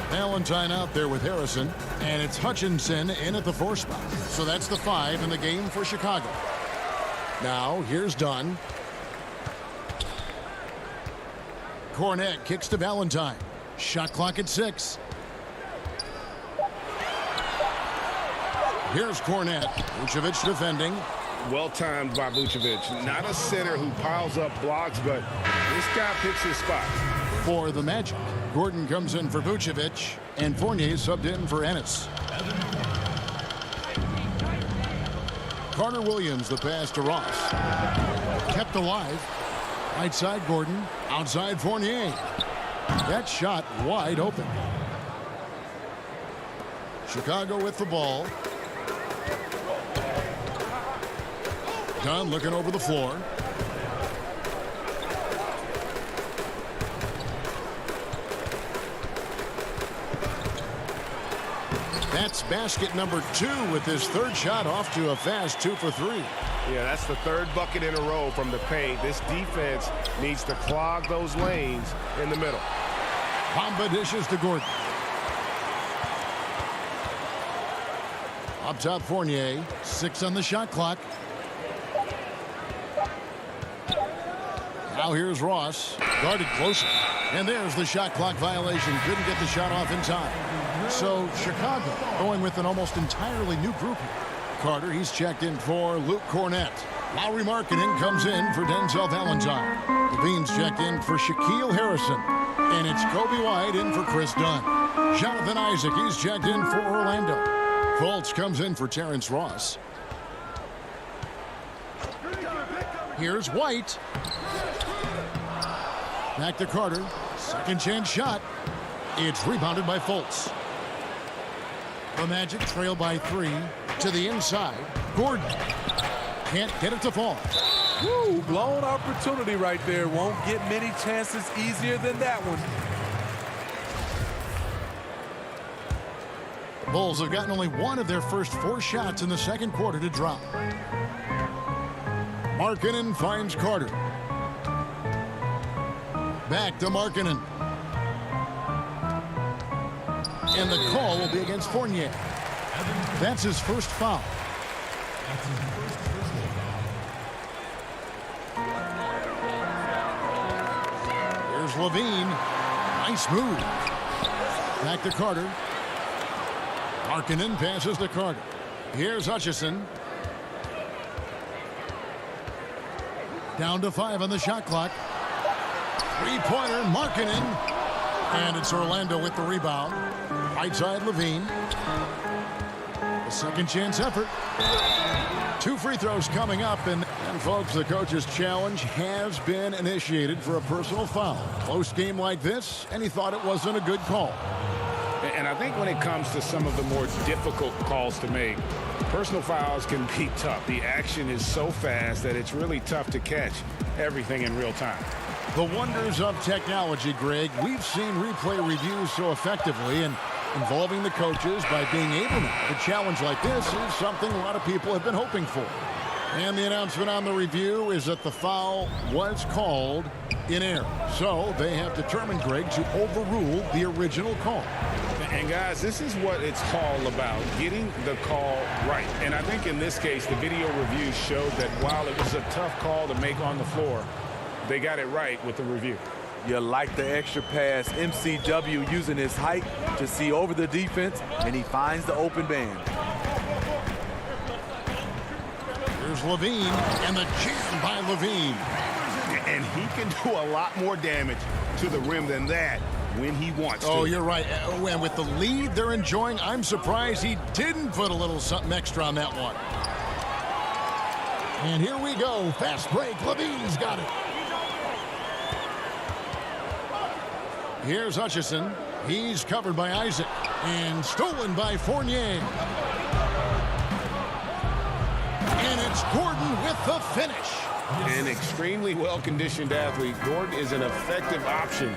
Speaker 1: Valentine out there with Harrison, and it's Hutchinson in at the 4 spot. So that's the 5 in the game for Chicago. Now, here's Dunn. Cornette kicks to Valentine. Shot clock at 6. Here's Cornette. Vucevic defending.
Speaker 5: Well timed by Vucevic. Not a center who piles up blocks, but this guy picks his spot.
Speaker 1: For the Magic, Gordon comes in for Vucevic, and Fournier subbed in for Ennis. Carter Williams, the pass to Ross. Kept alive. Right side Gordon, outside Fournier. That shot wide open. Chicago with the ball. Dunn looking over the floor. That's basket number 2 with his third shot off to a fast 2 for 3.
Speaker 4: Yeah, that's the third bucket in a row from the paint. This defense needs to clog those lanes in the middle.
Speaker 1: Bamba dishes to Gordon. Up top Fournier, 6 on the shot clock. Now here's Ross, guarded closely. And there's the shot clock violation. Couldn't get the shot off in time. So Chicago going with an almost entirely new group here. Carter, he's checked in for Luke Cornette. Lauri Markkanen comes in for Denzel Valentine. Levine's checked in for Shaquille Harrison. And it's Kobe White in for Chris Dunn. Jonathan Isaac, he's checked in for Orlando. Fultz comes in for Terrence Ross. Here's White. Back to Carter. Second chance shot. It's rebounded by Fultz. The Magic trail by 3 to the inside. Gordon can't get it to fall.
Speaker 10: Woo, blown opportunity right there. Won't get many chances easier than that one.
Speaker 1: The Bulls have gotten only one of their first 4 shots in the second quarter to drop. Markkanen finds Carter. Back to Markkanen. And the call will be against Fournier. That's his first foul. Here's Levine. Nice move. Back to Carter. Markkanen passes to Carter. Here's Hutchison. Down to 5 on the shot clock. Three-pointer, Markkanen. And it's Orlando with the rebound. Right side, Levine. A second chance effort. 2 free throws coming up. And folks, the coach's challenge has been initiated for a personal foul. Close game like this, and he thought it wasn't a good call.
Speaker 5: And I think when it comes to some of the more difficult calls to make, personal fouls can be tough. The action is so fast that it's really tough to catch everything in real time.
Speaker 1: The wonders of technology, Greg. We've seen replay reviews so effectively, and involving the coaches by being able to make a challenge like this is something a lot of people have been hoping for. And the announcement on the review is that the foul was called in error. So they have determined, Greg, to overrule the original call.
Speaker 5: And guys, this is what it's all about, getting the call right. And I think in this case, the video review showed that while it was a tough call to make on the floor, they got it right with the review.
Speaker 10: You like the extra pass. MCW using his height to see over the defense, and he finds the open man.
Speaker 1: Here's Levine, and the jam by Levine.
Speaker 5: And he can do a lot more damage to the rim than that when he wants to.
Speaker 1: Oh, you're right. And with the lead they're enjoying, I'm surprised he didn't put a little something extra on that one. And here we go. Fast break. Levine's got it. Here's Hutchison. He's covered by Isaac. And stolen by Fournier. And it's Gordon with the finish.
Speaker 5: An extremely well-conditioned athlete. Gordon is an effective option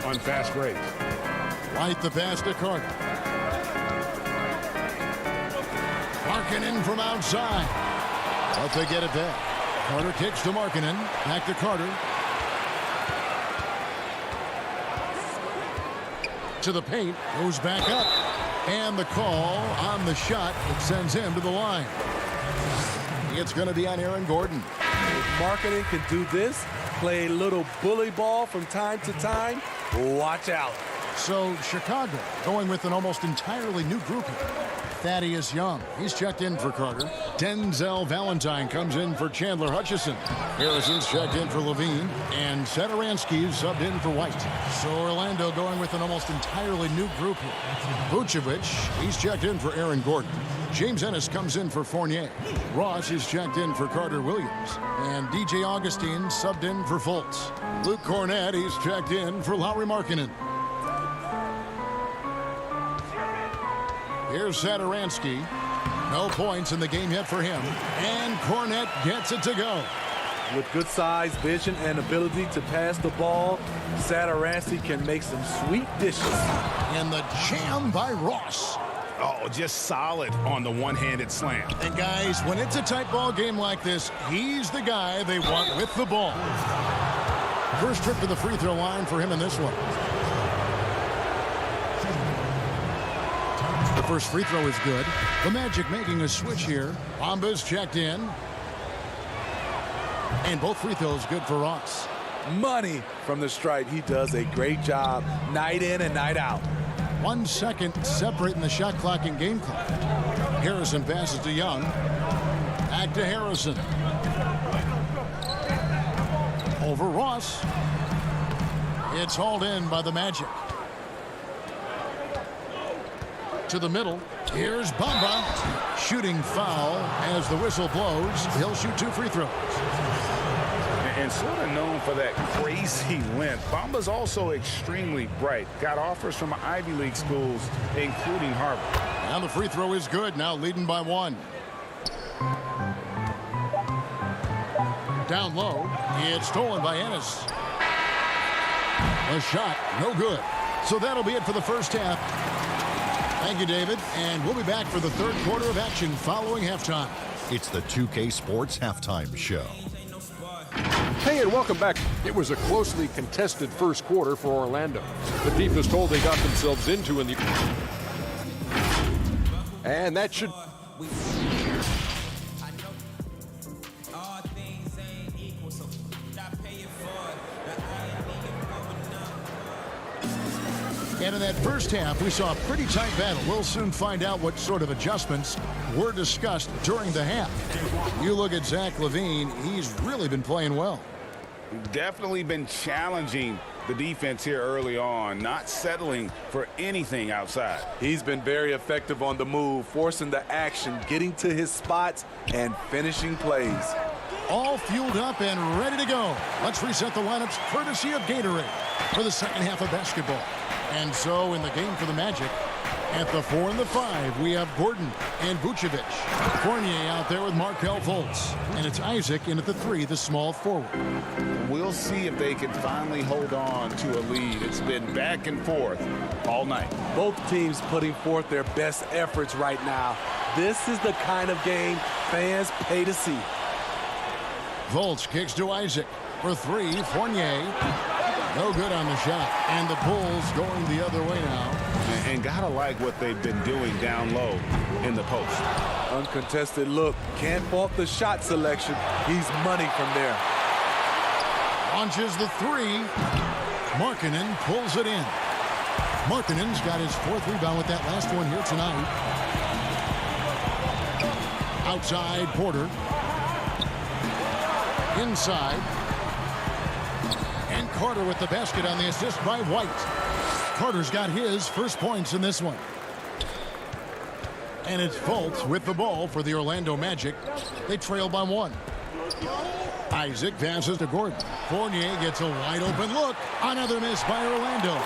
Speaker 5: on fast breaks.
Speaker 1: Right the pass to Carter. Markkanen from outside. But they get it back. Carter kicks to Markkanen. Back to Carter. To the paint. Goes back up. And the call on the shot that sends him to the line. It's going to be on Aaron Gordon.
Speaker 10: If Markkanen can do this, play a little bully ball from time to time, watch out.
Speaker 1: So Chicago going with an almost entirely new group here. Thaddeus Young, he's checked in for Carter. Denzel Valentine comes in for Chandler Hutchison. Harrison's checked in for Levine. And Satoransky's subbed in for White. So Orlando going with an almost entirely new group here. Vucevic, he's checked in for Aaron Gordon. James Ennis comes in for Fournier. Ross is checked in for Carter Williams. And DJ Augustine subbed in for Fultz. Luke Cornett, he's checked in for Lauri Markkanen. Here's Satoransky. No points in the game yet for him. And Cornett gets it to go.
Speaker 10: With good size, vision, and ability to pass the ball, Satoransky can make some sweet dishes.
Speaker 1: And the jam by Ross.
Speaker 5: Oh, just solid on the one-handed slam.
Speaker 1: And guys, when it's a tight ball game like this, he's the guy they want with the ball. First trip to the free throw line for him in this one. The first free throw is good. The Magic making a switch here. Bamba's checked in. And both free throws good for Ross.
Speaker 10: Money from the stripe. He does a great job night in and night out.
Speaker 1: 1 second separating the shot clock and game clock. Harrison passes to Young. Back to Harrison. Over Ross. It's hauled in by the Magic. To the middle. Here's Bamba. Shooting foul as the whistle blows. He'll shoot 2 free throws.
Speaker 5: And sort of known for that crazy length. Bamba's also extremely bright. Got offers from Ivy League schools, including Harvard.
Speaker 1: Now the free throw is good. Now leading by 1. Down low. It's stolen by Ennis. A shot. No good. So that'll be it for the first half. Thank you, David. And we'll be back for the third quarter of action following halftime.
Speaker 7: It's the 2K Sports Halftime Show.
Speaker 8: Hey, and welcome back. It was a closely contested first quarter for Orlando. The deepest hole they got themselves into in the... And that should...
Speaker 1: And in that first half, we saw a pretty tight battle. We'll soon find out what sort of adjustments were discussed during the half. You look at Zach LaVine, he's really been playing well.
Speaker 5: Definitely been challenging the defense here early on, not settling for anything outside.
Speaker 10: He's been very effective on the move, forcing the action, getting to his spots, and finishing plays.
Speaker 1: All fueled up and ready to go. Let's reset the lineups courtesy of Gatorade for the second half of basketball. And so in the game for the Magic, at the 4 and the 5, we have Gordon and Vucevic. Fournier out there with Markelle Fultz. And it's Isaac in at the 3, the small forward.
Speaker 5: We'll see if they can finally hold on to a lead. It's been back and forth all night.
Speaker 10: Both teams putting forth their best efforts right now. This is the kind of game fans pay to see.
Speaker 1: Fultz kicks to Isaac for 3. Fournier, no good on the shot. And the Bulls going the other way now.
Speaker 5: And gotta like what they've been doing down low in the post.
Speaker 10: Uncontested look. Can't fault the shot selection. He's money from there.
Speaker 1: Launches the 3. Markkanen pulls it in. Markkanen's got his 4th rebound with that last one here tonight. Outside, Porter. Inside. And Carter with the basket on the assist by White. Carter's got his first points in this one. And it's Fultz with the ball for the Orlando Magic. They trail by 1. Isaac passes to Gordon. Fournier gets a wide open look. Another miss by Orlando.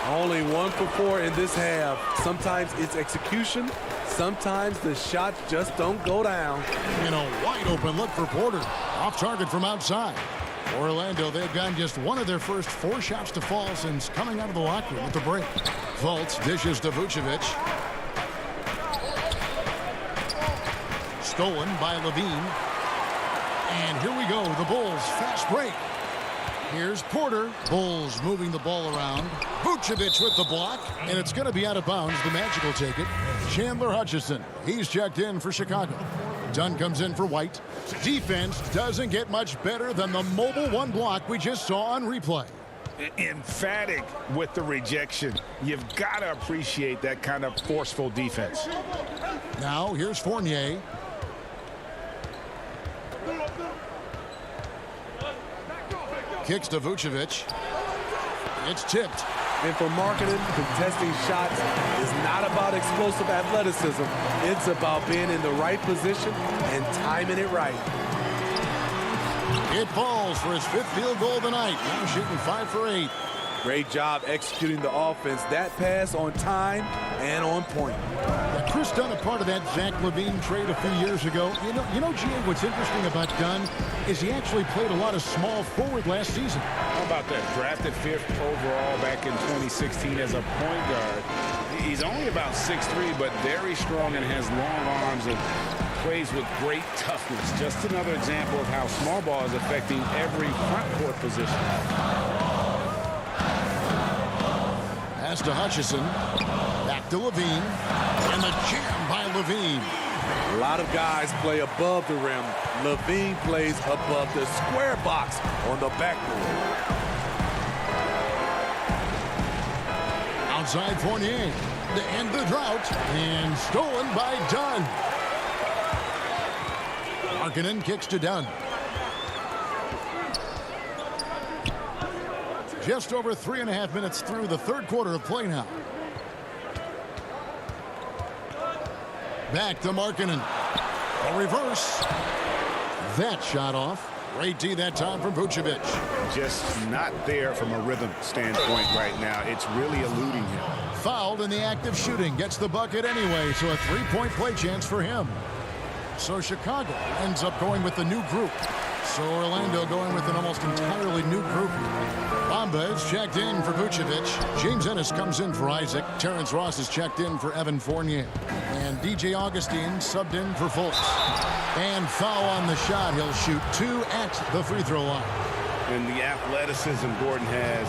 Speaker 10: Only 1 for 4 in this half. Sometimes it's execution. Sometimes the shots just don't go down.
Speaker 1: And a wide open look for Porter. Off target from outside. Orlando, they've gotten just one of their first 4 shots to fall since coming out of the locker room at the break. Fultz dishes to Vucevic. Stolen by Levine. And here we go, the Bulls fast break. Here's Porter. Bulls moving the ball around. Vucevic with the block, and it's going to be out of bounds. The Magic will take it. Chandler Hutchison, he's checked in for Chicago. Dunn comes in for White. Defense doesn't get much better than the mobile 1 block we just saw on replay.
Speaker 5: Emphatic with the rejection. You've got to appreciate that kind of forceful defense.
Speaker 1: Now here's Fournier. Kicks to Vucevic. It's tipped.
Speaker 10: And for Markkanen, contesting shots is not about explosive athleticism. It's about being in the right position and timing it right.
Speaker 1: It falls for his 5th field goal of the night. Now shooting 5 for 8.
Speaker 10: Great job executing the offense. That pass on time and on point.
Speaker 1: Now, Chris Dunn, a part of that Zach LaVine trade a few years ago. You know, G.A., what's interesting about Dunn is he actually played a lot of small forward last season.
Speaker 5: How about that? Drafted 5th overall back in 2016 as a point guard. He's only about 6'3", but very strong and has long arms and plays with great toughness. Just another example of how small ball is affecting every front court position.
Speaker 1: Pass to Hutchison. Back to Levine. And the jam by Levine.
Speaker 10: A lot of guys play above the rim. Levine plays above the square box on the backboard.
Speaker 1: Outside Fournier to end the drought. And stolen by Dunn. Markkanen kicks to Dunn. Just over 3.5 minutes through the 3rd quarter of play now. Back to Markkanen. A reverse. That shot off. Great D that time from Vucevic.
Speaker 5: Just not there from a rhythm standpoint right now. It's really eluding him.
Speaker 1: Fouled in the act of shooting. Gets the bucket anyway, so a 3-point play chance for him. So Chicago ends up going with the new group. So Orlando going with an almost entirely new group. Bamba is checked in for Vucevic. James Ennis comes in for Isaac. Terrence Ross is checked in for Evan Fournier. And DJ Augustine subbed in for Fultz. And foul on the shot. He'll shoot 2 at the free throw line.
Speaker 5: And the athleticism Gordon has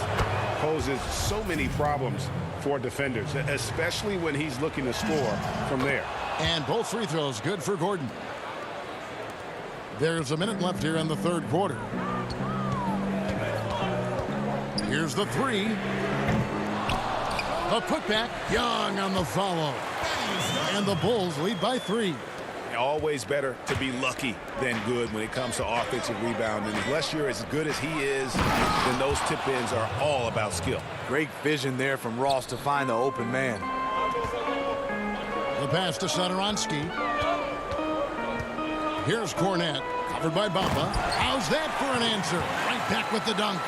Speaker 5: poses so many problems for defenders, especially when he's looking to score from there.
Speaker 1: And both free throws good for Gordon. There's a minute left here in the 3rd quarter. Here's the 3. A putback. Young on the follow. And the Bulls lead by 3.
Speaker 4: Always better to be lucky than good when it comes to offensive rebounding. Unless you're as good as he is, then those tip-ins are all about skill.
Speaker 10: Great vision there from Ross to find the open man.
Speaker 1: The pass to Satoransky. Here's Cornette, covered by Bamba. How's that for an answer? Right back with the dunk.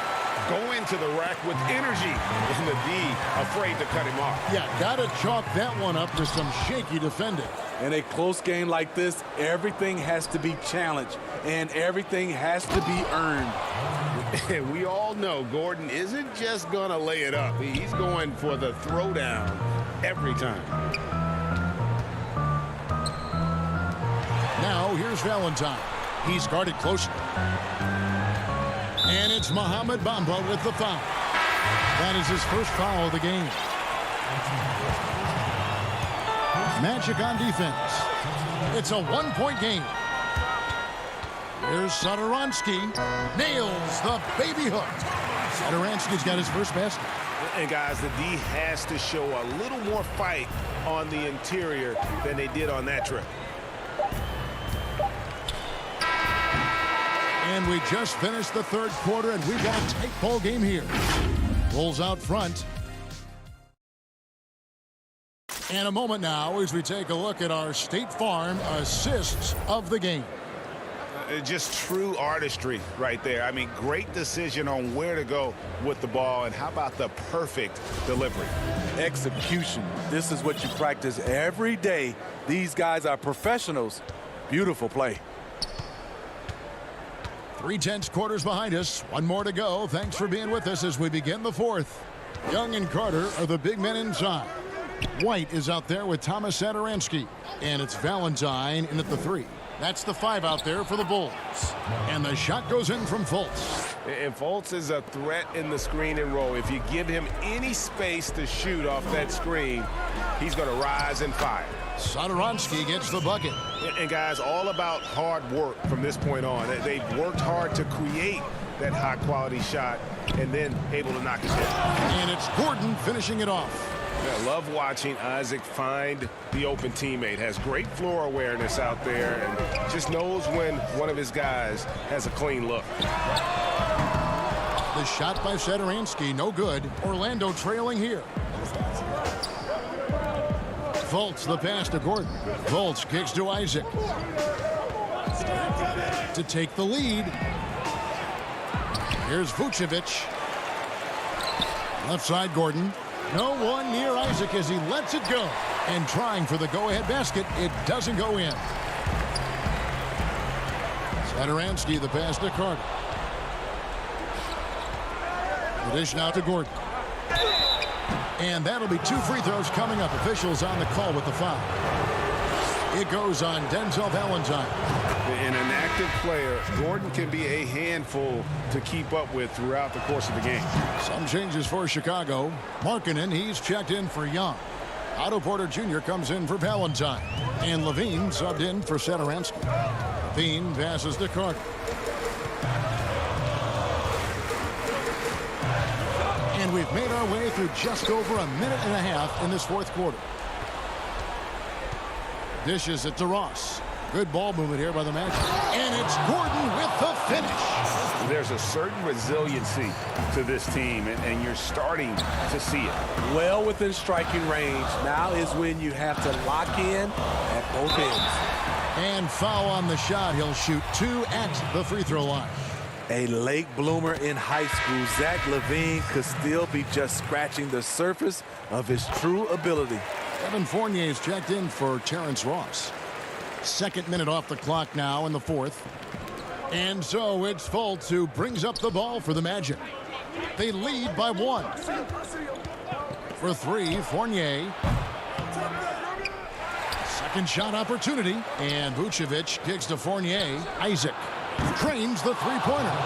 Speaker 4: Going to the rack with energy, and the D afraid to cut him off.
Speaker 1: Yeah, got to chalk that one up to some shaky defending.
Speaker 10: In a close game like this, everything has to be challenged, and everything has to be earned.
Speaker 4: We all know Gordon isn't just going to lay it up. He's going for the throwdown every time.
Speaker 1: Now, here's Valentine. He's guarded closely. And it's Mohamed Bamba with the foul. That is his first foul of the game. Magic on defense. It's a one-point game. Here's Satoransky. Nails the baby hook. Satoransky's got his first basket.
Speaker 4: And guys, the D has to show a little more fight on the interior than they did on that trip.
Speaker 1: And we just finished the third quarter, and we've got a tight ball game here. Bulls out front. And a moment now as we take a look at our State Farm assists of the game.
Speaker 4: Just true artistry right there. I mean, great decision on where to go with the ball, and how about the perfect delivery?
Speaker 10: Execution. This is what you practice every day. These guys are professionals. Beautiful play.
Speaker 1: 3/10 quarters behind us. One more to go. Thanks for being with us as we begin the fourth. Young and Carter are the big men inside. White is out there with Thomas Satoransky. And it's Valentine in at the 3. That's the 5 out there for the Bulls. And the shot goes in from Fultz.
Speaker 4: And Fultz is a threat in the screen and roll. If you give him any space to shoot off that screen, he's going to rise and fire.
Speaker 1: Satoransky gets the bucket.
Speaker 4: And guys, all about hard work from this point on. They've worked hard to create that high-quality shot and then able to knock it down.
Speaker 1: And it's Gordon finishing it off.
Speaker 4: I love watching Isaac find the open teammate. Has great floor awareness out there and just knows when one of his guys has a clean look.
Speaker 1: The shot by Satoransky, no good. Orlando trailing here. Fultz, the pass to Gordon. Fultz kicks to Isaac. To take the lead. Here's Vucevic. Left side, Gordon. No one near Isaac as he lets it go. And trying for the go-ahead basket, it doesn't go in. Satoransky, the pass to Carter. The dish now to Gordon. And that'll be 2 free throws coming up. Officials on the call with the foul. It goes on Denzel Valentine.
Speaker 4: And an active player, Gordon can be a handful to keep up with throughout the course of the game.
Speaker 1: Some changes for Chicago. Markkanen, he's checked in for Young. Otto Porter Jr. comes in for Valentine. And Levine subbed in for Satoransky. Levine passes to Carter. And we've made our way through just over a minute and a half in this fourth quarter. Dishes it to Ross. Good ball movement here by the Magic. And it's Gordon with the finish.
Speaker 4: There's a certain resiliency to this team, and you're starting to see it.
Speaker 10: Well within striking range. Now is when you have to lock in at both ends.
Speaker 1: And foul on the shot. He'll shoot 2 at the free throw line.
Speaker 10: A late bloomer in high school, Zach LaVine could still be just scratching the surface of his true ability.
Speaker 1: Evan Fournier is checked in for Terrence Ross. 2nd minute off the clock now in the 4th. And so it's Fultz who brings up the ball for the Magic. They lead by 1. For 3, Fournier. Second shot opportunity. And Vucevic kicks to Fournier. Isaac trains the three-pointer.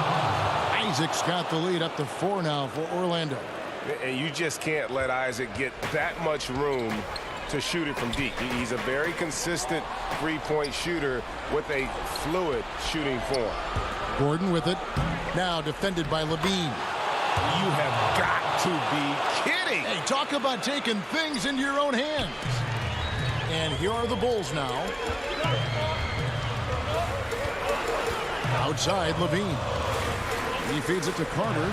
Speaker 1: Isaac's got the lead up to 4 now for Orlando.
Speaker 4: And you just can't let Isaac get that much room to shoot it from deep. He's a very consistent three-point shooter with a fluid shooting form.
Speaker 1: Gordon with it. Now defended by Levine.
Speaker 4: You have got to be kidding.
Speaker 1: Hey, talk about taking things into your own hands. And here are the Bulls now. Outside, Levine. He feeds it to Carter.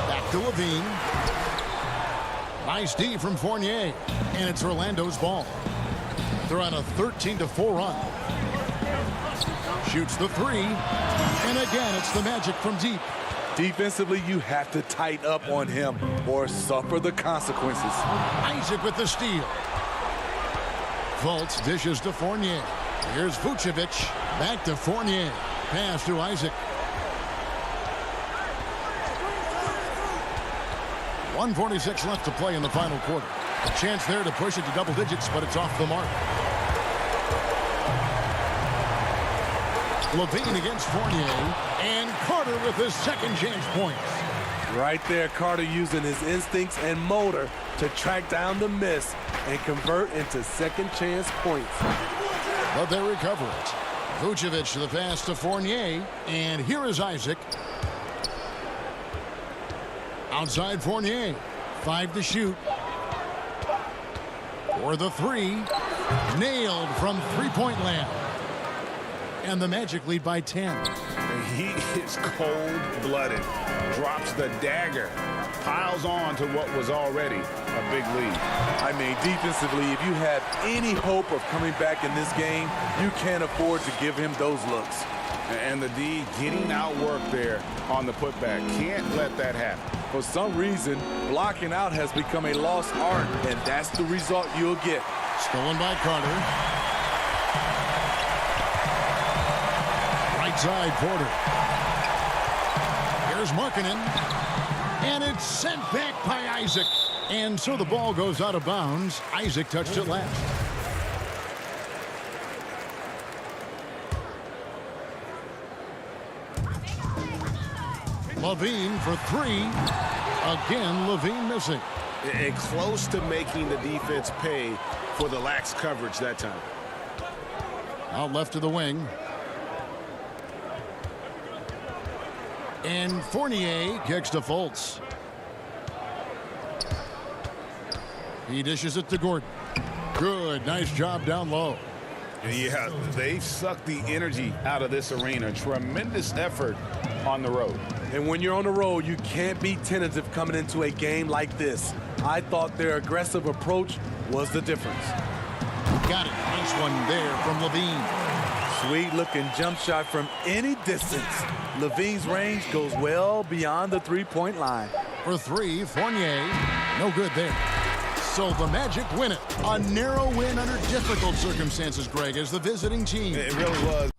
Speaker 1: Back to Levine. Nice D from Fournier. And it's Orlando's ball. They're on a 13-4 run. Shoots the three. And again, it's the Magic from deep.
Speaker 10: Defensively, you have to tighten up on him or suffer the consequences.
Speaker 1: Isaac with the steal. Fultz dishes to Fournier. Here's Vucevic. Back to Fournier. Pass to Isaac. 1:46 left to play in the final quarter. A chance there to push it to double digits, but it's off the mark. Levine against Fournier, and Carter with his second chance points.
Speaker 10: Right there, Carter using his instincts and motor to track down the miss and convert into second chance points.
Speaker 1: But they recover it. Vucevic to the pass to Fournier, and here is Isaac. Outside Fournier, 5 to shoot. For the three, nailed from three-point land. And the Magic lead by 10.
Speaker 5: He is cold-blooded. Drops the dagger. Piles on to what was already a big lead.
Speaker 10: I mean, defensively, if you have any hope of coming back in this game, you can't afford to give him those looks.
Speaker 5: And the D getting outworked there on the putback. Can't let that happen.
Speaker 10: For some reason, blocking out has become a lost art, and that's the result you'll get.
Speaker 1: Stolen by Carter. Right side, Porter. Here's Markkanen. And it's sent back by Isaac. And so the ball goes out of bounds. Isaac touched it last. Levine for three. Again, Levine missing.
Speaker 5: And close to making the defense pay for the lax coverage that time.
Speaker 1: Out left to the wing. And Fournier kicks to Fultz. He dishes it to Gordon. Good, nice job down low.
Speaker 5: Yeah, they've sucked the energy out of this arena. Tremendous effort on the road.
Speaker 10: And when you're on the road, you can't be tentative coming into a game like this. I thought their aggressive approach was the difference.
Speaker 1: Got it. Nice one there from Levine.
Speaker 10: Sweet-looking jump shot from any distance. Levine's range goes well beyond the three-point line.
Speaker 1: For three, Fournier. No good there. So the Magic win it. A narrow win under difficult circumstances, Greg, as the visiting team.
Speaker 5: It really was.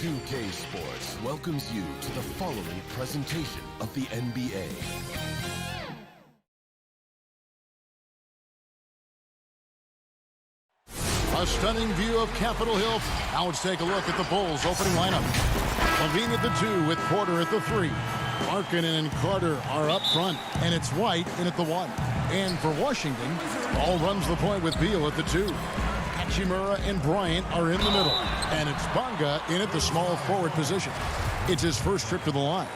Speaker 9: 2K Sports welcomes you to the following presentation of the NBA.
Speaker 1: A stunning view of Capitol Hill. Now let's take a look at the Bulls' opening lineup. Levine at the 2 with Porter at the 3. Markkanen and Carter are up front, and it's White in at the 1. And for Washington, Ball runs the point with Beal at the 2. Hachimura and Bryant are in the middle, and it's Bonga in at the small forward position. It's his first trip to the line.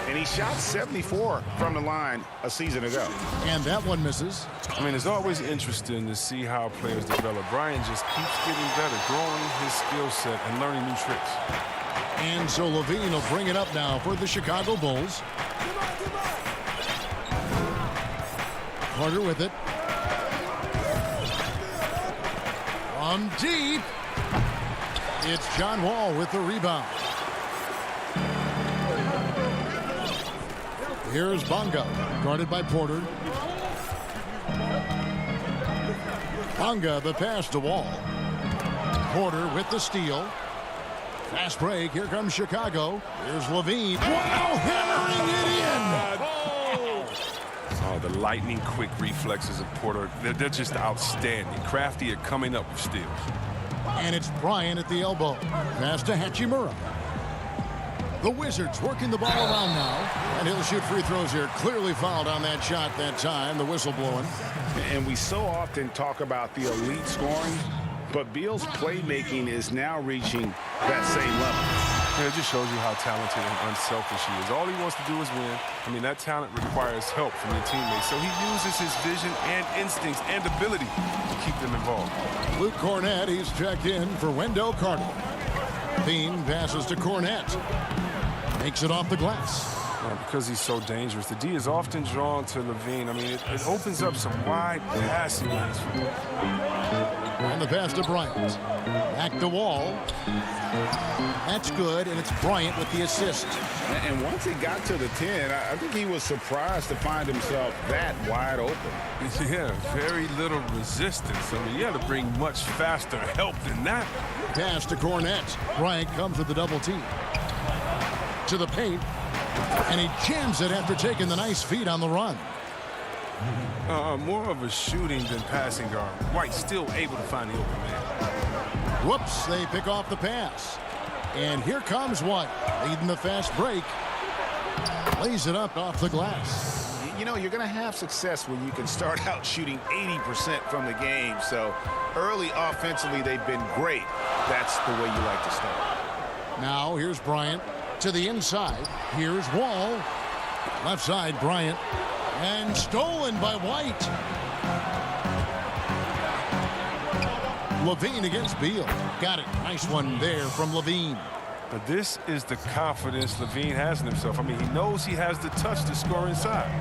Speaker 5: And he shot 74 from the line a season ago.
Speaker 1: And that one misses.
Speaker 12: I mean, it's always interesting to see how players develop. Bryant just keeps getting better, growing his skill set and learning new tricks.
Speaker 1: And so Levine will bring it up now for the Chicago Bulls. Carter with it. From deep. It's John Wall with the rebound. Here's Bonga, guarded by Porter. Bonga, the pass to Wall. Porter with the steal. Fast break. Here comes Chicago. Here's Levine. Wow, hammering it in.
Speaker 12: Oh, the lightning-quick reflexes of Porter, they're just outstanding. Crafty at coming up with steals.
Speaker 1: And it's Bryant at the elbow. Pass to Hachimura. The Wizards working the ball around now. And he'll shoot free throws here. Clearly fouled on that shot that time. The whistle blowing.
Speaker 5: And we so often talk about the elite scoring, but Beal's playmaking is now reaching that same level.
Speaker 12: Yeah, it just shows you how talented and unselfish he is. All he wants to do is win. I mean, that talent requires help from your teammates. So he uses his vision and instincts and ability to keep them involved.
Speaker 1: Luke Cornett, he's checked in for Wendell Carter. Bean passes to Cornett. Makes it off the glass.
Speaker 12: Because he's so dangerous, the D is often drawn to Levine. I mean, it opens up some wide passing lanes for him.
Speaker 1: And the pass to Bryant. Back to Wall. That's good, and it's Bryant with the assist.
Speaker 5: And once he got to the 10, I think he was surprised to find himself that wide open.
Speaker 12: Yeah, very little resistance. I mean, you had to bring much faster help than that.
Speaker 1: Pass to Cornett. Bryant comes with the double team. To the paint. And he jams it after taking the nice feed on the run.
Speaker 12: More of a shooting than passing guard. White still able to find the open man.
Speaker 1: Whoops, they pick off the pass. And here comes White, leading the fast break. Lays it up off the glass.
Speaker 5: You know, you're going to have success when you can start out shooting 80% from the game. So early offensively, they've been great. That's the way you like to start.
Speaker 1: Now here's Bryant to the inside. Here's Wall. Left side, Bryant. And stolen by White. Levine against Beal. Got it. Nice one there from Levine.
Speaker 12: But this is the confidence Levine has in himself. I mean, he knows he has the touch to score inside.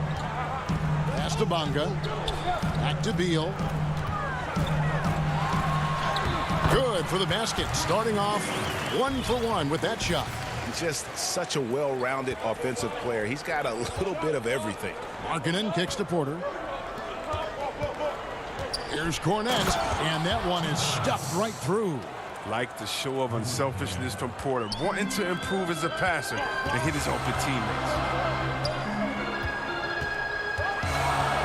Speaker 1: Pass to Bonga. Back to Beal. Good for the basket. Starting off 1 for 1 with that shot.
Speaker 5: Just such a well-rounded offensive player. He's got a little bit of everything.
Speaker 1: Markkanen kicks to Porter. Here's Cornett, and that one is stuffed right through.
Speaker 12: Like the show of unselfishness from Porter, wanting to improve as a passer and hit his open teammates.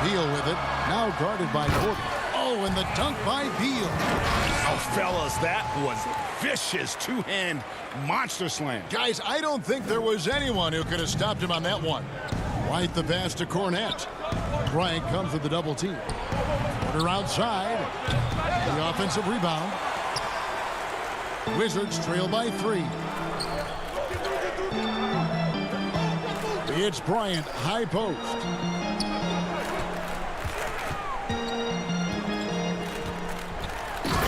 Speaker 1: Beal with it, now guarded by Porter. Oh, and the dunk by Beal.
Speaker 5: Oh, fellas, that was vicious two-hand monster slam.
Speaker 1: Guys, I don't think there was anyone who could have stopped him on that one. White the pass to Cornett. Bryant comes with the double team. Porter outside. The offensive rebound. Wizards trail by 3. It's Bryant, high post.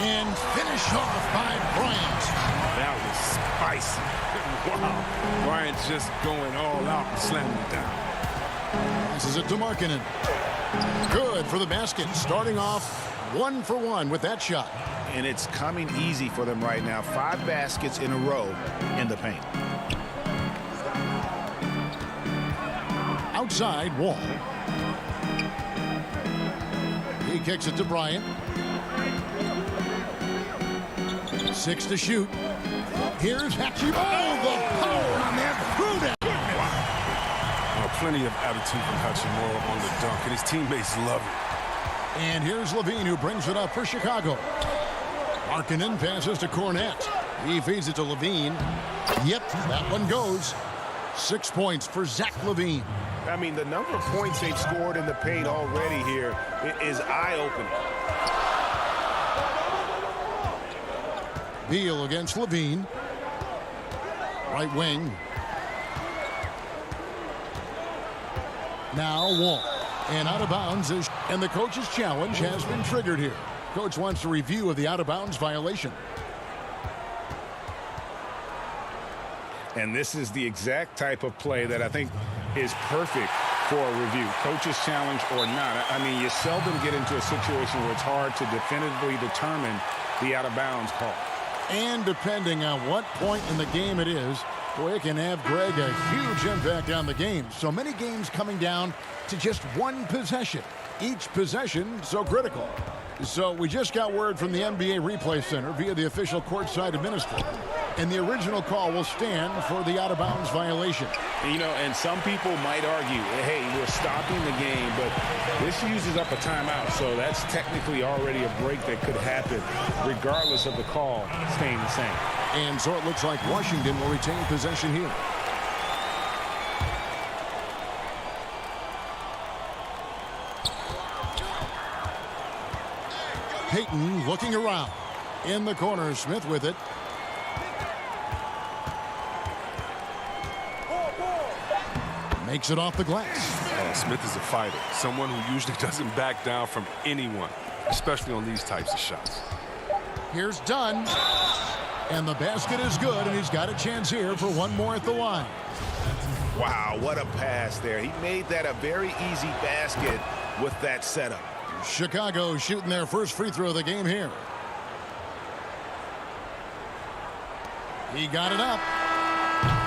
Speaker 1: And finish off by Bryant.
Speaker 12: That was spicy. Wow. Bryant just going all out and slamming it down.
Speaker 1: Passes it to Markkanen. Good for the basket. Starting off 1 for 1 with that shot.
Speaker 5: And it's coming easy for them right now. 5 baskets in a row in the paint.
Speaker 1: Outside, Wall. He kicks it to Bryant. 6 to shoot. Here's Hachimura. Oh, the power on that through that.
Speaker 12: Plenty of attitude from Hachimura on the dunk, and his teammates love it.
Speaker 1: And here's Levine, who brings it up for Chicago. Markkanen passes to Cornette. He feeds it to Levine. Yep, that one goes. 6 points for Zach Levine.
Speaker 5: I mean, the number of points they've scored in the paint already here is eye-opening.
Speaker 1: Beal against Levine. Right wing. Now Wall. And out of bounds is, and the coach's challenge has been triggered here. Coach wants a review of the out of bounds violation.
Speaker 5: And this is the exact type of play that I think is perfect for a review. Coach's challenge or not. I mean, you seldom get into a situation where it's hard to definitively determine the out of bounds call.
Speaker 1: And depending on what point in the game it is, boy, it can have, Greg, a huge impact on the game. So many games coming down to just one possession. Each possession so critical. So we just got word from the NBA Replay Center via the official courtside administrator. And the original call will stand for the out-of-bounds violation.
Speaker 5: You know, and some people might argue, hey, we're stopping the game, but this uses up a timeout. So that's technically already a break that could happen, regardless of the call staying the same.
Speaker 1: And so it looks like Washington will retain possession here. Payton looking around. In the corner, Smith with it. Makes it off the glass.
Speaker 12: Smith is a fighter, someone who usually doesn't back down from anyone, especially on these types of shots.
Speaker 1: Here's Dunn. And the basket is good, and he's got a chance here for one more at the line.
Speaker 5: Wow, what a pass there. He made that a very easy basket with that setup.
Speaker 1: Chicago shooting their first free throw of the game here. He got it up.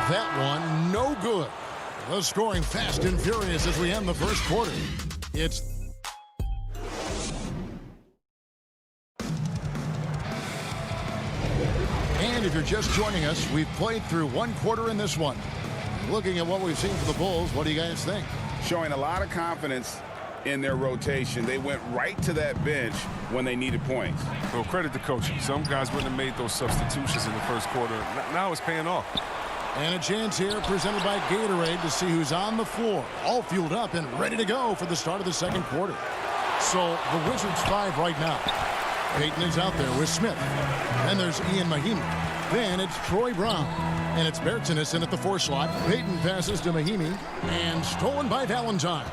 Speaker 1: That one, no good. The scoring fast and furious as we end the first quarter. It's and if you're just joining us, we've played through one quarter in this one. Looking at what we've seen for the Bulls, what do you guys think?
Speaker 5: Showing a lot of confidence in their rotation. They went right to that bench when they needed points.
Speaker 12: Well, credit to coaching. Some guys wouldn't have made those substitutions in the first quarter. Now it's paying off.
Speaker 1: And a chance here presented by Gatorade to see who's on the floor. All fueled up and ready to go for the start of the second quarter. So the Wizards 5 right now. Payton is out there with Smith. Then there's Ian Mahimi. Then it's Troy Brown. And it's Bertsinus in at the 4 slot. Payton passes to Mahimi. And stolen by Valentine.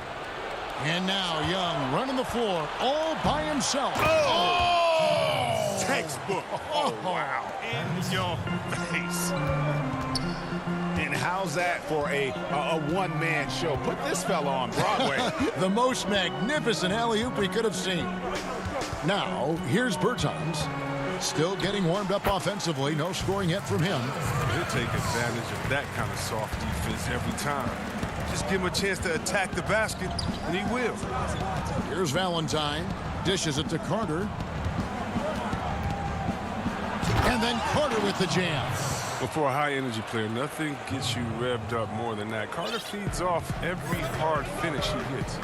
Speaker 1: And now Young running the floor all by himself.
Speaker 5: Oh! Textbook. Oh, wow. In your face. And how's that for a one-man show? Put this fella on Broadway.
Speaker 1: The most magnificent alley-oop we could have seen. Now, here's Bertans. Still getting warmed up offensively. No scoring yet from him.
Speaker 12: He'll take advantage of that kind of soft defense every time. Just give him a chance to attack the basket, and he will.
Speaker 1: Here's Valentine. Dishes it to Carter. And then Carter with the jam.
Speaker 12: But for a high-energy player, nothing gets you revved up more than that. Carter feeds off every hard finish he hits.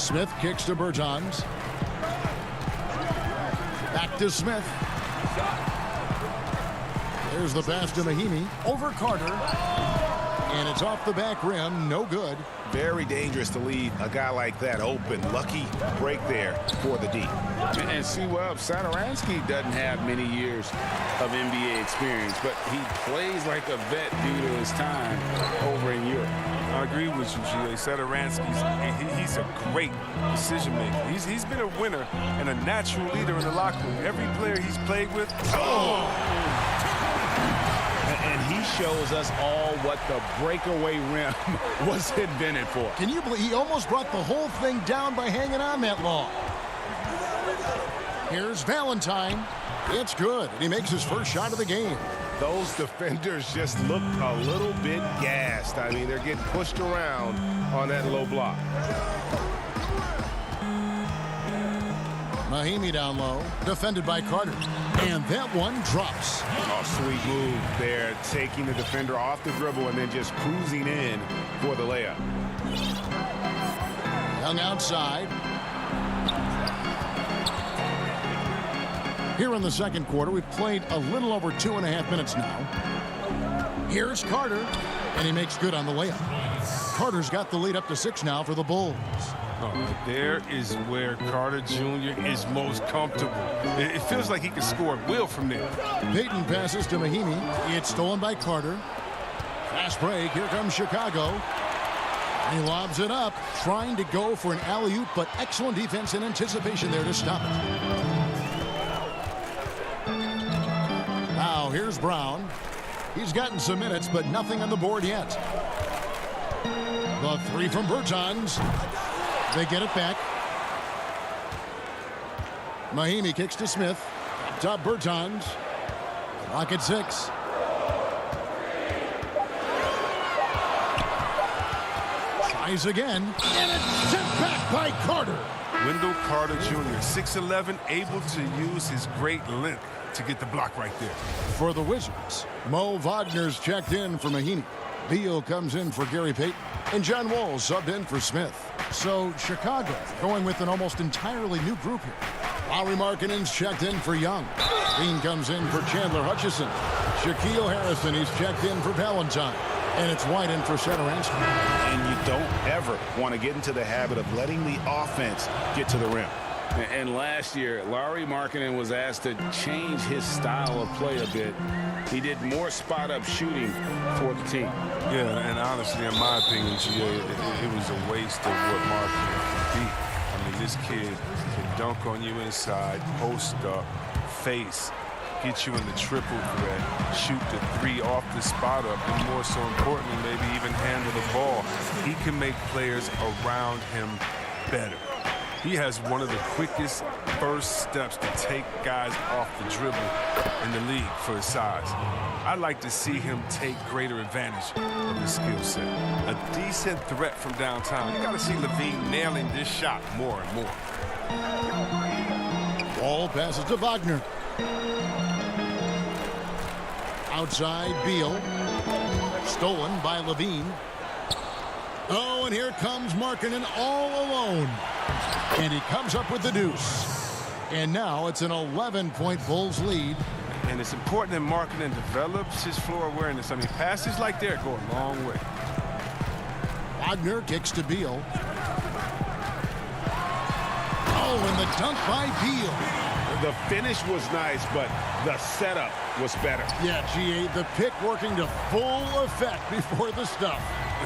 Speaker 1: Smith kicks to Bertans. Back to Smith. There's the pass to Mahimi. Over Carter. And it's off the back rim. No good.
Speaker 5: Very dangerous to leave a guy like that open. Lucky break there for the D. And see, well, Satoransky doesn't have many years of NBA experience, but he plays like a vet due to his time over in Europe.
Speaker 12: I agree with you, G.A. Satoransky's he's a great decision maker. He's been a winner and a natural leader in the locker room. Every player he's played with.
Speaker 5: And he shows us all what the breakaway rim was invented for.
Speaker 1: Can you believe he almost brought the whole thing down by hanging on that long? Here's Valentine. It's good. And he makes his first shot of the game.
Speaker 5: Those defenders just look a little bit gassed. I mean, they're getting pushed around on that low block.
Speaker 1: Mahimi down low, defended by Carter. And that one drops.
Speaker 5: Oh, sweet move there, taking the defender off the dribble and then just cruising in for the layup.
Speaker 1: Young outside. Here in the second quarter, we've played a little over 2.5 minutes now. Here's Carter, and he makes good on the layup. Carter's got the lead up to 6 now for the Bulls.
Speaker 12: Oh, there is where Carter Jr. is most comfortable. It feels like he can score at will from there.
Speaker 1: Payton passes to Mahimi. It's stolen by Carter. Fast break. Here comes Chicago. He lobs it up, trying to go for an alley-oop, but excellent defense and anticipation there to stop it. Now here's Brown. He's gotten some minutes, but nothing on the board yet. The three from Bertans. They get it back. Mahimi kicks to Smith. Top Bertans. Clock at 6. Tries again. And it's sent back by Carter.
Speaker 12: Wendell Carter Jr., 6'11", able to use his great length to get the block right there.
Speaker 1: For the Wizards, Mo Wagner's checked in for Mahimi. Beal comes in for Gary Payton. And John Wall subbed in for Smith. So Chicago going with an almost entirely new group here. Lauri Markkanen's checked in for Young. Dean comes in for Chandler Hutchison. Shaquille Harrison, he's checked in for Valentine. And it's White in for Satoransky.
Speaker 5: And you don't ever want to get into the habit of letting the offense get to the rim. And last year, Lauri Markkanen was asked to change his style of play a bit. He did more spot-up shooting for the team.
Speaker 12: Yeah, and honestly, in my opinion, GA, it was a waste of what Markkanen could be. I mean, this kid can dunk on you inside, post up, face, get you in the triple threat, shoot the three off the spot up, and more so importantly, maybe even handle the ball. He can make players around him better. He has one of the quickest first steps to take guys off the dribble in the league for his size. I'd like to see him take greater advantage of his skill set. A decent threat from downtown. You got to see Levine nailing this shot more and more.
Speaker 1: Ball passes to Wagner. Outside, Beal. Stolen by Levine. Oh, and here comes Markkanen all alone. And he comes up with the deuce. And now it's an 11-point Bulls lead.
Speaker 12: And it's important that Markkanen develops his floor awareness. I mean, passes like that go a long way.
Speaker 1: Wagner kicks to Beal. Oh, and the dunk by Beal.
Speaker 5: The finish was nice, but the setup was better.
Speaker 1: Yeah, GA, the pick working to full effect before the stuff.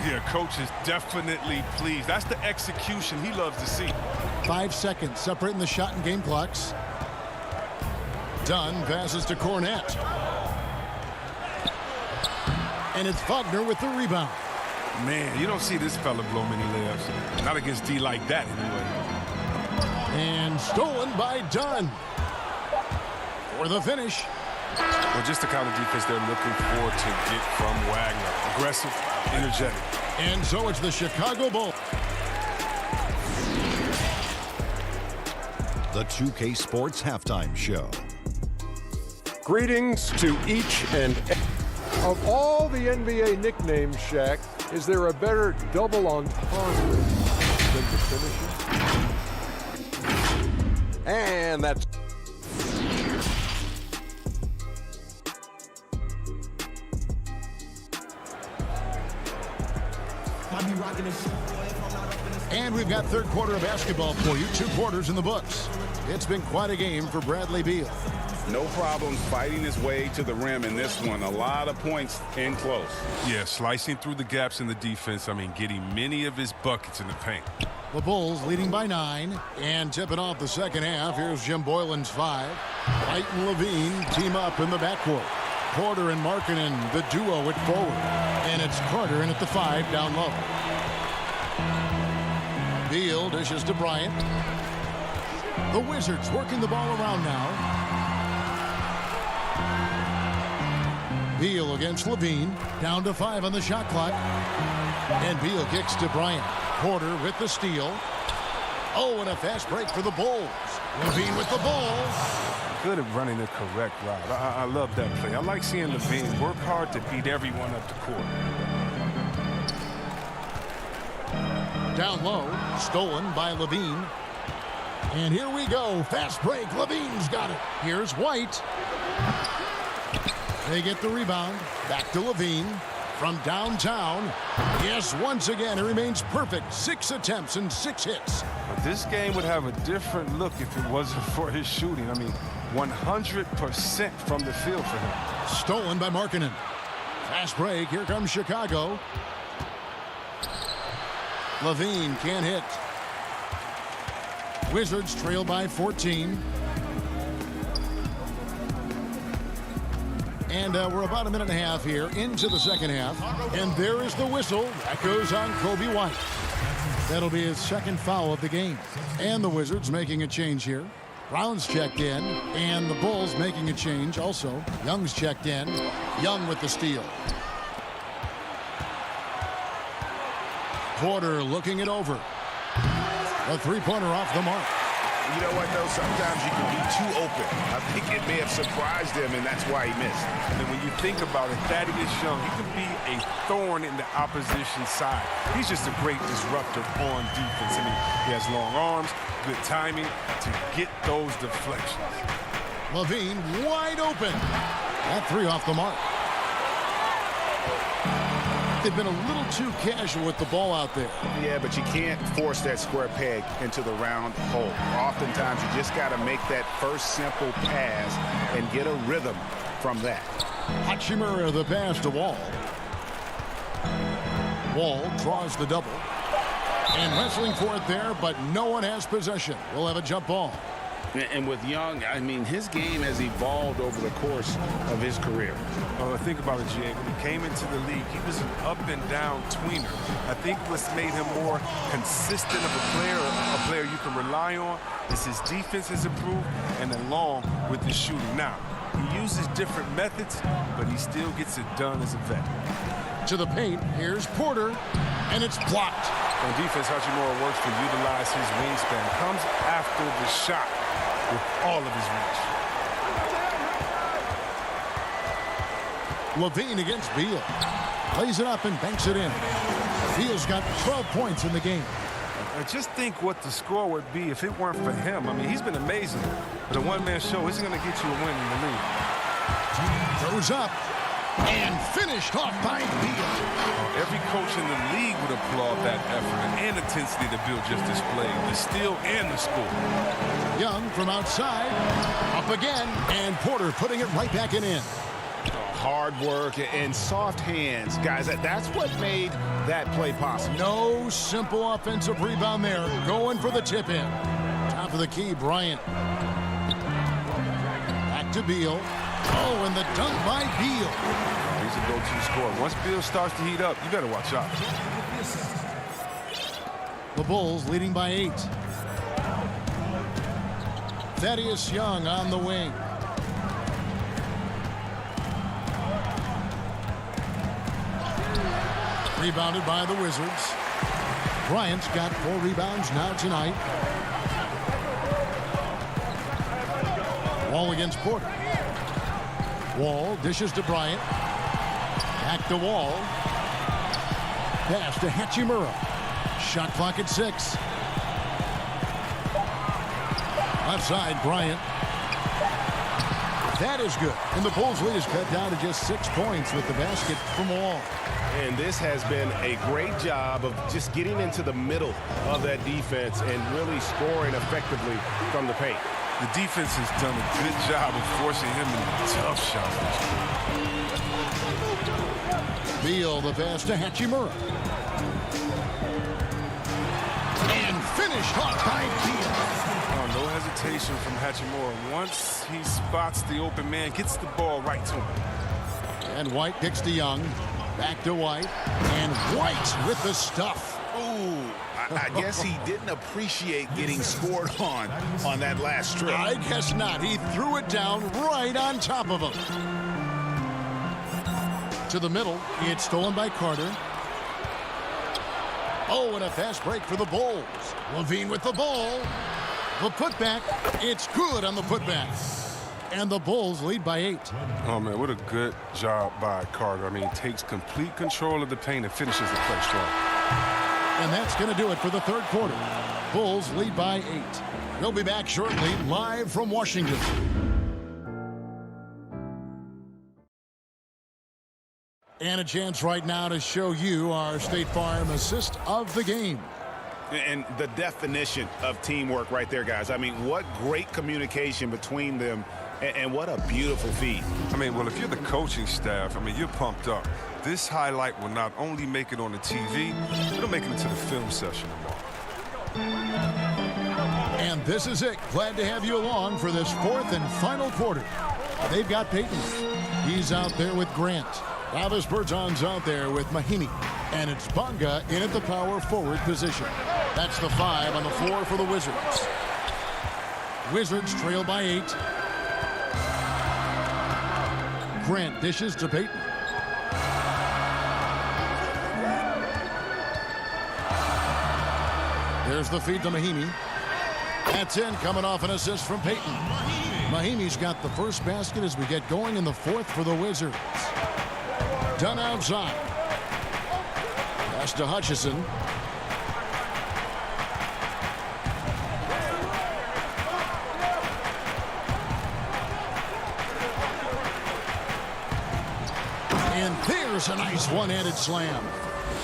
Speaker 12: Yeah, coach is definitely pleased. That's the execution he loves to see.
Speaker 1: 5 seconds separating the shot and game clocks. Dunn passes to Cornette. And it's Wagner with the rebound.
Speaker 12: Man, you don't see this fella blow many layups. Not against D like that, anyway.
Speaker 1: And stolen by Dunn. For the finish.
Speaker 12: Well, just the kind of defense they're looking for to get from Wagner. Aggressive, energetic.
Speaker 1: And so it's the Chicago Bulls.
Speaker 7: The 2K Sports Halftime Show.
Speaker 8: Greetings to each and every. Of all the NBA nicknames, Shaq, is there a better double entendre than the finisher? And that's...
Speaker 1: And we've got third quarter of basketball for you. 2 quarters in the books. It's been quite a game for Bradley Beal.
Speaker 5: No problems fighting his way to the rim in this one. A lot of points in close.
Speaker 12: Yeah, slicing through the gaps in the defense. I mean, getting many of his buckets in the paint.
Speaker 1: The Bulls leading by 9. And tipping off the second half, here's Jim Boylan's 5. White and Levine team up in the backcourt. Porter and Markkanen, the duo at forward. And it's Carter in at the 5 down low. Beal dishes to Bryant. The Wizards working the ball around now. Beal against Levine. Down to 5 on the shot clock. And Beal kicks to Bryant. Porter with the steal. Oh, and a fast break for the Bulls. Levine with the ball.
Speaker 12: Good at running the correct route. I love that play. I like seeing Levine work hard to beat everyone up the court.
Speaker 1: Down low, stolen by Levine. And here we go. Fast break. Levine's got it. Here's White. They get the rebound. Back to Levine. From downtown. Yes, once again, it remains perfect. 6 attempts and 6 hits.
Speaker 12: But this game would have a different look if it wasn't for his shooting. I mean, 100% from the field for him.
Speaker 1: Stolen by Markkanen. Fast break. Here comes Chicago. Levine can't hit. Wizards trail by 14. And we're about a minute and a half here into the second half. And there is the whistle. That goes on Kobe White. That'll be his second foul of the game. And the Wizards making a change here. Brown's checked in. And the Bulls making a change also. Young's checked in. Young with the steal. Porter looking it over. A three-pointer off the mark.
Speaker 5: You know what, though? Sometimes you can be too open. I think it may have surprised him, and that's why he missed.
Speaker 12: And when you think about it, Thaddeus Young, he can be a thorn in the opposition side. He's just a great disruptor on defense. I mean, he has long arms, good timing to get those deflections.
Speaker 1: Levine wide open. That three off the mark. They've been a little too casual with the ball out there.
Speaker 5: Yeah, but you can't force that square peg into the round hole. Oftentimes, you just got to make that first simple pass and get a rhythm from that.
Speaker 1: Hachimura the pass to Wall. Wall draws the double. And wrestling for it there, but no one has possession. We'll have a jump ball.
Speaker 5: And with Young, I mean, his game has evolved over the course of his career.
Speaker 12: Well, think about it, G.A. When he came into the league, he was an up-and-down tweener. I think what's made him more consistent of a player you can rely on, is his defense has improved, and along with his shooting. Now, he uses different methods, but he still gets it done as a vet.
Speaker 1: To the paint, here's Porter, and it's blocked.
Speaker 12: On defense, Hachimura works to utilize his wingspan. Comes after the shot with all of his reach.
Speaker 1: Levine against Beal. Lays it up and banks it in. Beal's got 12 points in the game.
Speaker 12: Just think what the score would be if it weren't for him. I mean, he's been amazing. But a one-man show isn't going to get you a win in the league.
Speaker 1: Throws up and finished off by Beal.
Speaker 12: Every coach in the league would applaud that effort and intensity that Beal just displayed. The steal and the score.
Speaker 1: Young from outside. Up again. And Porter putting it right back in.
Speaker 5: Hard work and soft hands. Guys, that's what made that play possible.
Speaker 1: No simple offensive rebound there. Going for the tip in. Top of the key, Bryant. Back to Beal. Oh, and the dunk by Beal.
Speaker 12: He's a go-to scorer. Once Beal starts to heat up, you better watch out.
Speaker 1: The Bulls leading by 8. Thaddeus Young on the wing. Rebounded by the Wizards. Bryant's got 4 rebounds now tonight. Wall against Porter. Wall dishes to Bryant. Back to Wall. Pass to Hachimura. Shot clock at 6. Left side, Bryant. That is good. And the Bulls' lead is cut down to just 6 points with the basket from Wall.
Speaker 5: And this has been a great job of just getting into the middle of that defense and really scoring effectively from the paint.
Speaker 12: The defense has done a good job of forcing him into tough shots.
Speaker 1: Beal, the pass to Hachimura. And finished off by Beal.
Speaker 12: Oh, no hesitation from Hachimura. Once he spots the open man, gets the ball right to him.
Speaker 1: And White kicks to Young. Back to White. And White with the stuff.
Speaker 5: Ooh, I guess he didn't appreciate getting scored on that last strip.
Speaker 1: I guess not. He threw it down right on top of him. To the middle. It's stolen by Carter. Oh, and a fast break for the Bulls. Levine with the ball. The putback. It's good on the putback. And the Bulls lead by 8.
Speaker 12: Oh, man, what a good job by Carter. I mean, takes complete control of the paint and finishes the play strong.
Speaker 1: And that's going to do it for the third quarter. Bulls lead by 8. We'll be back shortly, live from Washington. And a chance right now to show you our State Farm assist of the game.
Speaker 5: And the definition of teamwork right there, guys. I mean, what great communication between them, and what a beautiful feed.
Speaker 12: I mean, well, if you're the coaching staff, I mean, you're pumped up. This highlight will not only make it on the TV, it'll make it into the film session tomorrow.
Speaker 1: And this is it. Glad to have you along for this fourth and final quarter. They've got Payton. He's out there with Grant. Travis Berton's out there with Mahimi. And it's Bonga in at the power forward position. That's the 5 on the floor for the Wizards. Wizards trail by 8. Grant dishes to Payton. There's the feed to Mahimi. That's in, coming off an assist from Payton. Mahimi's got the first basket as we get going in the fourth for the Wizards. Done outside. Pass to Hutchison. And there's a nice one-handed slam.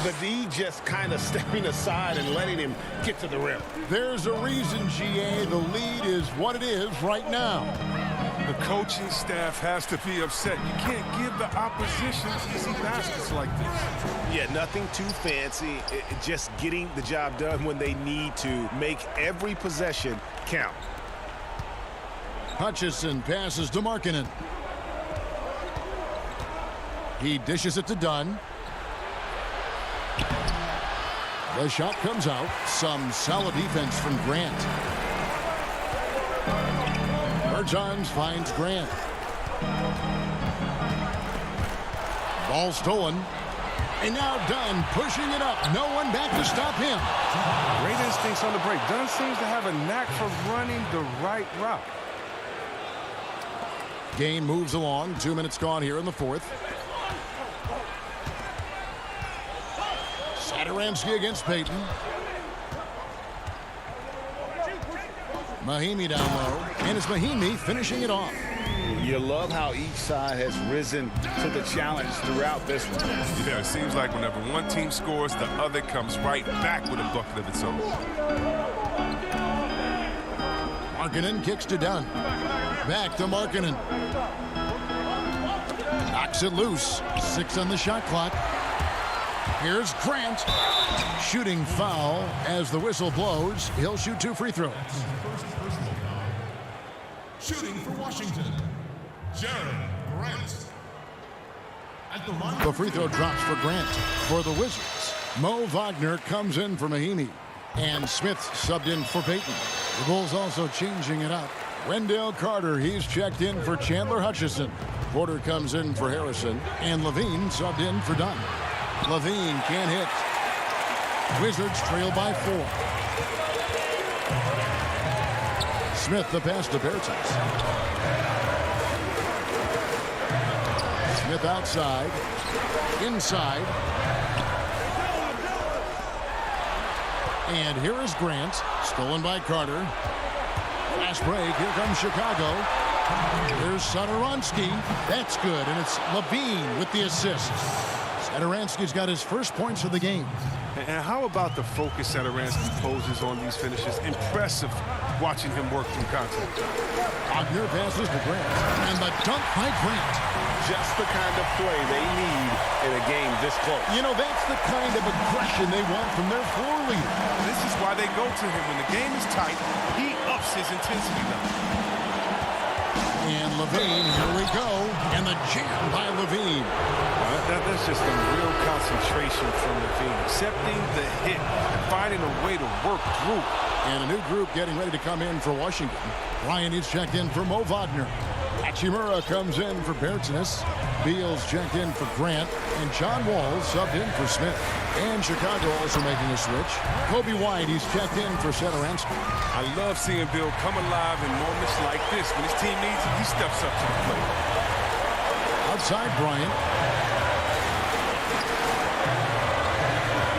Speaker 5: The D just kind of stepping aside and letting him get to the rim.
Speaker 1: There's a reason, GA, the lead is what it is right now.
Speaker 12: The coaching staff has to be upset. You can't give the opposition easy baskets like this.
Speaker 5: Yeah, nothing too fancy. Just getting the job done when they need to. Make every possession count.
Speaker 1: Hutchison passes to Markkanen. He dishes it to Dunn. The shot comes out. Some solid defense from Grant. Bertans finds Grant. Ball stolen. And now Dunn pushing it up. No one back to stop him.
Speaker 12: Great instincts on the break. Dunn seems to have a knack for running the right route.
Speaker 1: Game moves along. 2 minutes gone here in the fourth. Satoransky against Payton. Mahimi down low. And it's Mahimi finishing it off.
Speaker 5: You love how each side has risen to the challenge throughout this one.
Speaker 12: Yeah, it seems like whenever one team scores, the other comes right back with a bucket of its own.
Speaker 1: Markkanen kicks to Dunn. Back to Markkanen. Knocks it loose. 6 on the shot clock. Here's Grant. Shooting foul as the whistle blows. He'll shoot 2 free throws.
Speaker 13: Shooting for Washington, Jared Grant.
Speaker 1: The free throw drops for Grant. For the Wizards, Mo Wagner comes in for Mahimi. And Smith subbed in for Payton. The Bulls also changing it up. Wendell Carter, he's checked in for Chandler Hutchison. Porter comes in for Harrison. And Levine subbed in for Dunn. Levine can't hit. Wizards trail by 4. Smith the pass to Bertans. Smith outside. Inside. And here is Grant. Stolen by Carter. Fast break. Here comes Chicago. Here's Satoransky. That's good. And it's Levine with the assist. Satoransky's got his first points of the game.
Speaker 12: And how about the focus Satoransky poses on these finishes? Impressive watching him work through contact.
Speaker 1: Wagner passes to Grant. And the dunk by Grant.
Speaker 5: Just the kind of play they need in a game this close.
Speaker 1: You know, that's the kind of aggression they want from their floor leader.
Speaker 12: This is why they go to him. When the game is tight, he ups his intensity level.
Speaker 1: And Levine, here we go. And the jam by Levine.
Speaker 12: That's just a real concentration from Levine. Accepting the hit and finding a way to work through.
Speaker 1: And a new group getting ready to come in for Washington. Ryan is checked in for Mo Wagner. Hachimura comes in for Bertzinus. Beals checked in for Grant. And John Wall subbed in for Smith. And Chicago also making a switch. Kobe White, he's checked in for Satoransky.
Speaker 12: I love seeing Bill come alive in moments like this. When his team needs it, he steps up to the plate.
Speaker 1: Outside Bryant.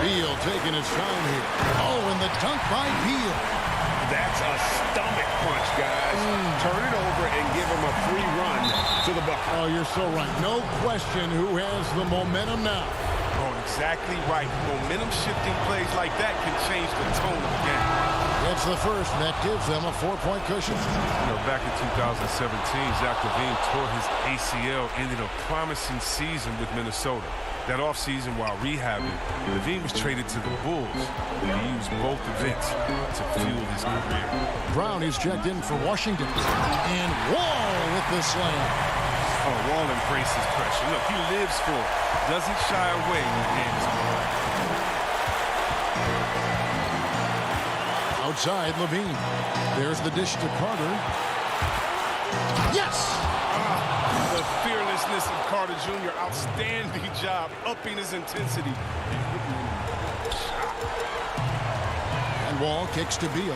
Speaker 1: Beal taking his time here. Oh, and the dunk by Beal.
Speaker 5: That's a stomach punch, guys. Turn it over and give him a free run to the bucket.
Speaker 1: Oh, you're so right. No question who has the momentum now.
Speaker 12: Oh, exactly right. Momentum-shifting plays like that can change the tone of the game.
Speaker 1: It's the first that gives them a 4-point cushion.
Speaker 12: You know, back in 2017, Zach LaVine tore his ACL, ended a promising season with Minnesota. That offseason, while rehabbing, LaVine was traded to the Bulls. He used both events to fuel his career.
Speaker 1: Brown is checked in for Washington. And Wall with the slam.
Speaker 12: Oh, Wall embraces pressure. Look, he lives for it. Doesn't shy away when games are on.
Speaker 1: Outside Levine. There's the dish to Carter. Yes!
Speaker 12: The fearlessness of Carter Jr. Outstanding job upping his intensity.
Speaker 1: And Wall kicks to Beal.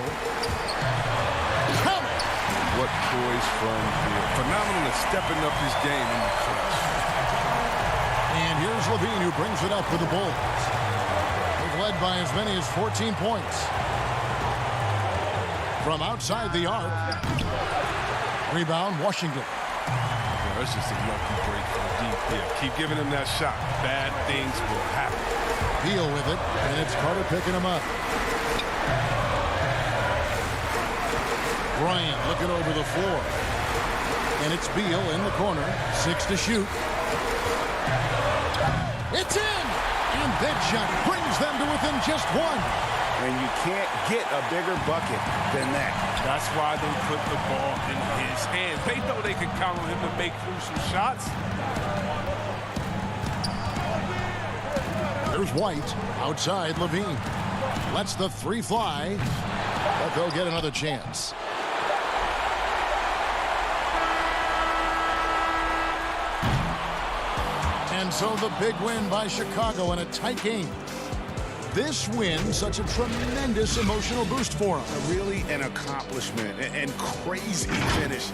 Speaker 12: What poise from Beal. Phenomenal at stepping up his game in the clutch.
Speaker 1: And here's Levine who brings it up for the Bulls. They've led by as many as 14 points. From outside the arc. Rebound, Washington.
Speaker 12: Yeah, that's just a lucky break for the deep. Yeah, keep giving him that shot. Bad things will happen.
Speaker 1: Beal with it, and it's Carter picking him up. Bryant looking over the floor. And it's Beal in the corner. 6 to shoot. It's in! And that shot brings them to within just 1.
Speaker 5: And you can't get a bigger bucket than that.
Speaker 12: That's why they put the ball in his hands. They know they can count on him to make crucial shots.
Speaker 1: There's White outside Levine. Lets the 3 fly. But they'll get another chance. And so the big win by Chicago in a tight game. This win, such a tremendous emotional boost for them.
Speaker 5: Really an accomplishment and crazy finish.